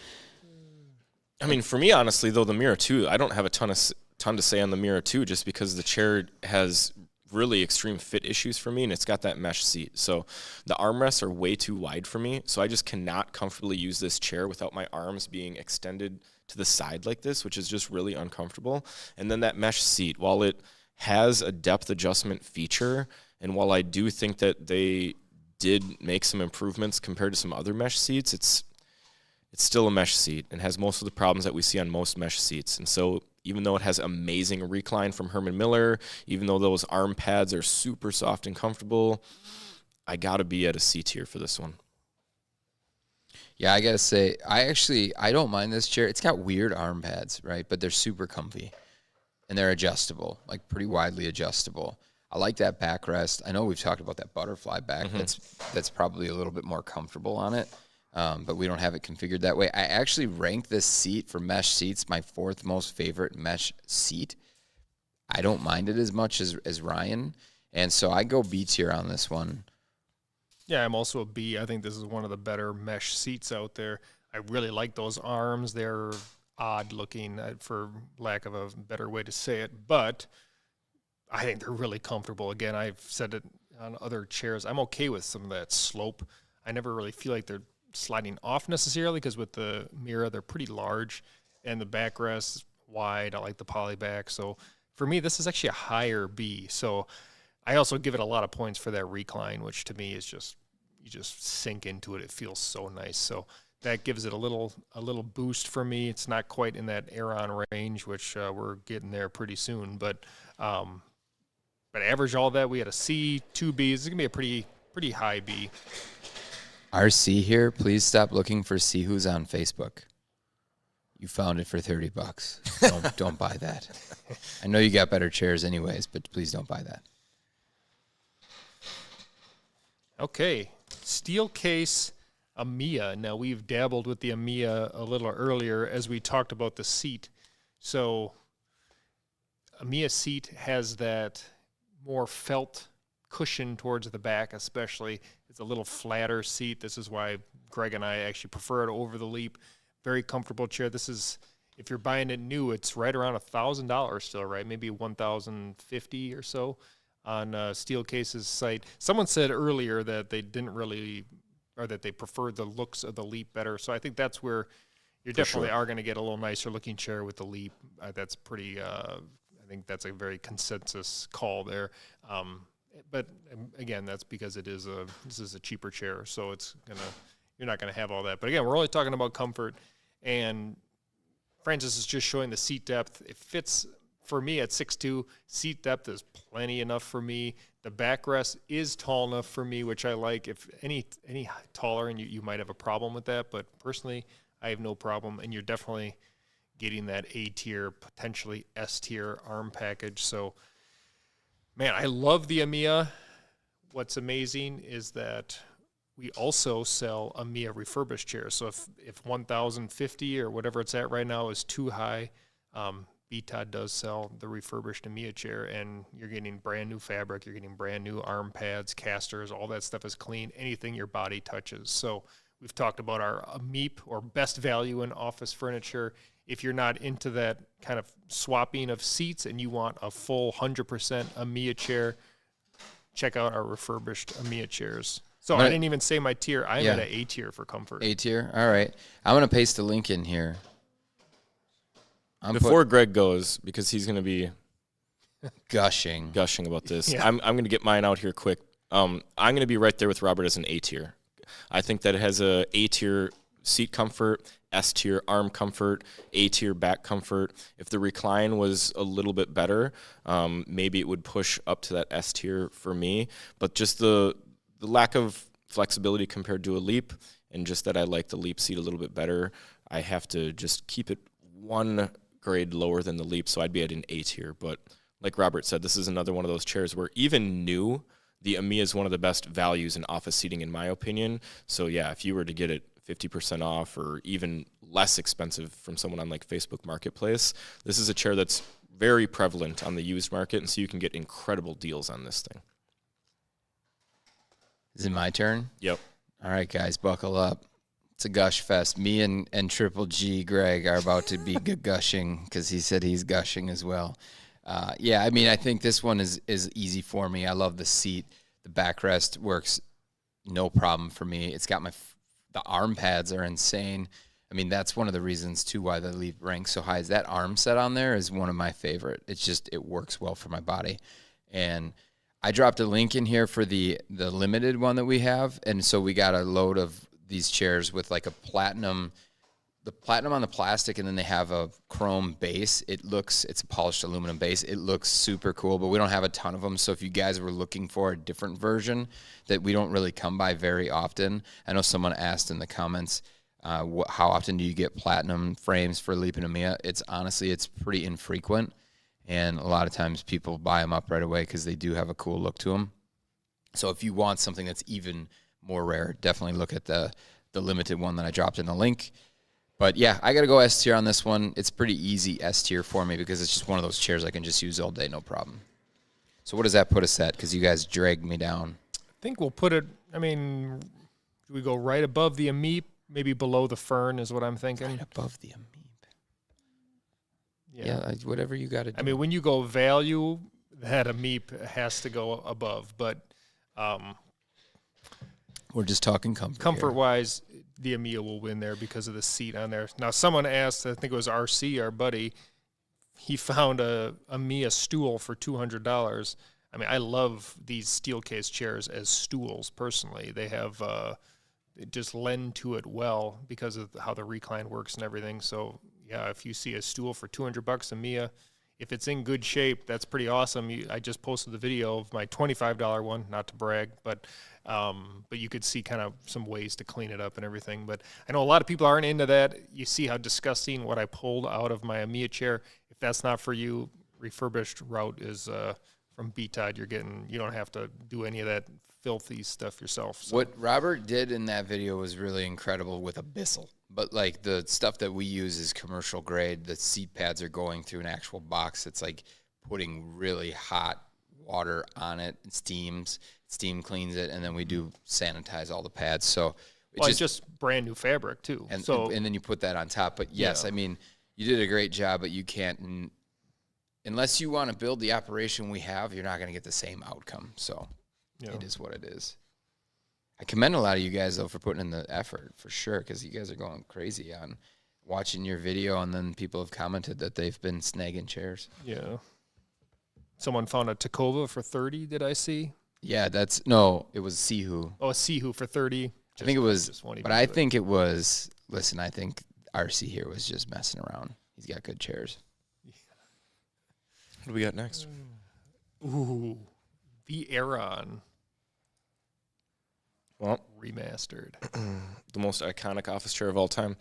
I mean, for me, honestly, though, the Mira 2, I don't have a ton to say on the Mira 2 just because the chair has really extreme fit issues for me, and it's got that mesh seat. So the armrests are way too wide for me, so I just cannot comfortably use this chair without my arms being extended to the side like this, which is just really uncomfortable. And then that mesh seat, while it has a depth adjustment feature, and while I do think that they did make some improvements compared to some other mesh seats, it's still a mesh seat and has most of the problems that we see on most mesh seats. And so even though it has amazing recline from Herman Miller, even though those arm pads are super soft and comfortable, I got to be at a C tier for this one. Yeah, I got to say, I don't mind this chair. It's got weird arm pads, right? But they're super comfy, and they're adjustable, like pretty widely adjustable. I like that backrest. I know we've talked about that butterfly back. That's probably a little bit more comfortable on it. But we don't have it configured that way. I actually rank this seat for mesh seats my 4th most favorite mesh seat. I don't mind it as much as Ryan, and so I go B tier on this one. Yeah, I'm also a B. I think this is one of the better mesh seats out there. I really like those arms. They're odd looking, for lack of a better way to say it, but I think they're really comfortable. Again, I've said it on other chairs. I'm okay with some of that slope. I never really feel like they're sliding off necessarily, because with the Mira, they're pretty large, and the backrest wide. I like the poly back. So for me, this is actually a higher B. So I also give it a lot of points for that recline, which to me is just, you just sink into it. It feels so nice. So that gives it a little boost for me. It's not quite in that Aeron range, which we're getting there pretty soon. But average all that, we had a C, 2 Bs. It's gonna be a pretty high B. RC here, please stop looking for See Who's on Facebook. You found it for $30. Don't buy that. I know you got better chairs anyways, but please don't buy that. Okay, Steelcase Amia. Now, we've dabbled with the Amia a little earlier as we talked about the seat. So Amia seat has that more felt cushion towards the back, especially. It's a little flatter seat. This is why Greg and I actually prefer it over the Leap. Very comfortable chair. This is, if you're buying it new, it's right around $1,000 still, right? Maybe $1,050 or so on Steelcase's site. Someone said earlier that they didn't really, or that they preferred the looks of the Leap better. So I think that's where you definitely are going to get a little nicer looking chair with the Leap. That's pretty, I think that's a very consensus call there. But again, that's because this is a cheaper chair, so you're not gonna have all that. But again, we're only talking about comfort, and Francis is just showing the seat depth. It fits for me at 6'2". Seat depth is plenty enough for me. The backrest is tall enough for me, which I like. If any taller, and you might have a problem with that, but personally, I have no problem. And you're definitely getting that A tier, potentially S tier arm package. So. Man, I love the Amia. What's amazing is that we also sell Amia refurbished chairs. So if 1,050 or whatever it's at right now is too high, BTOD does sell the refurbished Amia chair, and you're getting brand new fabric, you're getting brand new arm pads, casters, all that stuff is clean, anything your body touches. So we've talked about our MEEP, or best value in office furniture. If you're not into that kind of swapping of seats and you want a full 100% Amia chair, check out our refurbished Amia chairs. So I didn't even say my tier. I'm at an A tier for comfort. A tier? All right. I'm going to paste a link in here. Before Greg goes, because he's going to be gushing about this, Yeah. I'm going to get mine out here quick. I'm going to be right there with Robert as an A tier. I think that it has a A tier seat comfort, S tier arm comfort, A tier back comfort. If the recline was a little bit better, maybe it would push up to that S tier for me. But just the lack of flexibility compared to a Leap, and just that I like the Leap seat a little bit better, I have to just keep it one grade lower than the Leap, so I'd be at an A tier. But like Robert said, this is another one of those chairs where even new, the Amia is one of the best values in office seating, in my opinion. So yeah, if you were to get it 50% off or even less expensive from someone on like Facebook Marketplace, this is a chair that's very prevalent on the used market, and so you can get incredible deals on this thing. Is it my turn? Yep. All right, guys, buckle up. It's a gush fest. Me and Triple G Greg are about to be gushing, because he said he's gushing as well. Yeah, I mean, I think this one is easy for me. I love the seat. The backrest works no problem for me. It's got the arm pads are insane. I mean, that's one of the reasons, too, why the Leap ranks so high. Is that arm set on there is one of my favorite. It's just, it works well for my body. And I dropped a link in here for the limited one that we have. And so we got a load of these chairs with like a platinum on the plastic, and then they have a chrome base. It's a polished aluminum base. It looks super cool, but we don't have a ton of them. So if you guys were looking for a different version that we don't really come by very often, I know someone asked in the comments, how often do you get platinum frames for Leap and Amia? It's pretty infrequent, and a lot of times people buy them up right away because they do have a cool look to them. So if you want something that's even more rare, definitely look at the limited one that I dropped in the link. But yeah, I got to go S tier on this one. It's pretty easy S tier for me because it's just one of those chairs I can just use all day, no problem. So what does that put us at? Because you guys dragged me down. I think we'll put it, I mean, do we go right above the Amia, maybe below the Fern is what I'm thinking? Right above the Amia. Yeah, whatever you got to do. I mean, when you go value, that Amia has to go above. But we're just talking comfort. Comfort-wise, the Amia will win there because of the seat on there. Now, someone asked, I think it was RC, our buddy, he found a Amia stool for $200. I mean, I love these Steelcase chairs as stools, personally. They have, it just lend to it well because of how the recline works and everything. So, yeah, if you see a stool for $200, Amia, if it's in good shape, that's pretty awesome. I just posted the video of my $25 one, not to brag, but you could see kind of some ways to clean it up and everything. But I know a lot of people aren't into that. You see how disgusting what I pulled out of my Amia chair. If that's not for you, refurbished route is from BTOD. You don't have to do any of that filthy stuff yourself. So. What Robert did in that video was really incredible with a Bissell. But like the stuff that we use is commercial grade. The seat pads are going through an actual box. It's like putting really hot water on it. It steams. Steam cleans it, and then we do sanitize all the pads. So it's just brand new fabric too. And then you put that on top. But yes, yeah. I mean, you did a great job, but you can't, unless you want to build the operation we have, you're not going to get the same outcome. So It is what it is. I commend a lot of you guys, though, for putting in the effort, for sure, because you guys are going crazy on watching your video, and then people have commented that they've been snagging chairs. Yeah. Someone found a Takacova for $30, did I see? Yeah, it was Sihu. Oh, a Sihu for $30. I think it was, but I think it was, listen, I think RC here was just messing around. He's got good chairs. What do we got next? Ooh, the Aeron. Well, remastered. The most iconic office chair of all time.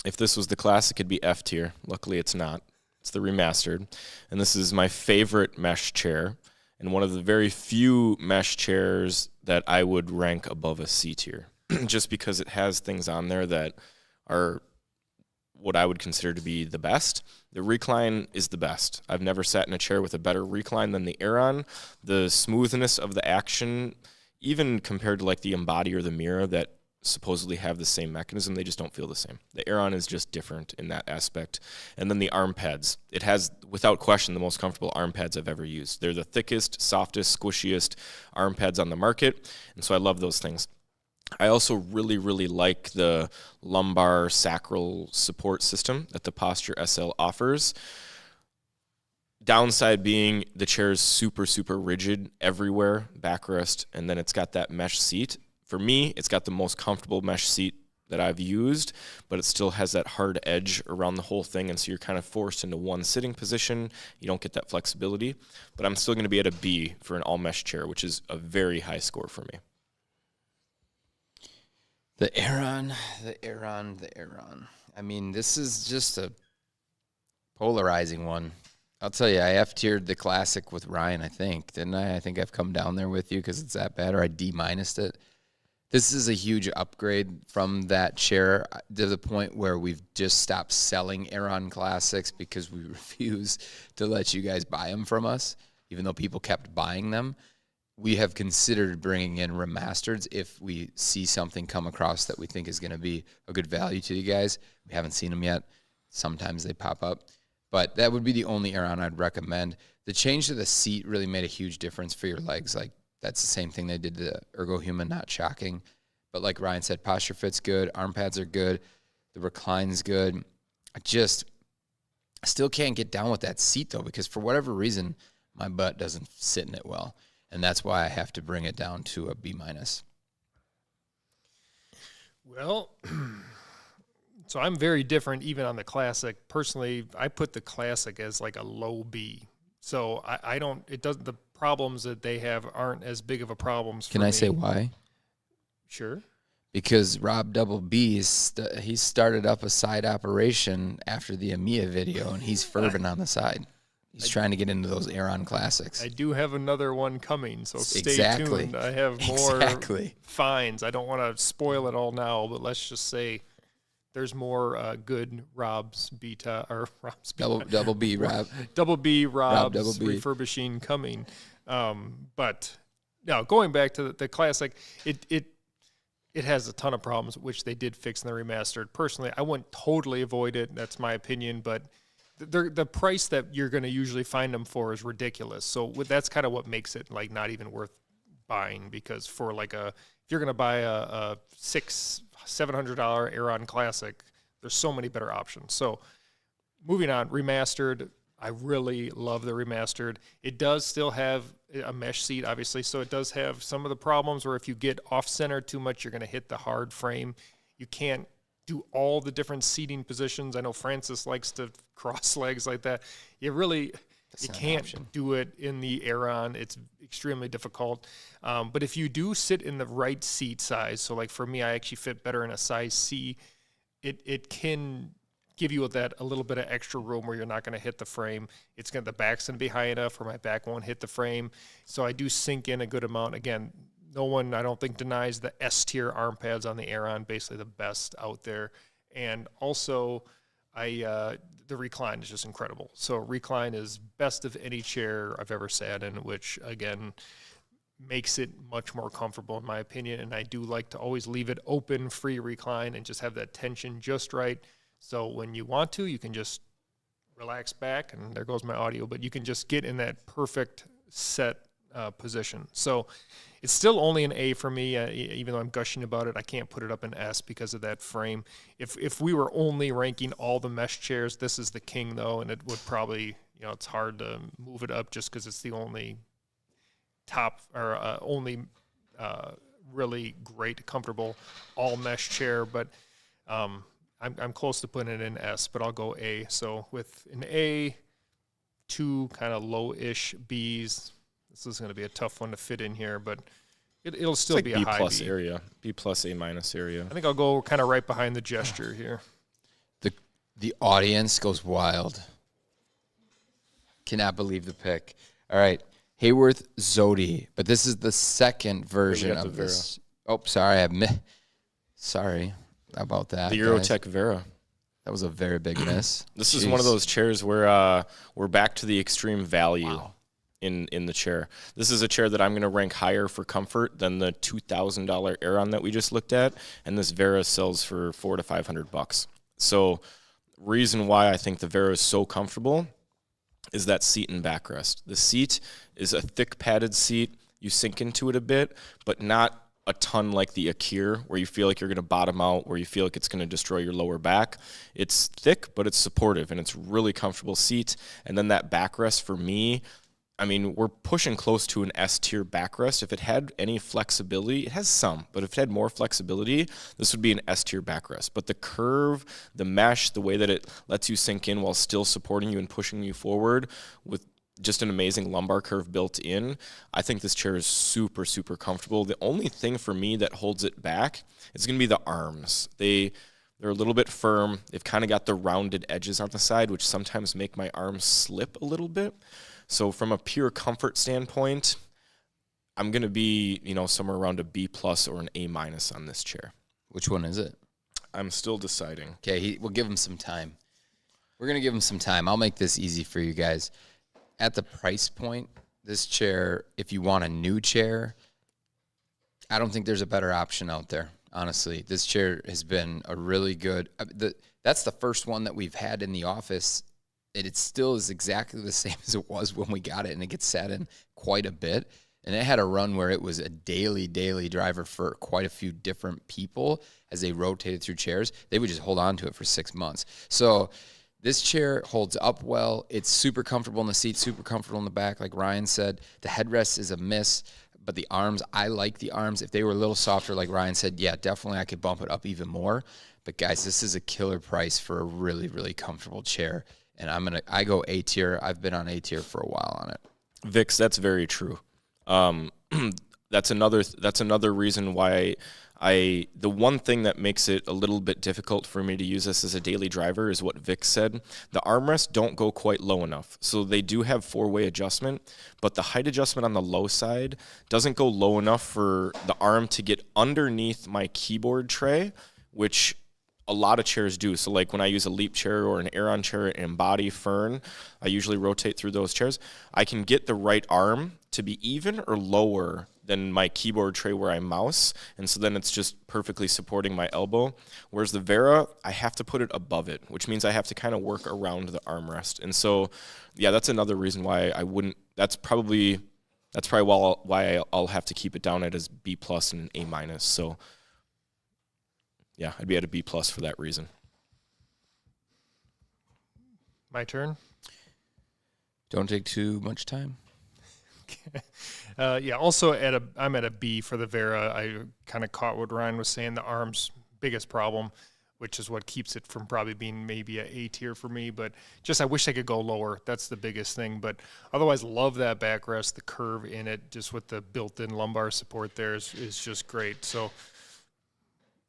If this was the classic, it'd be F tier. Luckily, it's not. It's the remastered. And this is my favorite mesh chair, and one of the very few mesh chairs that I would rank above a C tier, just because it has things on there that are what I would consider to be the best. The recline is the best. I've never sat in a chair with a better recline than the Aeron. The smoothness of the action, even compared to like the Embody or the Mira that supposedly have the same mechanism, they just don't feel the same. The Aeron is just different in that aspect. And then the arm pads. It has, without question, the most comfortable arm pads I've ever used. They're the thickest, softest, squishiest arm pads on the market, and so I love those things. I also really, really like the lumbar sacral support system that the Posture SL offers. Downside being the chair is super, super rigid everywhere, backrest, and then it's got that mesh seat. For me, it's got the most comfortable mesh seat that I've used, but it still has that hard edge around the whole thing, and so you're kind of forced into one sitting position. You don't get that flexibility, but I'm still going to be at a B for an all-mesh chair, which is a very high score for me. The Aeron. I mean, this is just a polarizing one. I'll tell you, I F-tiered the classic with Ryan, I think. Didn't I? I think I've come down there with you because it's that bad, or I D-minused it. This is a huge upgrade from that chair to the point where we've just stopped selling Aeron Classics because we refuse to let you guys buy them from us, even though people kept buying them. We have considered bringing in remasters if we see something come across that we think is going to be a good value to you guys. We haven't seen them yet. Sometimes they pop up. But that would be the only Aeron I'd recommend. The change to the seat really made a huge difference for your legs. Like, that's the same thing they did to the Ergohuman, not shocking. But like Ryan said, posture fit's good, arm pads are good, the recline's good. I still can't get down with that seat, though, because for whatever reason, my butt doesn't sit in it well. And that's why I have to bring it down to a B-. Well, so I'm very different even on the Classic. Personally, I put the Classic as like a low B. So I don't, it doesn't, the problems that they have aren't as big of a problems for me. Can I say why? Sure. Because Rob Double B, he started up a side operation after the Amia video, and he's furbing on the side. He's trying to get into those Aeron Classics. I do have another one coming, so stay tuned. I have more finds. I don't want to spoil it all now, but let's just say there's more good Rob's Beta or Rob's Beta. Double B Rob. Double B Rob's Double B. refurbishing coming. But now going back to the Classic, it has a ton of problems, which they did fix in the remastered. Personally, I wouldn't totally avoid it. That's my opinion, but the price that you're going to usually find them for is ridiculous. So that's kind of what makes it like not even worth buying, because for like if you're going to buy a $600-700 Aeron Classic, there's so many better options. So moving on, remastered. I really love the remastered. It does still have a mesh seat, obviously, so it does have some of the problems where if you get off-center too much, you're going to hit the hard frame. You can't do all the different seating positions. I know Francis likes to cross legs like that. You can't do it in the Aeron. It's extremely difficult. But if you do sit in the right seat size, so like for me, I actually fit better in a size C, it can give you that a little bit of extra room where you're not going to hit the frame. The back's going to be high enough where my back won't hit the frame. So I do sink in a good amount. Again, no one, I don't think, denies the S-tier arm pads on the Aeron, basically the best out there. And also, the recline is just incredible. So recline is best of any chair I've ever sat in, which, again, makes it much more comfortable in my opinion. And I do like to always leave it open, free recline, and just have that tension just right. So when you want to, you can just relax back, and there goes my audio, but you can just get in that perfect set position. So it's still only an A for me, even though I'm gushing about it. I can't put it up in S because of that frame. If we were only ranking all the mesh chairs, this is the king, though, and it would probably, it's hard to move it up just because it's the only top or only really great, comfortable all mesh chair. But I'm close to putting it in S, but I'll go A. So with an A, 2 kind of low-ish Bs. This is going to be a tough one to fit in here, but it'll still be a high B+ B. area, B+ A- area. I think I'll go kind of right behind the Gesture here. The audience goes wild. Cannot believe the pick. All right, Hayworth Zody, but this is the second version of this. Oh, sorry, sorry about that. The Eurotech Vera. That was a very big miss. This is one of those chairs where we're back to the extreme value in the chair. This is a chair that I'm going to rank higher for comfort than the $2,000 Aeron that we just looked at, and this Vera sells for $400 to $500. So, reason why I think the Vera is so comfortable is that seat and backrest. The seat is a thick padded seat. You sink into it a bit, but not a ton like the Ikea, where you feel like you're going to bottom out, where you feel like it's going to destroy your lower back. It's thick, but it's supportive, and it's really comfortable seat. And then that backrest for me, I mean, we're pushing close to an S-tier backrest. If it had any flexibility, it has some, but if it had more flexibility, this would be an S-tier backrest. But the curve, the mesh, the way that it lets you sink in while still supporting you and pushing you forward with just an amazing lumbar curve built in, I think this chair is super, super comfortable. The only thing for me that holds it back is going to be the arms. They're a little bit firm. They've kind of got the rounded edges on the side, which sometimes make my arms slip a little bit. So from a pure comfort standpoint, I'm going to be, somewhere around a B+ or an A- on this chair. Which one is it? I'm still deciding. Okay, we'll give him some time. We're going to give him some time. I'll make this easy for you guys. At the price point, this chair, if you want a new chair, I don't think there's a better option out there, honestly. This chair has been a really good... that's the first one that we've had in the office it still is exactly the same as it was when we got it, and it gets sat in quite a bit. And it had a run where it was a daily driver for quite a few different people as they rotated through chairs. They would just hold on to it for 6 months. So this chair holds up well. It's super comfortable in the seat, super comfortable in the back, like Ryan said. The headrest is a miss, but the arms, I like the arms. If they were a little softer, like Ryan said, yeah, definitely I could bump it up even more. But guys, this is a killer price for a really, really comfortable chair. And I go A tier. I've been on A tier for a while on it. Vix, that's very true. That's another reason why the one thing that makes it a little bit difficult for me to use this as a daily driver is what Vic said. The armrests don't go quite low enough. So they do have 4-way adjustment, but the height adjustment on the low side doesn't go low enough for the arm to get underneath my keyboard tray, which a lot of chairs do. So like when I use a Leap chair or an Aeron chair, an Embody Fern, I usually rotate through those chairs. I can get the right arm to be even or lower than my keyboard tray where I mouse, and so then it's just perfectly supporting my elbow. Whereas the Vera, I have to put it above it, which means I have to kind of work around the armrest. And so, yeah, that's another reason why I wouldn't. That's probably why I'll have to keep it down at as B+ and an A-. So, yeah, I'd be at a B+ for that reason. My turn. Don't take too much time. Yeah, also I'm at a B for the Vera. I kind of caught what Ryan was saying, the arm's biggest problem, which is what keeps it from probably being maybe a A tier for me. But just I wish I could go lower. That's the biggest thing. But otherwise, love that backrest, the curve in it, just with the built-in lumbar support there is just great. So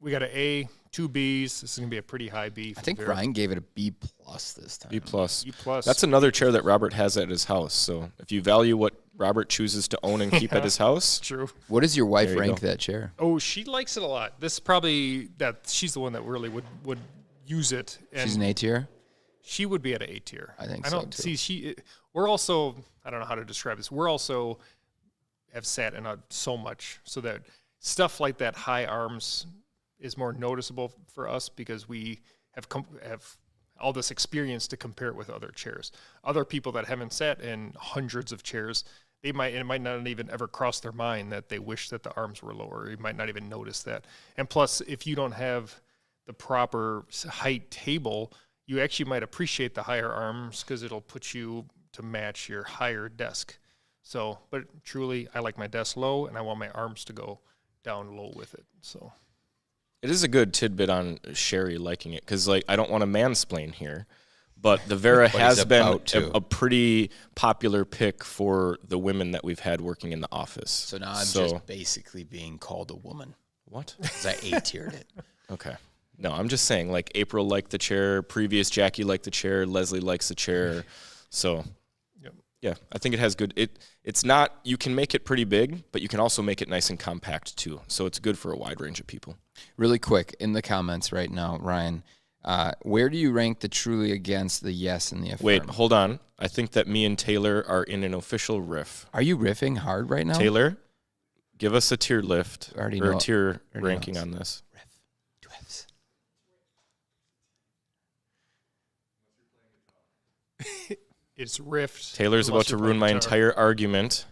we got an A, 2 Bs. This is going to be a pretty high B. I think Ryan gave it a B+ this time. B+. B+. That's another chair that Robert has at his house. So if you value what Robert chooses to own and keep at his house. True. What does your wife you rank go. that chair? Oh, she likes it a lot. This is probably she's the one that really would use it. And She's an A tier? she would be at an A tier. I think I so, don't too. see we're also, I don't know how to describe this. We're also have sat in so much so that stuff like that high arms is more noticeable for us because we have all this experience to compare it with other chairs. Other people that haven't sat in hundreds of chairs, it might not even ever cross their mind that they wish that the arms were lower. You might not even notice that. And plus, if you don't have the proper height table, you actually might appreciate the higher arms because it'll put you to match your higher desk. So, but truly, I like my desk low, and I want my arms to go down low with it. So, It is a good tidbit on Sherry liking it because, like, I don't want to mansplain here, but the Vera But has he's been about to. a pretty popular pick for the women that we've had working in the office. So now I'm just basically being called a woman What? because I A-tiered it. Okay. No, I'm just saying, like, April liked the chair, previous Jackie liked the chair, Leslie likes the chair. So, Yep. yeah, I think it has good. It's not, you can make it pretty big, but you can also make it nice and compact too. So it's good for a wide range of people. Really quick, in the comments right now, Ryan, where do you rank the truly against, the yes, and the affirm? Wait, hold on. I think that me and Taylor are in an official riff. Are you riffing hard right now? Taylor, give us a tier lift Already or know- a tier already ranking knows. on this. Riff. Two Fs. it's rift. Taylor's unless about to you're ruin playing my guitar. entire argument.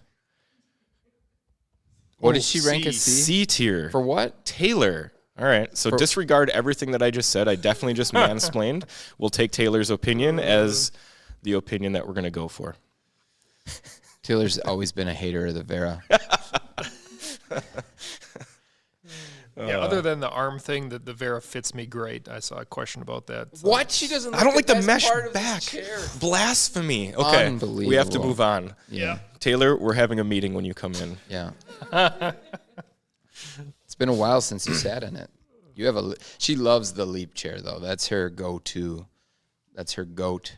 What did she rank as C. C? C tier. For what? Taylor. All right, so disregard everything that I just said. I definitely just mansplained. We'll take Taylor's opinion as the opinion that we're going to go for. Taylor's always been a hater of the Vera. Yeah, other than the arm thing, the Vera fits me great. I saw a question about that. So. What? She doesn't. I don't like the best mesh part of this back. chair. Blasphemy. Okay, we have to Unbelievable. move on. Yeah. Taylor, we're having a meeting when you come in. Yeah. It's been a while since you sat in it. You have she loves the Leap chair though. That's her go-to. That's her goat.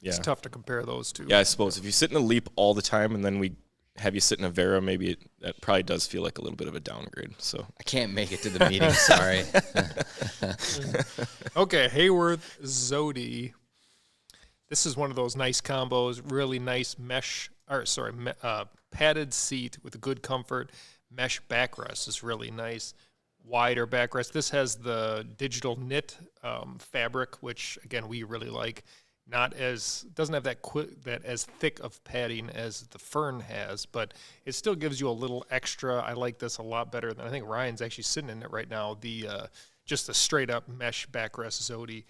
Yeah. It's tough to compare those two. Yeah, I suppose if you sit in a Leap all the time and then we have you sit in a Vera, maybe that probably does feel like a little bit of a downgrade. So I can't make it to the meeting. Sorry. Okay, Hayworth Zody. This is one of those nice combos. Really nice padded seat with good comfort. Mesh backrest is really nice. Wider backrest. This has the digital knit fabric, which again we really like. doesn't have that as thick of padding as the Fern has, but it still gives you a little extra. I like this a lot better than I think Ryan's actually sitting in it right now. Just a straight up mesh backrest Zody.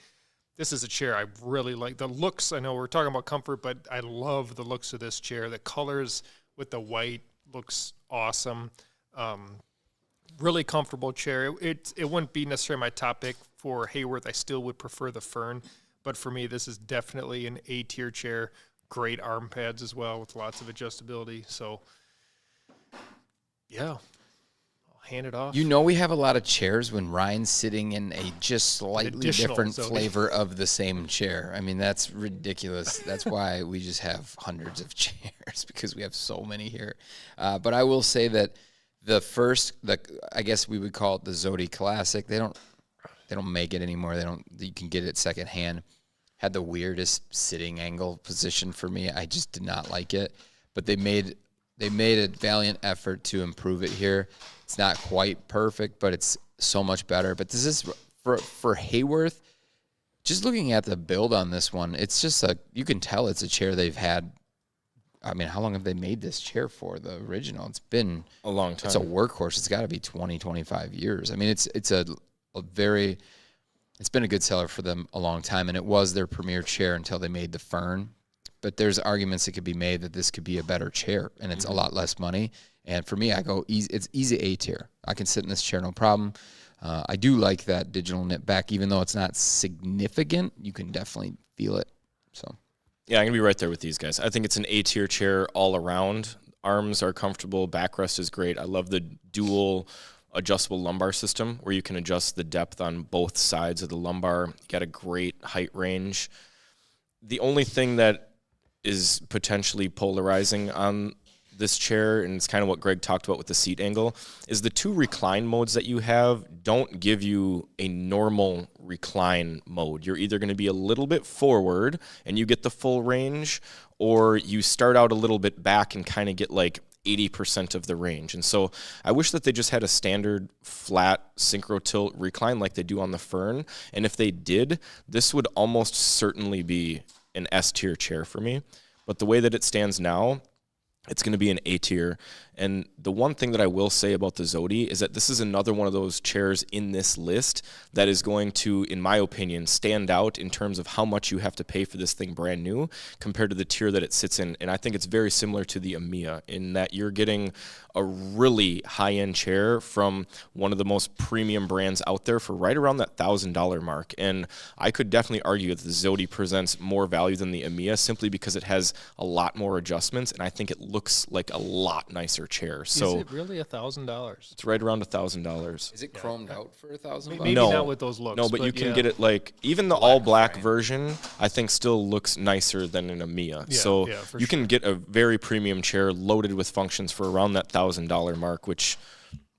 This is a chair I really like. The looks, I know we're talking about comfort, but I love the looks of this chair. The colors with the white looks awesome. Really comfortable chair. It wouldn't be necessarily my top pick for Hayworth. I still would prefer the Fern. But for me, this is definitely an A-tier chair. Great arm pads as well with lots of adjustability. So, yeah, I'll hand it off. You know we have a lot of chairs when Ryan's sitting in a just slightly different flavor of the same chair. I mean, that's ridiculous. That's why we just have hundreds of chairs because we have so many here. But I will say that I guess we would call it the Zody Classic. They don't make it anymore. You can get it secondhand. Had the weirdest sitting angle position for me. I just did not like it. But they made a valiant effort to improve it here. It's not quite perfect, but it's so much better. But this is for Hayworth. Just looking at the build on this one, it's just you can tell it's a chair they've had. I mean, how long have they made this chair for? The original, it's been a long time. It's a workhorse. It's got to be 20, 25 years. I mean, it's been a good seller for them a long time, and it was their premier chair until they made the Fern. But there's arguments that could be made that this could be a better chair, and it's a lot less money. And for me, I go easy. It's easy A tier. I can sit in this chair no problem. I do like that digital knit back, even though it's not significant. You can definitely feel it. So, yeah, I'm gonna be right there with these guys. I think it's an A tier chair all around. Arms are comfortable. Backrest is great. I love the dual adjustable lumbar system where you can adjust the depth on both sides of the lumbar. You got a great height range. The only thing that is potentially polarizing on this chair, and it's kind of what Greg talked about with the seat angle, is the two recline modes that you have don't give you a normal recline mode. You're either going to be a little bit forward and you get the full range, or you start out a little bit back and kind of get like 80% of the range. And so I wish that they just had a standard flat synchro tilt recline like they do on the Fern. And if they did, this would almost certainly be an S tier chair for me. But the way that it stands now, it's going to be an A tier. And the one thing that I will say about the Zody is that this is another one of those chairs in this list that is going to, in my opinion, stand out in terms of how much you have to pay for this thing brand new compared to the tier that it sits in. And I think it's very similar to the Amia in that you're getting a really high-end chair from one of the most premium brands out there for right around that $1,000 mark. And I could definitely argue that the Zody presents more value than the Amia simply because it has a lot more adjustments, and I think it looks like a lot nicer chair. So is it really $1,000? it's right around $1,000. is it chromed out for $1,000? Maybe No. not with those looks. No, but you can yeah. get it like even the all black version. I think still looks nicer than an Amia. Yeah, so yeah, for you can get a very premium chair loaded with functions for around that $1,000 mark, which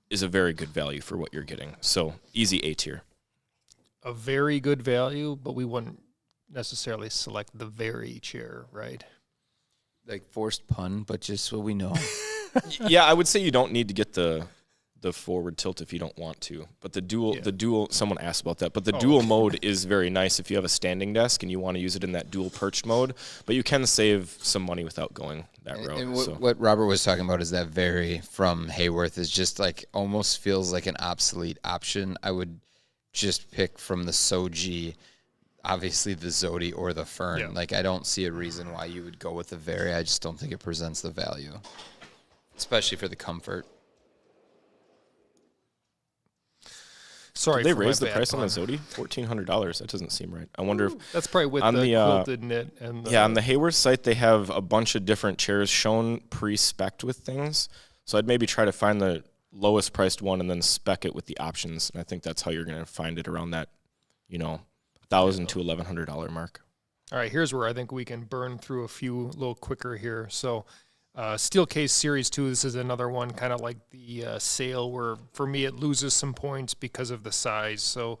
is a very good value for what you're getting. So easy A tier. A very good value, but we wouldn't necessarily select the very chair, right? Like forced pun, but just so we know. Yeah, I would say you don't need to get the forward tilt if you don't want to. But the dual, someone asked about that, but the dual mode is very nice if you have a standing desk and you want to use it in that dual perched mode, but you can save some money without going that route. And what Robert was talking about is that Vary from Hayworth is just like almost feels like an obsolete option. I would just pick from the Soji, obviously the Zody or the Fern. Yeah. Like I don't see a reason why you would go with the Vary. I just don't think it presents the value, especially for the comfort. Sorry, Did they for my raise the bad price on the pun. Zody? $1,400. That doesn't seem right. I wonder if That's probably with on the the, quilted knit and the, on the Hayworth site they have a bunch of different chairs shown pre-spec'd with things. So I'd maybe try to find the lowest priced one and then spec it with the options. And I think that's how you're going to find it around that, $1,000 to $1,100 mark. All right, here's where I think we can burn through a few a little quicker here. So Steelcase Series 2, this is another one kind of like the Sale where, for me, it loses some points because of the size. So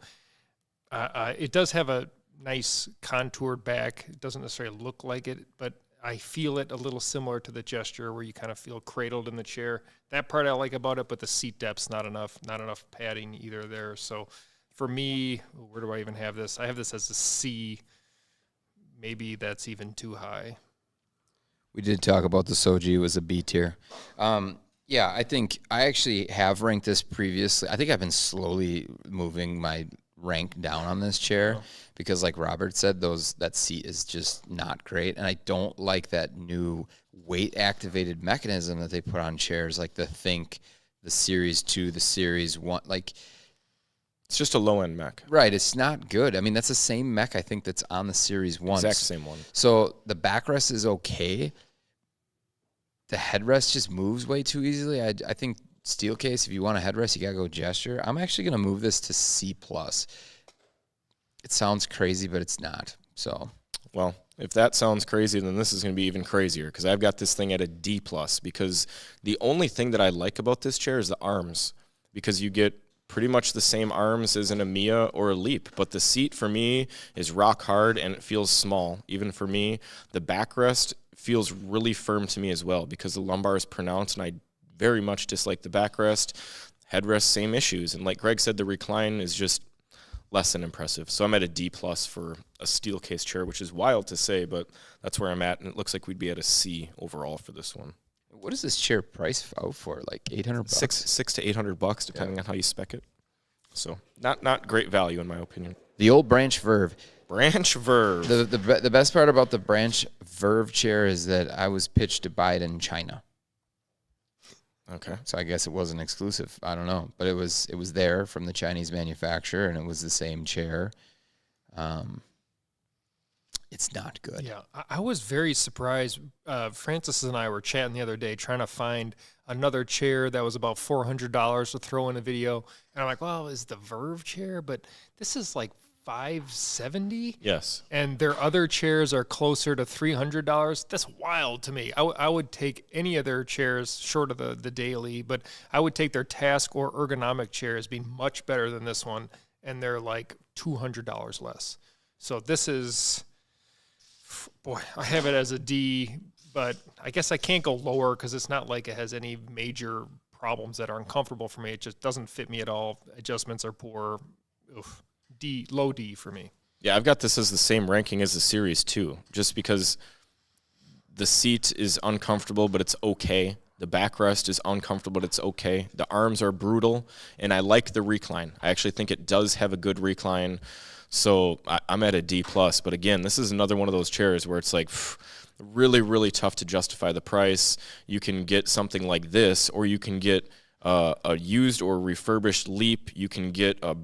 it does have a nice contoured back. It doesn't necessarily look like it, but I feel it a little similar to the Gesture where you kind of feel cradled in the chair. That part I like about it, but the seat depth's not enough padding either there. So for me, where do I even have this? I have this as a C, maybe that's even too high. We did talk about the Soji. It was a B tier. Yeah, I think I actually have ranked this previously. I think I've been slowly moving my rank down on this chair because, like Robert said, that seat is just not great. And I don't like that new weight-activated mechanism that they put on chairs, like the Series 2, the Series 1. Like, It's just a low-end mech. right, it's not good. I mean, that's the same mech, I think, that's on the Series 1. Exact same one. So the backrest is okay. The headrest just moves way too easily. I think Steelcase, if you want a headrest, you got to go Gesture. I'm actually going to move this to C+. It sounds crazy, but it's not. So, Well, if that sounds crazy, then this is going to be even crazier because I've got this thing at a D+, because the only thing that I like about this chair is the arms, because you get pretty much the same arms as an Amia or a Leap, but the seat for me is rock hard and it feels small. Even for me, the backrest feels really firm to me as well because the lumbar is pronounced and I very much dislike the backrest. Headrest, same issues. And like Greg said, the recline is just less than impressive. So I'm at a D+ for a Steelcase chair, which is wild to say, but that's where I'm at. And it looks like we'd be at a C overall for this one. what is this chair price out for? Like $800? $600 to $800 depending on how you spec it. So not great value in my opinion. The old Branch Verve. Branch Verve. The best part about the Branch Verve chair is that I was pitched to buy it in China. Okay. So I guess it wasn't exclusive. I don't know, but it was there from the Chinese manufacturer, and it was the same chair. It's not good. Yeah, I was very surprised. Francis and I were chatting the other day trying to find another chair that was about $400 to throw in a video. And I'm like, well, is the Verve chair? But this is like $570. Yes. And their other chairs are closer to $300. That's wild to me. I would take any of their chairs short of the daily, but I would take their task or ergonomic chairs being much better than this one. And they're like $200 less. So this is... Boy, I have it as a D, but I guess I can't go lower because it's not like it has any major problems that are uncomfortable for me. It just doesn't fit me at all. Adjustments are poor. Oof. D, low D for me. Yeah, I've got this as the same ranking as the Series 2, just because the seat is uncomfortable, but it's okay. The backrest is uncomfortable, but it's okay. The arms are brutal, and I like the recline. I actually think it does have a good recline. So I'm at a D+, but again, this is another one of those chairs where it's like really, really tough to justify the price. You can get something like this, or you can get a used or refurbished Leap. You can get a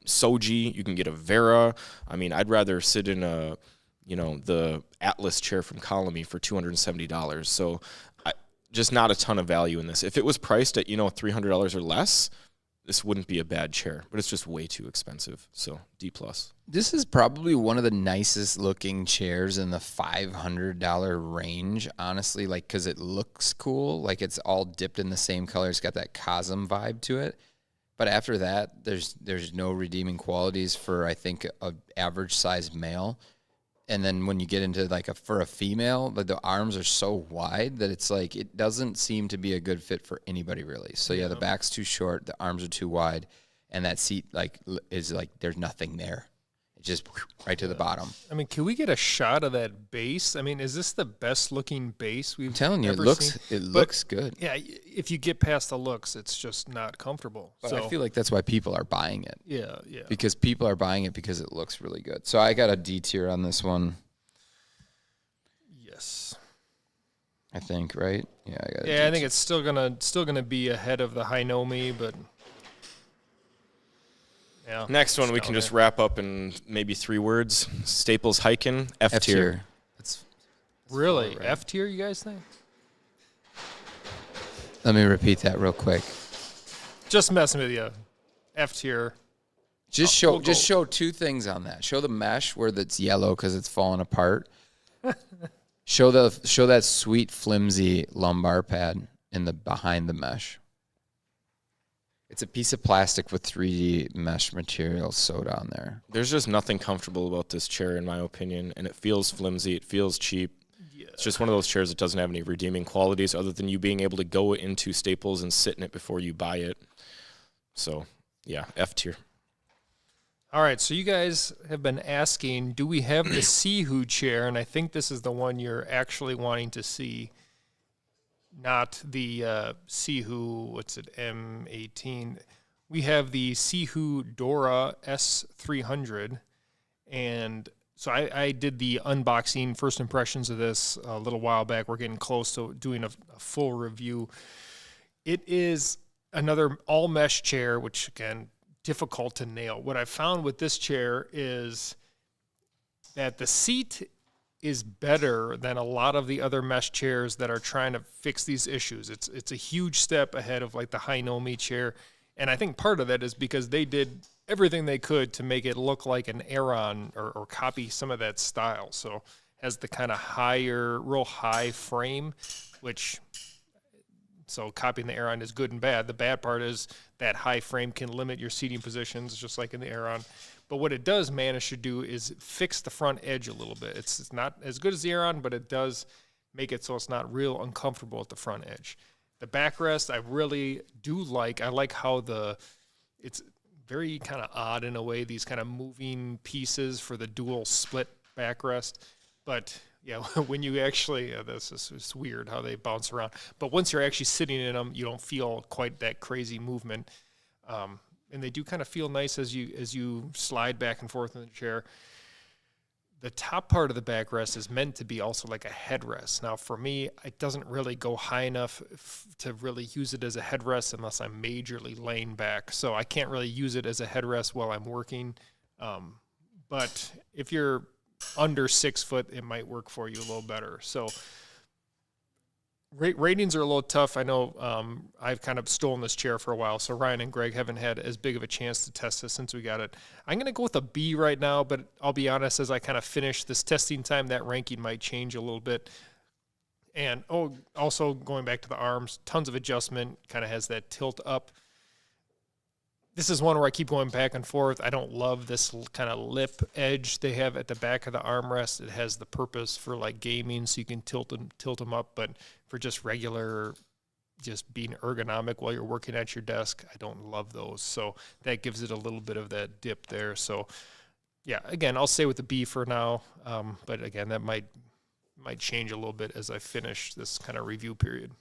Soji. You can get a Vera. I mean, I'd rather sit in the Atlas chair from Colomy for $270. So just not a ton of value in this. If it was priced at $300 or less, this wouldn't be a bad chair, but it's just way too expensive. So D+. This is probably one of the nicest looking chairs in the $500 range, honestly, like because it looks cool. Like it's all dipped in the same color. It's got that Cosm vibe to it. But after that, there's no redeeming qualities for, I think, a average size male. And then when you get into for a female, the arms are so wide that it's like it doesn't seem to be a good fit for anybody really. So yeah, the back's too short, the arms are too wide, and that seat is there's nothing there. It's just right to the bottom. I mean, can we get a shot of that base? I mean, is this the best looking base we've I'm telling you, ever it seen? looks good. Yeah, if you get past the looks, it's just not comfortable. But so I feel like that's why people are buying it. yeah. Because people are buying it because it looks really good. So I got a D tier on this one, Yes. I think, right? Yeah, I got a Yeah, I D think it's still gonna be ahead of the Hanami, but yeah. Next one, we It's can down just there. wrap up in maybe 3 words. Staples Hiken, F F tier. tier. That's Really, right. F tier, you guys think? Let me repeat that real quick. Just messing with you. F tier. Just we'll show 2 things on that. Show the mesh where that's yellow because it's falling apart. show that sweet flimsy lumbar pad behind the mesh. It's a piece of plastic with 3D mesh material sewed on there. There's just nothing comfortable about this chair, in my opinion, and it feels flimsy. It feels cheap. Yeah. It's just one of those chairs that doesn't have any redeeming qualities other than you being able to go into Staples and sit in it before you buy it. So, yeah, F tier. All right, so you guys have been asking, do we have the Sihu chair? And I think this is the one you're actually wanting to see, not the Sihu, what's it, M18. We have the Seo Dora S300, and so I did the unboxing, first impressions of this a little while back. We're getting close to doing a full review. It is another all-mesh chair, which, again, difficult to nail. What I found with this chair is that the seat is better than a lot of the other mesh chairs that are trying to fix these issues. It's a huge step ahead of like the Hanami chair, and I think part of that is because they did everything they could to make it look like an Aeron or copy some of that style. So has the kind of real high frame, which, so copying the Aeron is good and bad. The bad part is that high frame can limit your seating positions, just like in the Aeron. But what it does manage to do is fix the front edge a little bit. It's not as good as the Aeron, but it does make it so it's not real uncomfortable at the front edge. The backrest I really do like. I like how it's very kind of odd in a way, these kind of moving pieces for the dual split backrest. But yeah, when you actually, it's weird how they bounce around. But once you're actually sitting in them, you don't feel quite that crazy movement. And they do kind of feel nice as you slide back and forth in the chair. The top part of the backrest is meant to be also like a headrest. Now, for me, it doesn't really go high enough to really use it as a headrest unless I'm majorly laying back. So I can't really use it as a headrest while I'm working. But if you're under 6 foot, it might work for you a little better. So ratings are a little tough. I know I've kind of stolen this chair for a while, so Ryan and Greg haven't had as big of a chance to test this since we got it. I'm going to go with a B right now, but I'll be honest, as I kind of finish this testing time, that ranking might change a little bit. And also going back to the arms, tons of adjustment, kind of has that tilt up. This is one where I keep going back and forth. I don't love this kind of lip edge they have at the back of the armrest. It has the purpose for like gaming, so you can tilt them up. But for just regular, just being ergonomic while you're working at your desk, I don't love those. So that gives it a little bit of that dip there. So yeah, again, I'll stay with the B for now. But again, that might change a little bit as I finish this kind of review period.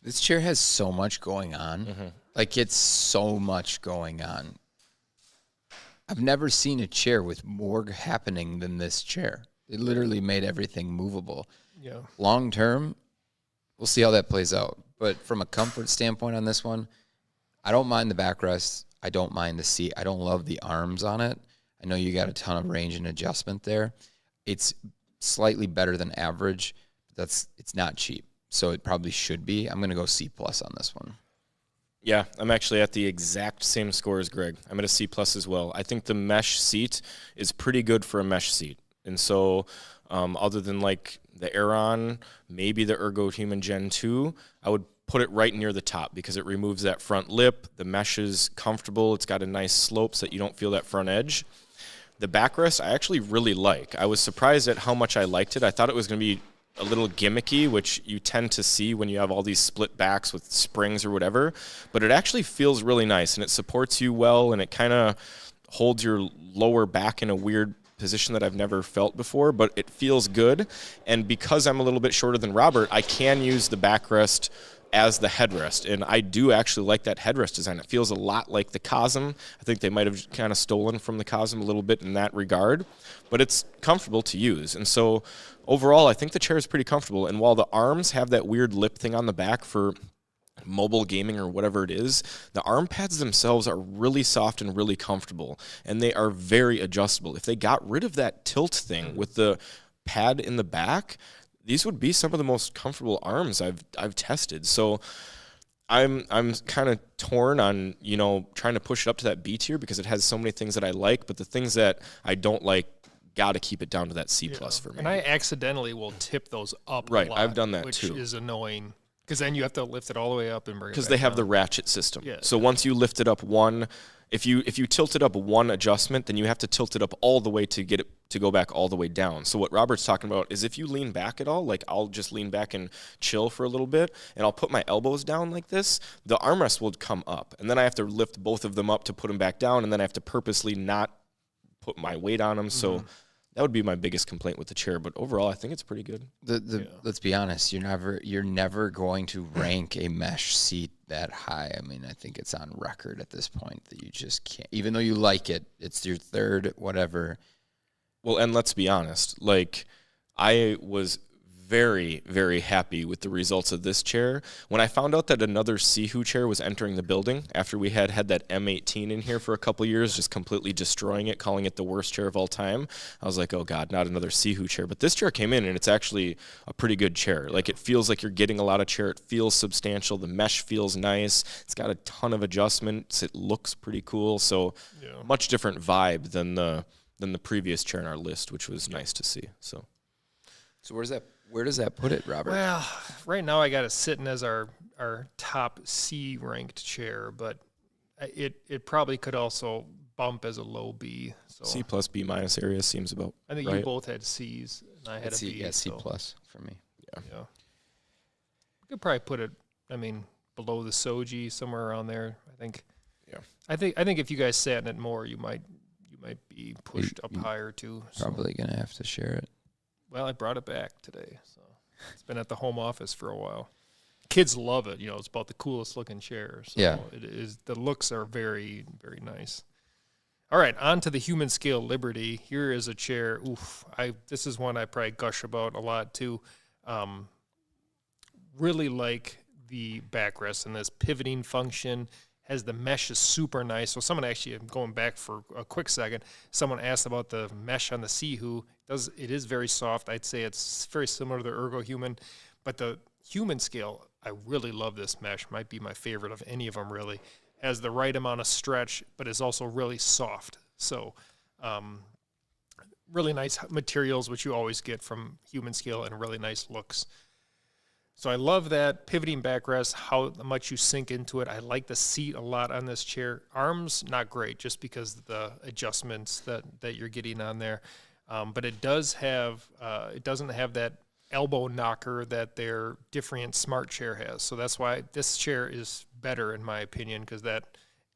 This chair has so much going on. Mm-hmm. Like, it's so much going on. I've never seen a chair with more happening than this chair. It literally made everything movable. Yeah. Long term, we'll see how that plays out. But from a comfort standpoint on this one, I don't mind the backrest. I don't mind the seat. I don't love the arms on it. I know you got a ton of range and adjustment there. It's slightly better than average. But it's not cheap. So it probably should be. I'm going to go C+ on this one. Yeah, I'm actually at the exact same score as Greg. I'm at a C+ as well. I think the mesh seat is pretty good for a mesh seat. And so other than like the Aeron, maybe the Ergohuman Gen 2, I would put it right near the top because it removes that front lip. The mesh is comfortable. It's got a nice slope so that you don't feel that front edge. The backrest I actually really like. I was surprised at how much I liked it. I thought it was going to be a little gimmicky, which you tend to see when you have all these split backs with springs or whatever, but it actually feels really nice and it supports you well and it kind of holds your lower back in a weird position that I've never felt before, but it feels good. And because I'm a little bit shorter than Robert, I can use the backrest as the headrest, and I do actually like that headrest design. It feels a lot like the Cosm. I think they might have kind of stolen from the Cosm a little bit in that regard, but it's comfortable to use. And so overall, I think the chair is pretty comfortable. And while the arms have that weird lip thing on the back for mobile gaming or whatever it is, the arm pads themselves are really soft and really comfortable, and they are very adjustable. If they got rid of that tilt thing with the pad in the back, these would be some of the most comfortable arms I've tested. So I'm kind of torn on, trying to push it up to that B tier because it has so many things that I like, but the things that I don't like, got to keep it down to that C+ for me. And I accidentally will tip those up right, a lot, I've done that which too. Which is annoying because then you have to lift it all the way up and bring it back because they have down. the ratchet system. Yeah. So once you lift it up one, if you tilt it up one adjustment, then you have to tilt it up all the way to get it to go back all the way down. So what Robert's talking about is if you lean back at all, like I'll just lean back and chill for a little bit, and I'll put my elbows down like this, the armrest will come up. And then I have to lift both of them up to put them back down, and then I have to purposely not put my weight on them. So that would be my biggest complaint with the chair. But overall, I think it's pretty good. Let's be honest, you're never going to rank a mesh seat that high. I mean, I think it's on record at this point that you just can't. Even though you like it, it's your third whatever. Well, and let's be honest, like I was very, very happy with the results of this chair. When I found out that another Sihu chair was entering the building after we had that M18 in here for a couple years, just completely destroying it, calling it the worst chair of all time, I was like, oh God, not another Sihu chair. But this chair came in and it's actually a pretty good chair. Like it feels like you're getting a lot of chair. It feels substantial. The mesh feels nice. It's got a ton of adjustments. It looks pretty cool. So much different vibe than the previous chair in our list, which was nice to see. So where does that put it, Robert? Well, right now I got it sitting as our top C ranked chair, but it probably could also bump as a low B. So C plus B minus area seems about I think right. you both had C's and I had a B. Yeah, C so, plus for me. yeah. We could probably put it, I mean, below the Soji, somewhere around there. I think. Yeah. I think if you guys sat in it more, you might be pushed up higher too. So. Probably gonna have to share it. Well, I brought it back today, so it's been at the home office for a while. Kids love it. It's about the coolest looking chair. So yeah. It is. The looks are very, very nice. All right, on to the human scale Liberty. Here is a chair. This is one I probably gush about a lot too. Really like the backrest and this pivoting function. Has the mesh is super nice. So someone actually, I'm going back for a quick second, someone asked about the mesh on the Sihu. It is very soft. I'd say it's very similar to the Ergohuman, but the human scale, I really love this mesh. Might be my favorite of any of them, really. Has the right amount of stretch, but is also really soft. So really nice materials, which you always get from human scale, and really nice looks. So I love that pivoting backrest, how much you sink into it. I like the seat a lot on this chair. Arms, not great, just because of the adjustments that you're getting on there. But it doesn't have that elbow knocker that their different smart chair has. So that's why this chair is better, in my opinion, because that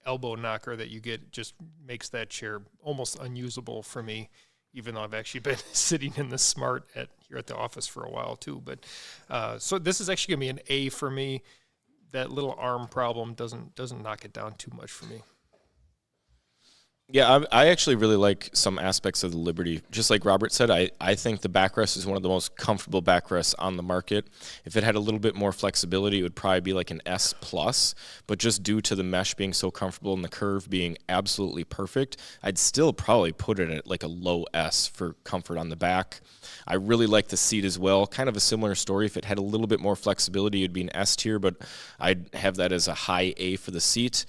elbow knocker that you get just makes that chair almost unusable for me, even though I've actually been sitting in the smart here at the office for a while too. But so this is actually going to be an A for me. That little arm problem doesn't knock it down too much for me. Yeah, I actually really like some aspects of the Liberty. Just like Robert said, I think the backrest is one of the most comfortable backrests on the market. If it had a little bit more flexibility, it would probably be like an S+, but just due to the mesh being so comfortable and the curve being absolutely perfect, I'd still probably put it at like a low S for comfort on the back. I really like the seat as well. Kind of a similar story. If it had a little bit more flexibility, it'd be an S tier, but I'd have that as a high A for the seat.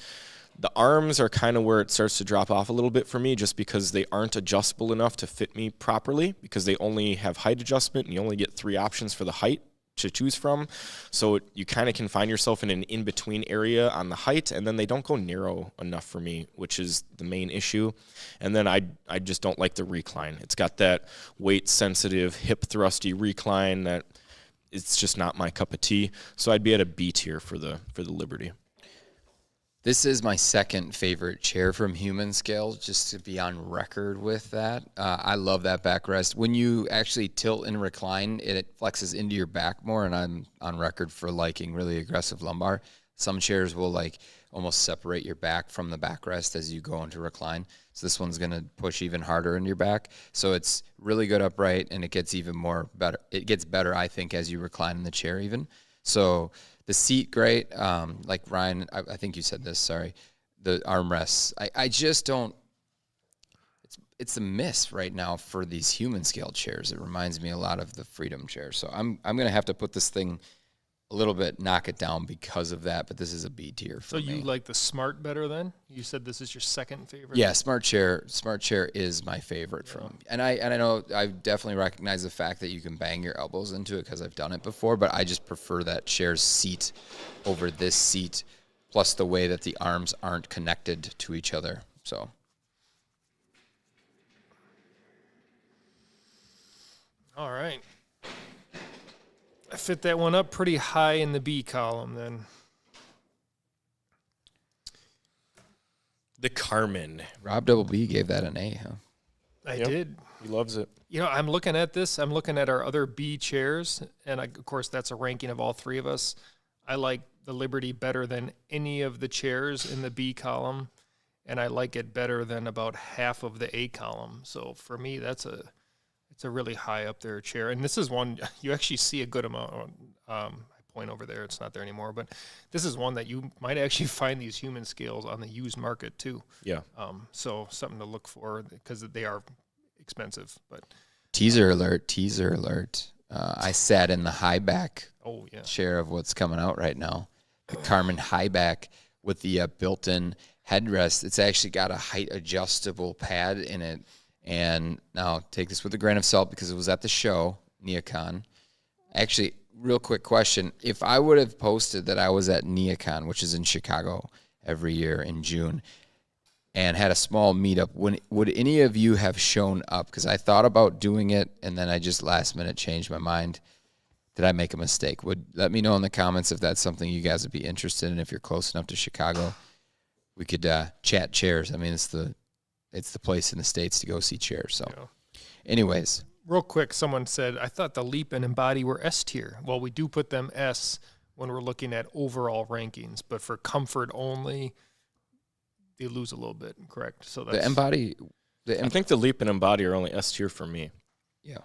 The arms are kind of where it starts to drop off a little bit for me, just because they aren't adjustable enough to fit me properly, because they only have height adjustment and you only get 3 options for the height to choose from. So you kind of can find yourself in an in-between area on the height, and then they don't go narrow enough for me, which is the main issue. And then I just don't like the recline. It's got that weight-sensitive, hip-thrusty recline that it's just not my cup of tea. So I'd be at a B tier for the Liberty. This is my second favorite chair from Human Scale, just to be on record with that. I love that backrest. When you actually tilt and recline, it flexes into your back more, and I'm on record for liking really aggressive lumbar. Some chairs will like almost separate your back from the backrest as you go into recline. So this one's going to push even harder into your back. So it's really good upright, and it gets even more better. It gets better, I think, as you recline in the chair even. So the seat, great. Like Ryan, I think you said this, sorry. The armrests. I just don't, it's a miss right now for these human scale chairs. It reminds me a lot of the Freedom chair. So I'm going to have to put this thing a little bit, knock it down because of that, but this is a B tier for me. So you like the Smart better then? You said this is your second favorite? Yeah, Smart chair is my favorite from. And I know I definitely recognize the fact that you can bang your elbows into it because I've done it before, but I just prefer that chair's seat over this seat, plus the way that the arms aren't connected to each other. So all right. I fit that one up pretty high in the B column then. The Carmen. Rob Double B gave that an A, huh? I Yep. did. He loves it. You know, I'm looking at this. I'm looking at our other B chairs, and of course, that's a ranking of all three of us. I like the Liberty better than any of the chairs in the B column, and I like it better than about half of the A column. So for me, it's a really high up there chair. And this is one you actually see a good amount. I point over there; it's not there anymore. But this is one that you might actually find these human scales on the used market too. Yeah. So something to look for because they are expensive, but. Teaser alert. I sat in the high back chair of what's coming out right now. The Carmen high back with the built-in headrest. It's actually got a height adjustable pad in it. And now take this with a grain of salt because it was at the show, NeoCon. Actually, real quick question. If I would have posted that I was at NeoCon, which is in Chicago every year in June, and had a small meetup, would any of you have shown up? Because I thought about doing it, and then I just last minute changed my mind. Did I make a mistake? Let me know in the comments if that's something you guys would be interested in. If you're close enough to Chicago, we could chat chairs. I mean, it's the place in the States to go see chairs. So, anyways. Real quick, someone said, I thought the Leap and Embody were S tier. Well, we do put them S when we're looking at overall rankings, but for comfort only, they lose a little bit, correct? So that's The Embody. I think the Leap and Embody are only S tier for me. Yeah.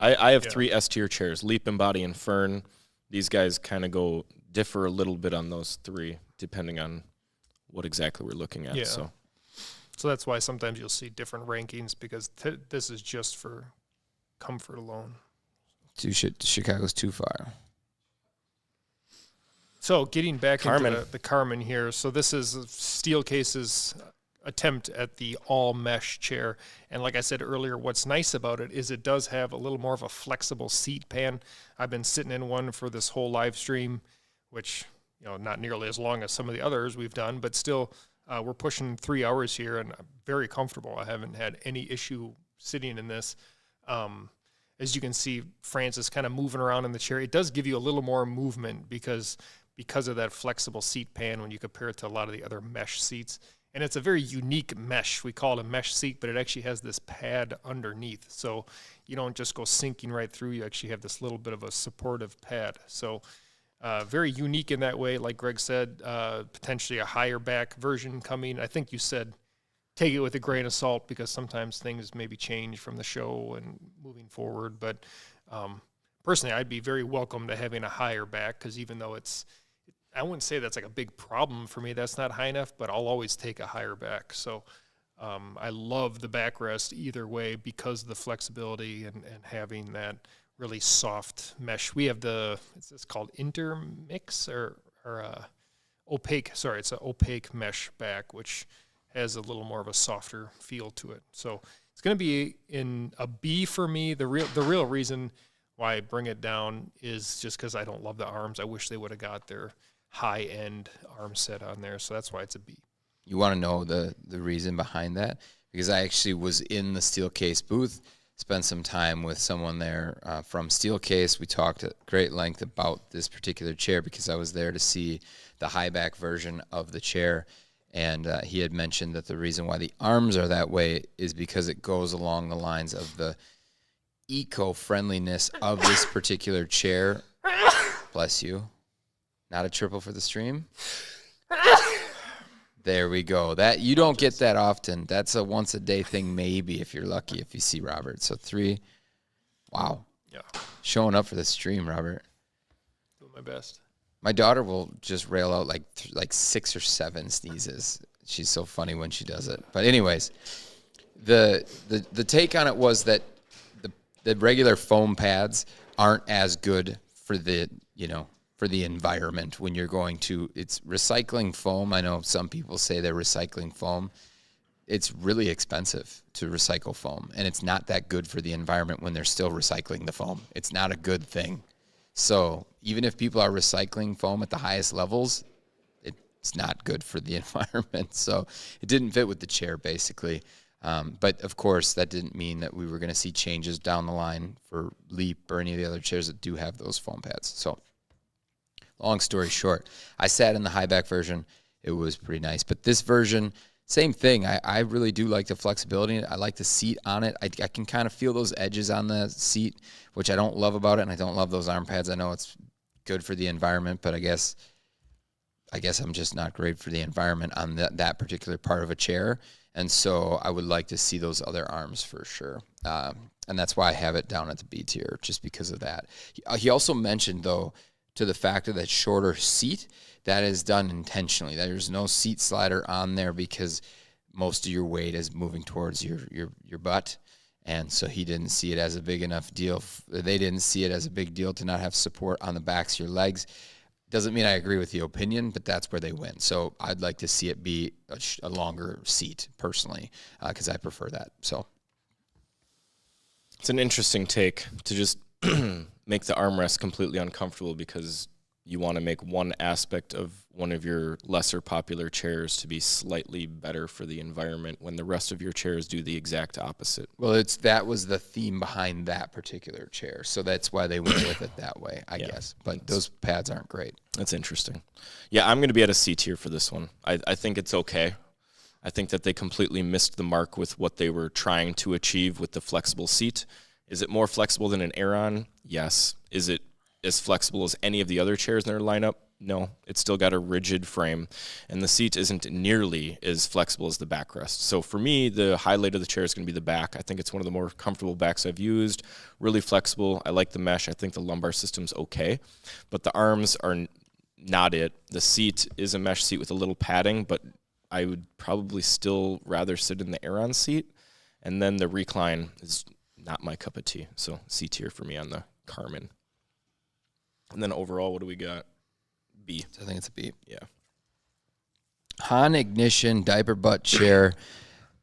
I have 3 S tier chairs: Leap, Embody, and Fern. These guys kind of differ a little bit on those 3, depending on what exactly we're looking at. Yeah. So that's why sometimes you'll see different rankings because this is just for comfort alone. Chicago's too far. So getting back Carmen. into the Carmen here. So this is Steelcase's attempt at the all mesh chair. And like I said earlier, what's nice about it is it does have a little more of a flexible seat pan. I've been sitting in one for this whole live stream, which, not nearly as long as some of the others we've done, but still we're pushing 3 hours here and I'm very comfortable. I haven't had any issue sitting in this. As you can see, Francis kind of moving around in the chair. It does give you a little more movement because of that flexible seat pan when you compare it to a lot of the other mesh seats. And it's a very unique mesh. We call it a mesh seat, but it actually has this pad underneath. So you don't just go sinking right through. You actually have this little bit of a supportive pad. So very unique in that way. Like Greg said, potentially a higher back version coming. I think you said take it with a grain of salt because sometimes things maybe change from the show and moving forward. But personally, I'd be very welcome to having a higher back because even though I wouldn't say that's like a big problem for me. That's not high enough, but I'll always take a higher back. So I love the backrest either way because of the flexibility and having that really soft mesh. We have is this called intermix or opaque? Sorry, it's an opaque mesh back, which has a little more of a softer feel to it. So it's going to be in a B for me. The real reason why I bring it down is just because I don't love the arms. I wish they would have got their high-end arm set on there, so that's why it's a B. You want to know the reason behind that? Because I actually was in the Steelcase booth, spent some time with someone there from Steelcase. We talked at great length about this particular chair because I was there to see the high-back version of the chair, and he had mentioned that the reason why the arms are that way is because it goes along the lines of the eco-friendliness of this particular chair. Bless you. Not a triple for the stream. There we go. That you don't get that often. That's a once a day thing, maybe if you're lucky. If you see Robert, so 3. Wow. Yeah. Showing up for the stream, Robert. Doing my best. My daughter will just rail out like 6 or 7 sneezes. She's so funny when she does it. But anyways, the take on it was that the regular foam pads aren't as good for the environment when you're going to, it's recycling foam. I know some people say they're recycling foam. It's really expensive to recycle foam, and it's not that good for the environment when they're still recycling the foam. It's not a good thing. So even if people are recycling foam at the highest levels, it's not good for the environment. So it didn't fit with the chair, basically. But, of course, that didn't mean that we were going to see changes down the line for Leap or any of the other chairs that do have those foam pads. So long story short, I sat in the high back version. It was pretty nice. But this version, Same thing. I really do like the flexibility. I like the seat on it. I can kind of feel those edges on the seat, which I don't love about it, and I don't love those arm pads. I know it's good for the environment, but I guess I'm just not great for the environment on that particular part of a chair. And so I would like to see those other arms for sure. And that's why I have it down at the B tier, just because of that. He also mentioned, though, to the fact of that shorter seat, that is done intentionally. There's no seat slider on there because most of your weight is moving towards your butt. And so he didn't see it as a big enough deal. They didn't see it as a big deal to not have support on the backs of your legs. Doesn't mean I agree with the opinion, but that's where they went. So I'd like to see it be a longer seat personally, because I prefer that. So it's an interesting take to just make the armrest completely uncomfortable because you want to make one aspect of one of your lesser popular chairs to be slightly better for the environment when the rest of your chairs do the exact opposite. Well, that was the theme behind that particular chair. So that's why they went with it that way, I guess. But those pads aren't great. That's interesting. Yeah, I'm going to be at a C tier for this one. I think it's okay. I think that they completely missed the mark with what they were trying to achieve with the flexible seat. Is it more flexible than an Aeron? Yes. Is it as flexible as any of the other chairs in their lineup? No. It's still got a rigid frame, and the seat isn't nearly as flexible as the backrest. So for me, the highlight of the chair is going to be the back. I think it's one of the more comfortable backs I've used. Really flexible. I like the mesh. I think the lumbar system's okay, but the arms are not it. The seat is a mesh seat with a little padding, but I would probably still rather sit in the Aeron seat, and then the recline is not my cup of tea. So C tier for me on the Carmen. And then overall, what do we got? B. I think it's a B. Yeah. Hon Ignition diaper butt chair.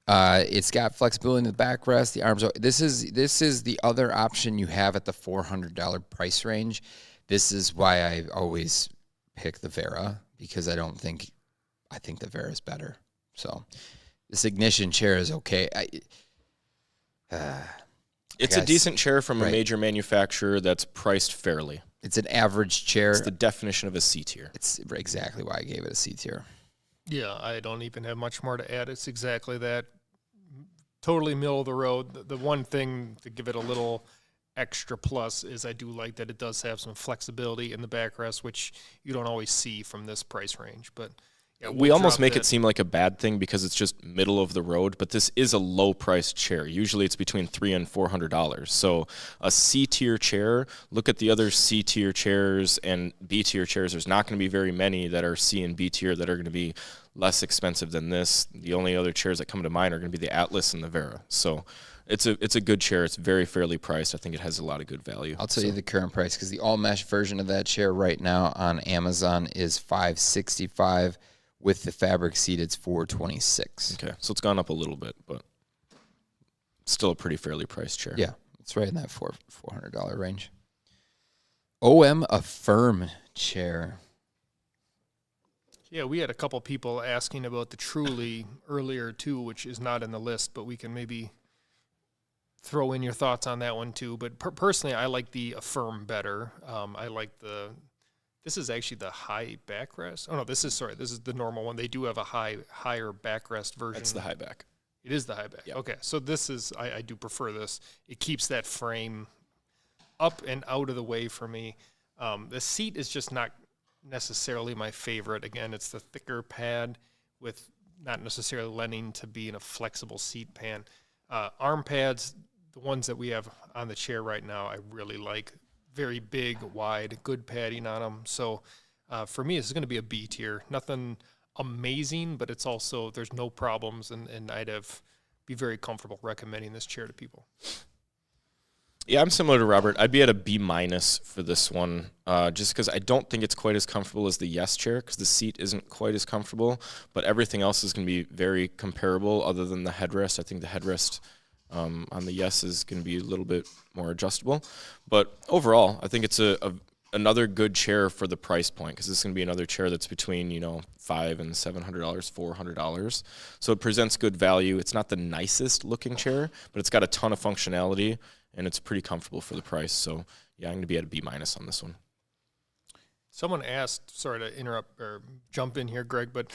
It's got flexibility in the backrest. The arms. This is the other option you have at the $400 price range. This is why I always pick the Vera, because I think the Vera is better. So this Ignition chair is okay. It's a decent chair from a major manufacturer that's priced fairly. It's an average chair. It's the definition of a C tier. It's exactly why I gave it a C tier. Yeah, I don't even have much more to add. It's exactly that. Totally middle of the road. The one thing to give it a little extra plus is I do like that it does have some flexibility in the backrest, which you don't always see from this price range. But yeah, we almost make it seem like a bad thing because it's just middle of the road, but this is a low priced chair. Usually it's between $300 and $400. So a C tier chair, look at the other C tier chairs and B tier chairs. There's not going to be very many that are C and B tier that are going to be less expensive than this. The only other chairs that come to mind are going to be the Atlas and the Vera. So it's a good chair. It's very fairly priced. I think it has a lot of good value. I'll tell you the current price, because the all mesh version of that chair right now on Amazon is $565. With the fabric seat, it's $426. Okay, so it's gone up a little bit, but still a pretty fairly priced chair. Yeah, it's right in that $400 range. OM Affirm chair. Yeah, we had a couple people asking about the Truly earlier too, which is not in the list, but we can maybe throw in your thoughts on that one too. But personally, I like the Affirm better. I like this is actually the high backrest. Oh no, this is the normal one. They do have a higher backrest version. That's the high back. It is the high back. Yep. Okay, so this is I do prefer this. It keeps that frame up and out of the way for me. The seat is just not necessarily my favorite. Again, it's the thicker pad with not necessarily lending to being a flexible seat pan. Arm pads, the ones that we have on the chair right now, I really like. Very big, wide, good padding on them. So for me, this is going to be a B tier. Nothing amazing, but it's also, there's no problems, and I'd be very comfortable recommending this chair to people. Yeah, I'm similar to Robert. I'd be at a B- for this one, just because I don't think it's quite as comfortable as the Yes chair, because the seat isn't quite as comfortable, but everything else is going to be very comparable other than the headrest. I think the headrest on the Yes is going to be a little bit more adjustable. But overall, I think it's another good chair for the price point, because this is going to be another chair that's between, $500 and $700, $400. So it presents good value. It's not the nicest looking chair, but it's got a ton of functionality, and it's pretty comfortable for the price. So, yeah, I'm going to be at a B- on this one. Someone asked, sorry to interrupt or jump in here, Greg, but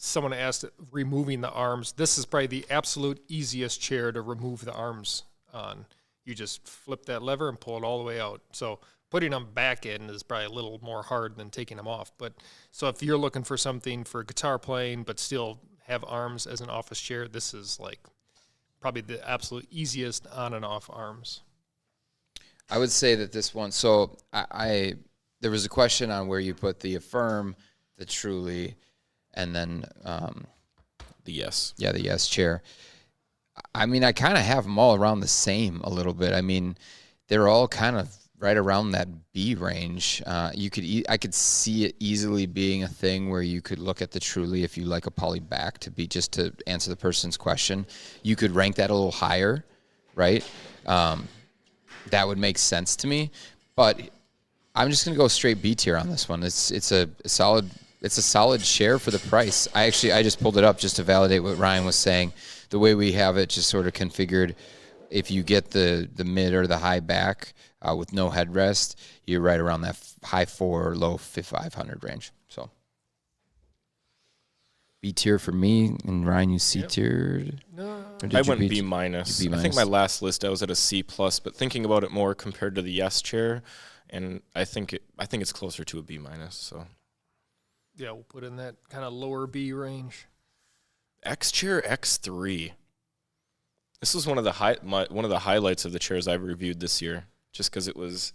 someone asked removing the arms. This is probably the absolute easiest chair to remove the arms on. You just flip that lever and pull it all the way out. So putting them back in is probably a little more hard than taking them off. But so if you're looking for something for guitar playing but still have arms as an office chair, this is like probably the absolute easiest on and off arms. I would say that this one, so I there was a question on where you put the Affirm, the Truly, and then The Yes. Yeah, the Yes chair. I mean, I kind of have them all around the same a little bit. I mean, they're all kind of right around that B range. I could see it easily being a thing where you could look at the Truly if you like a poly back to be just to answer the person's question. You could rank that a little higher, right? That would make sense to me. But I'm just gonna go straight B tier on this one. It's a solid share for the price. I just pulled it up just to validate what Ryan was saying. The way we have it just sort of configured, if you get the mid or the high back with no headrest, you're right around that high 4, low 500 range. So B tier for me, and Ryan, you C tiered. No, I went B minus. I think my last list I was at a C plus, but thinking about it more compared to the Yes chair, and I think it's closer to a B minus. So yeah, we'll put in that kind of lower B range. X chair X3. This was one of the highlights of the chairs I've reviewed this year, just because it was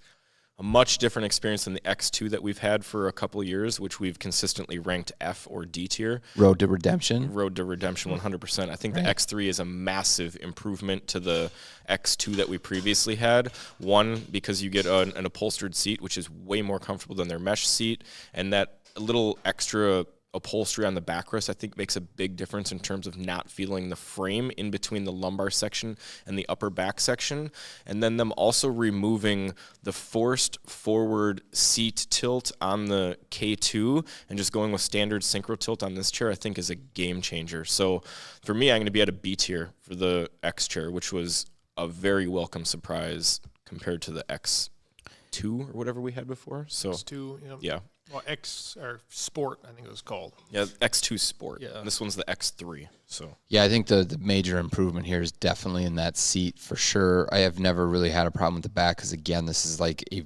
a much different experience than the X2 that we've had for a couple years, which we've consistently ranked F or D tier. Road to Redemption, 100%. I think Right. the X3 is a massive improvement to the X2 that we previously had. One, because you get an upholstered seat, which is way more comfortable than their mesh seat, and that little extra upholstery on the backrest, I think, makes a big difference in terms of not feeling the frame in between the lumbar section and the upper back section. And then them also removing the forced forward seat tilt on the K2 and just going with standard synchro tilt on this chair, I think, is a game changer. So for me, I'm going to be at a B tier for the X chair, which was a very welcome surprise compared to the X2 or whatever we had before. So X2, yeah. Well, X or Sport, I think it was called. Yeah, X2 Sport. Yeah. This one's the X3. So Yeah, I think the major improvement here is definitely in that seat for sure. I have never really had a problem with the back because, again, this is like a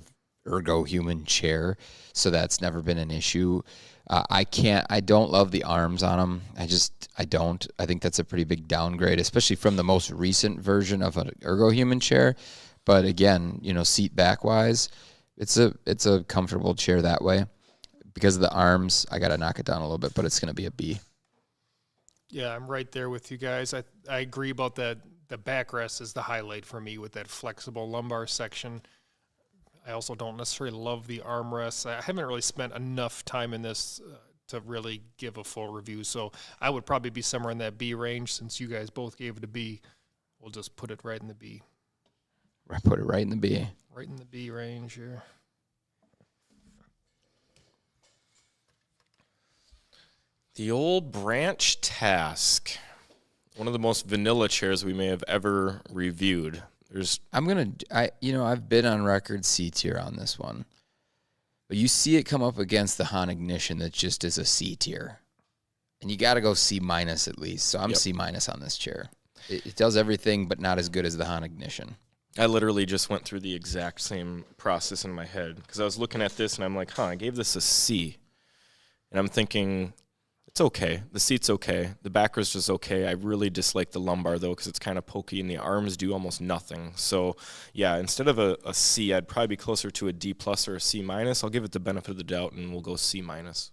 Ergohuman chair, so that's never been an issue. I don't love the arms on them. I don't. I think that's a pretty big downgrade, especially from the most recent version of an Ergohuman chair. But again, seat back wise, it's a comfortable chair that way. Because of the arms, I got to knock it down a little bit, but it's going to be a B. Yeah, I'm right there with you guys. I agree about that. The backrest is the highlight for me with that flexible lumbar section. I also don't necessarily love the armrests. I haven't really spent enough time in this to really give a full review, so I would probably be somewhere in that B range. Since you guys both gave it a B, we'll just put it right in the B. I put it right in the B. Right in the B range here. the old branch task. One of the most vanilla chairs we may have ever reviewed. I've been on record C tier on this one. But you see it come up against the Hon Ignition that just is a C tier. And you got to go C minus at least. So I'm C minus on this chair. It does everything, but not as good as the Hon Ignition. I literally just went through the exact same process in my head because I was looking at this and I'm like, I gave this a C. And I'm thinking, it's okay. The seat's okay. The backrest is okay. I really dislike the lumbar, though, because it's kind of pokey and the arms do almost nothing. So, yeah, instead of a C, I'd probably be closer to a D plus or a C minus. I'll give it the benefit of the doubt, and we'll go C minus.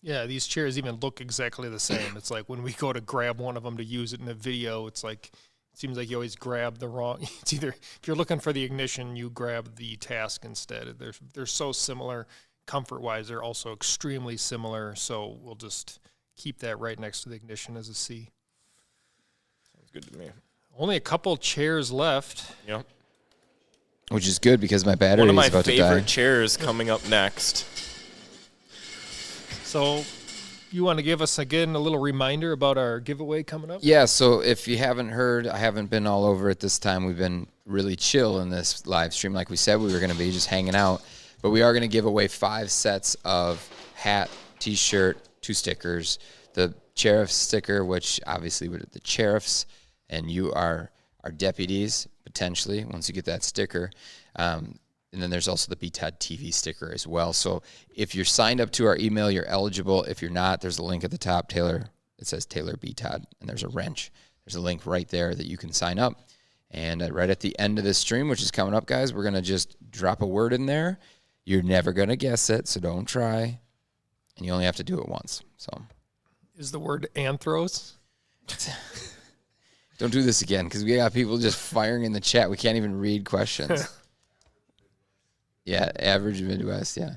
Yeah, these chairs even look exactly the same. It's like when we go to grab one of them to use it in a video, it's like it seems like you always grab the wrong. It's either if you're looking for the Ignition, you grab the Task instead. They're so similar. Comfort-wise, they're also extremely similar, so we'll just keep that right next to the Ignition as a C. Sounds good to me. Only a couple chairs left. Yep. Which is good because my battery is about to die. One of my favorite chairs coming up next. So you want to give us, again, a little reminder about our giveaway coming up? Yeah, so if you haven't heard, I haven't been all over it this time. We've been really chill in this live stream like we said we were going to be, just hanging out. But we are going to give away 5 sets of hat, T-shirt, 2 stickers. The sheriff sticker, which obviously we're the sheriffs, and you are our deputies, potentially, once you get that sticker. And then there's also the BTOD TV sticker as well. So if you're signed up to our email, you're eligible. If you're not, there's a link at the top, Taylor. It says Taylor BTOD, and there's a wrench. There's a link right there that you can sign up. And right at the end of this stream, which is coming up, guys, we're going to just drop a word in there. You're never going to guess it, so don't try. And you only have to do it once. So, Is the word anthros? Don't do this again, because we got people just firing in the chat. We can't even read questions. Yeah, average Midwest, yeah.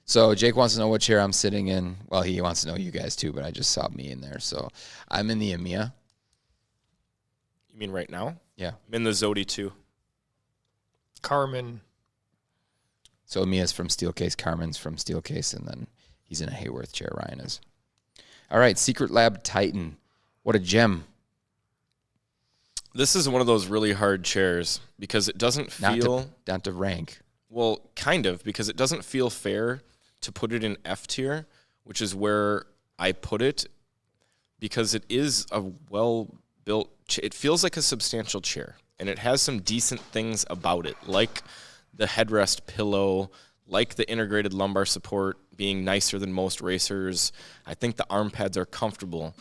So Jake wants to know what chair I'm sitting in. Well, he wants to know you guys too, but I just saw me in there. So I'm in the Amia. You mean right now? Yeah. I'm in the Zody too. Carmen. So Amia's from Steelcase, Carmen's from Steelcase, and then he's in a Hayworth chair, Ryan is. All right, Secretlab Titan. What a gem. This is one of those really hard chairs because it doesn't feel... Not to rank. Well, kind of, because it doesn't feel fair to put it in F tier, which is where I put it, because it is a well-built... It feels like a substantial chair, and it has some decent things about it, like the headrest pillow, like the integrated lumbar support being nicer than most racers. I think the arm pads are comfortable,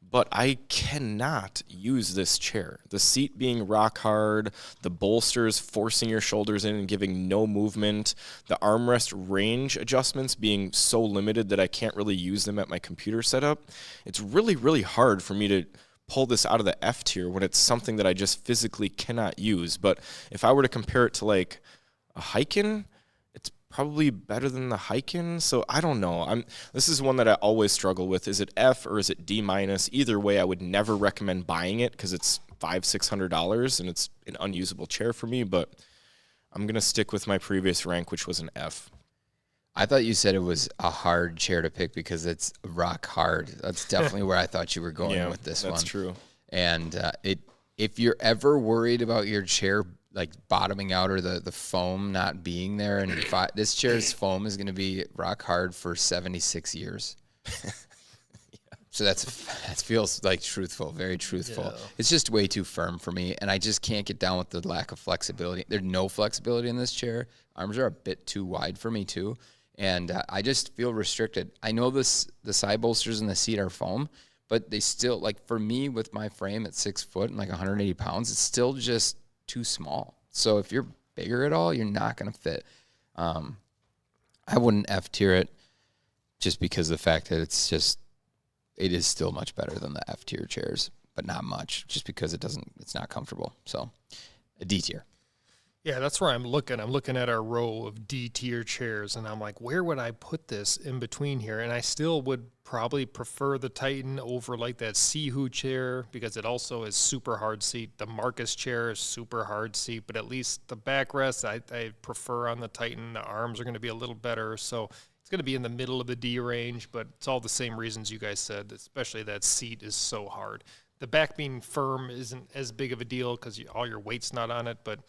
but I cannot use this chair. The seat being rock hard, the bolsters forcing your shoulders in and giving no movement, the armrest range adjustments being so limited that I can't really use them at my computer setup. It's really, really hard for me to pull this out of the F tier when it's something that I just physically cannot use. But if I were to compare it to like a Hiken, it's probably better than the Hiken. So I don't know. This is one that I always struggle with. Is it F or is it D minus? Either way, I would never recommend buying it because it's $500-$600 and it's an unusable chair for me. But I'm gonna stick with my previous rank, which was an F. I thought you said it was a hard chair to pick because it's rock hard. That's definitely where I thought you were going with this one. That's true. And if you're ever worried about your chair like bottoming out or the foam not being there, and this chair's foam is going to be rock hard for 76 years. So that feels like truthful, very truthful. Yeah. It's just way too firm for me, and I just can't get down with the lack of flexibility. There's no flexibility in this chair. Arms are a bit too wide for me too. And I just feel restricted. I know the side bolsters in the seat are foam, but they still, like for me with my frame at 6 foot and like 180 pounds, it's still just too small. So if you're bigger at all, you're not going to fit. I wouldn't F tier it just because of the fact that it is still much better than the F tier chairs, but not much just because it's not comfortable. So a D tier. Yeah, that's where I'm looking. I'm looking at our row of D-tier chairs, and I'm like, where would I put this in between here? And I still would probably prefer the Titan over like that Sihu chair because it also is super hard seat. The Marcus chair is super hard seat, but at least the backrest I prefer on the Titan. The arms are going to be a little better, so it's going to be in the middle of the D range, but it's all the same reasons you guys said, especially that seat is so hard. The back being firm isn't as big of a deal because all your weight's not on it, but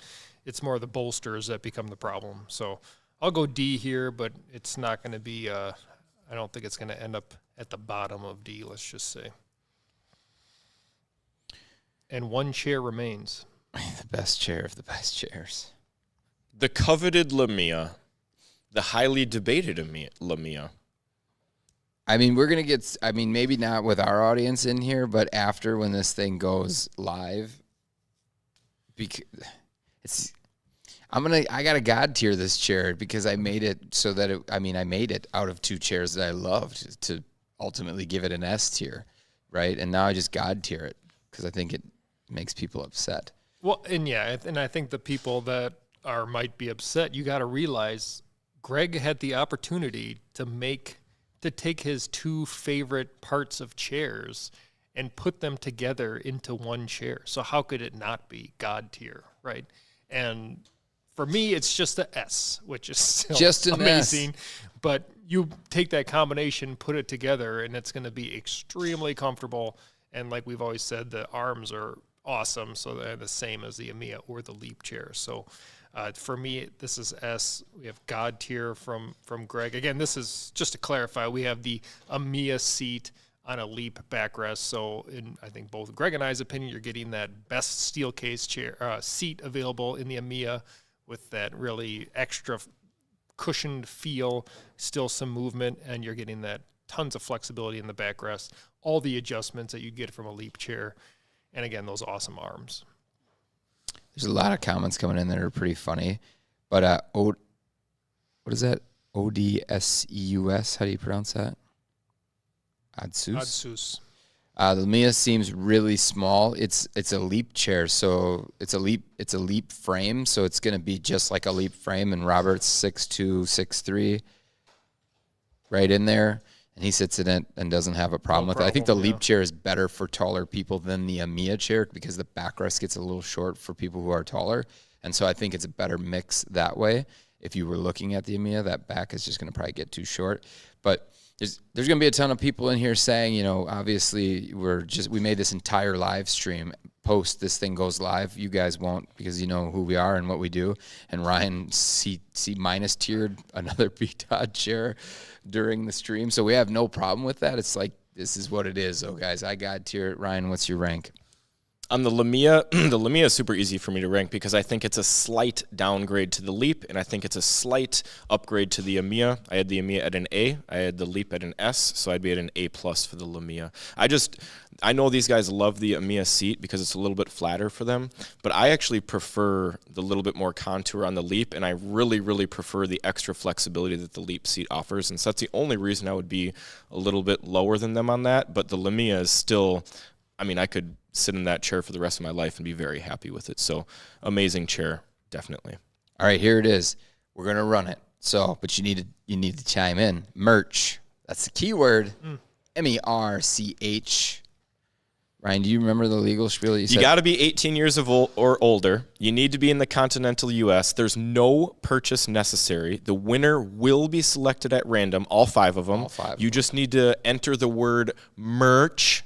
it's more the bolsters that become the problem. So I'll go D here, but it's not going to be, I don't think it's going to end up at the bottom of D, let's just say. And one chair remains. The best chair of the best chairs. The coveted Lamia. The highly debated Lamia. I mean, we're going to get, maybe not with our audience in here, but after when this thing goes live, I got to God tier this chair because I made it so that I made it out of two chairs that I loved to ultimately give it an S tier, right? And now I just God tier it because I think it makes people upset. Well, and I think the people that might be upset, you got to realize Greg had the opportunity to take his two favorite parts of chairs and put them together into one chair. So how could it not be God tier, right? And for me, it's just a S, which is still just amazing. But you take that combination, put it together, and it's going to be extremely comfortable. And like we've always said, the arms are awesome, so they're the same as the Amia or the Leap chair. So for me, this is S. We have God tier from Greg. Again, this is just to clarify. We have the Amia seat on a Leap backrest. So in, I think, both Greg and I's opinion, you're getting that best Steelcase chair seat available in the Amia with that really extra cushioned feel, still some movement, and you're getting that tons of flexibility in the backrest, all the adjustments that you get from a Leap chair, and again, those awesome arms. There's a lot of comments coming in that are pretty funny, but what is that? ODSEUS? How do you pronounce that? Adsus? Adsus. The Lamia seems really small. It's a Leap chair, so it's a Leap frame, so it's gonna be just like a Leap frame. And Robert's 6'2", 6'3", right in there, and he sits in it and doesn't have a problem with it. I think the Leap chair is better for taller people than the Amia chair because the backrest gets a little short for people who are taller, and so I think it's a better mix that way. If you were looking at the Amia, that back is just gonna probably get too short, but. There's going to be a ton of people in here saying, you know, obviously we made this entire live stream. Post this thing goes live. You guys won't because you know who we are and what we do. And Ryan C minus tiered another BTOD chair during the stream. So we have no problem with that. It's like, this is what it is. So guys, I got tier. Ryan, what's your rank? On the Lamia, the Lamia is super easy for me to rank because I think it's a slight downgrade to the Leap, and I think it's a slight upgrade to the Amia. I had the Amia at an A. I had the Leap at an S, so I'd be at an A+ for the Lamia. I know these guys love the Amia seat because it's a little bit flatter for them, but I actually prefer the little bit more contour on the Leap, and I really, really prefer the extra flexibility that the Leap seat offers, and so that's the only reason I would be a little bit lower than them on that, but the Lamia is still, I mean, I could sit in that chair for the rest of my life and be very happy with it. So amazing chair, definitely. All right, here it is. We're gonna run it. So, but you need to chime in. Merch. That's the keyword. MERCH. Ryan, do you remember the legal spiel that you said? You got to be 18 years or older. You need to be in the continental U.S. There's no purchase necessary. The winner will be selected at random, all 5 of them. All 5. You just need to enter the word merch,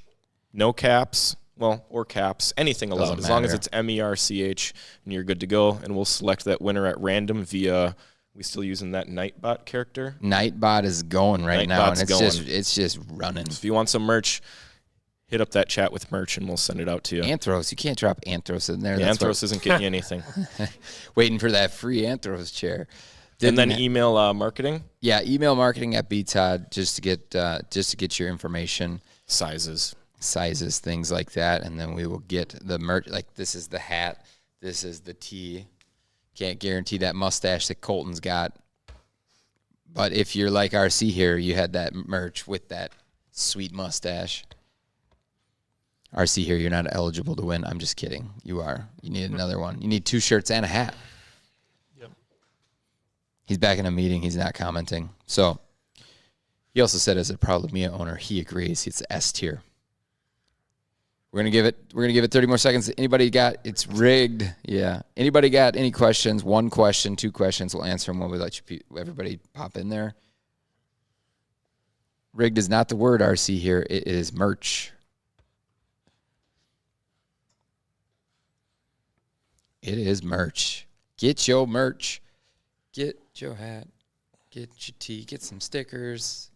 no caps. Well, or caps, anything allowed, as long as it's MERCH, and you're good to go. And we'll select that winner at random via. We still using that Nightbot character? Nightbot is going right now, and it's just running. So if you want some merch, hit up that chat with merch, and we'll send it out to you. Anthros, you can't drop Anthros in there. Yeah, Anthros isn't getting you anything. Waiting for that free Anthros chair. And then email marketing. Yeah, email marketing at BTOD just to get your information, sizes, things like that, and then we will get the merch. Like, this is the hat, this is the tee. Can't guarantee that mustache that Colton's got, but if you're like RC here, you had that merch with that sweet mustache. RC here, you're not eligible to win. I'm just kidding. You are. You need another one. You need 2 shirts and a hat. Yep. He's back in a meeting. He's not commenting. So he also said, as a proud Lamia owner, he agrees. It's S tier. We're gonna give it 30 more seconds. Anybody got? It's rigged. Yeah. Anybody got any questions? 1 question, 2 questions. We'll answer them when we let everybody pop in there. Rigged is not the word, RC here. It is merch. It is merch. Get your merch. Get your hat. Get your tee. Get some stickers.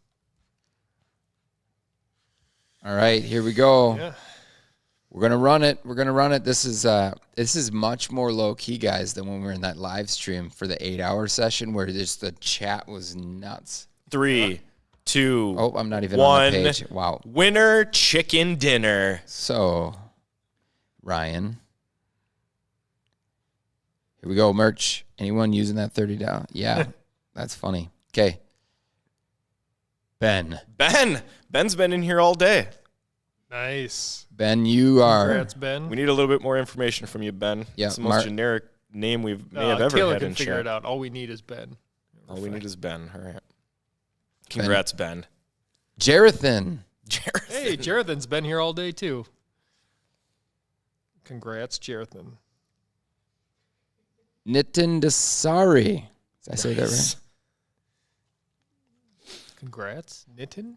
All right, here we go. Yeah. We're gonna run it. This is much more low key, guys, than when we were in that live stream for the 8-hour session where just the chat was nuts. 3, 2. Oh, I'm not even 1. on the page. Wow. Winner chicken dinner. So, Ryan, here we go. Merch. Anyone using that $30? Yeah, that's funny. Okay. Ben's been in here all day. Nice. Ben, you are. Congrats, Ben. We need a little bit more information from you, Ben. Yeah, It's the most generic name we may have ever Taylor had can in figure chat. it out. All we need is Ben. All we need is Ben. All right. Congrats, Ben. Jarathan. Hey, Jarathan's been here all day, too. Congrats, Jarathan. Nitin Dasari. Did I say that right? Congrats, Nitin.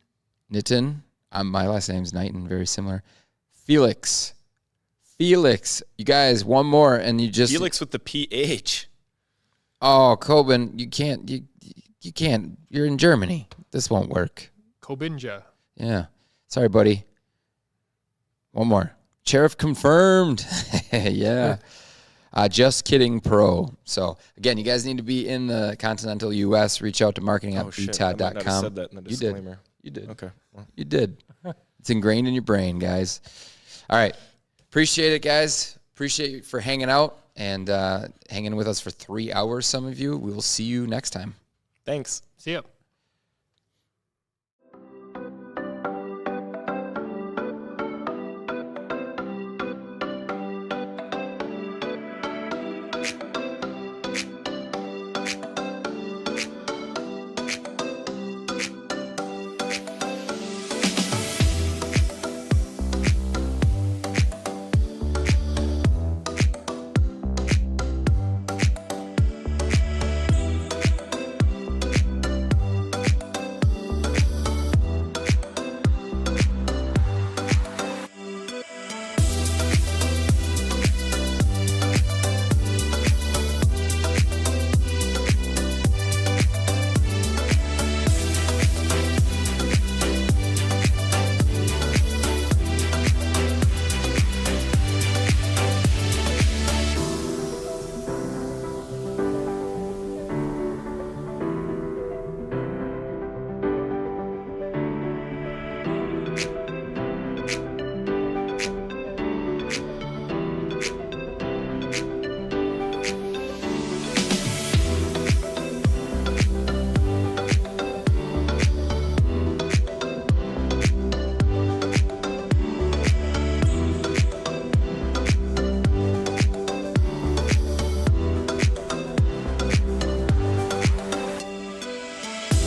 Nitin. My last name's Knighton, very similar. Felix. You guys, one more, and you just... Felix with the PH. Oh, Coben, you can't. You can't. You're in Germany. This won't work. Kobinja. Yeah. Sorry, buddy. One more. Sheriff confirmed. Yeah. Just kidding, Pro. So, again, you guys need to be in the continental U.S. Reach out to marketing at btod.com. I might not have said that in the disclaimer. You did. Okay. Well. You did. It's ingrained in your brain, guys. All right. Appreciate it, guys. Appreciate you for hanging out and hanging with us for 3 hours, some of you. We will see you next time. Thanks. See ya.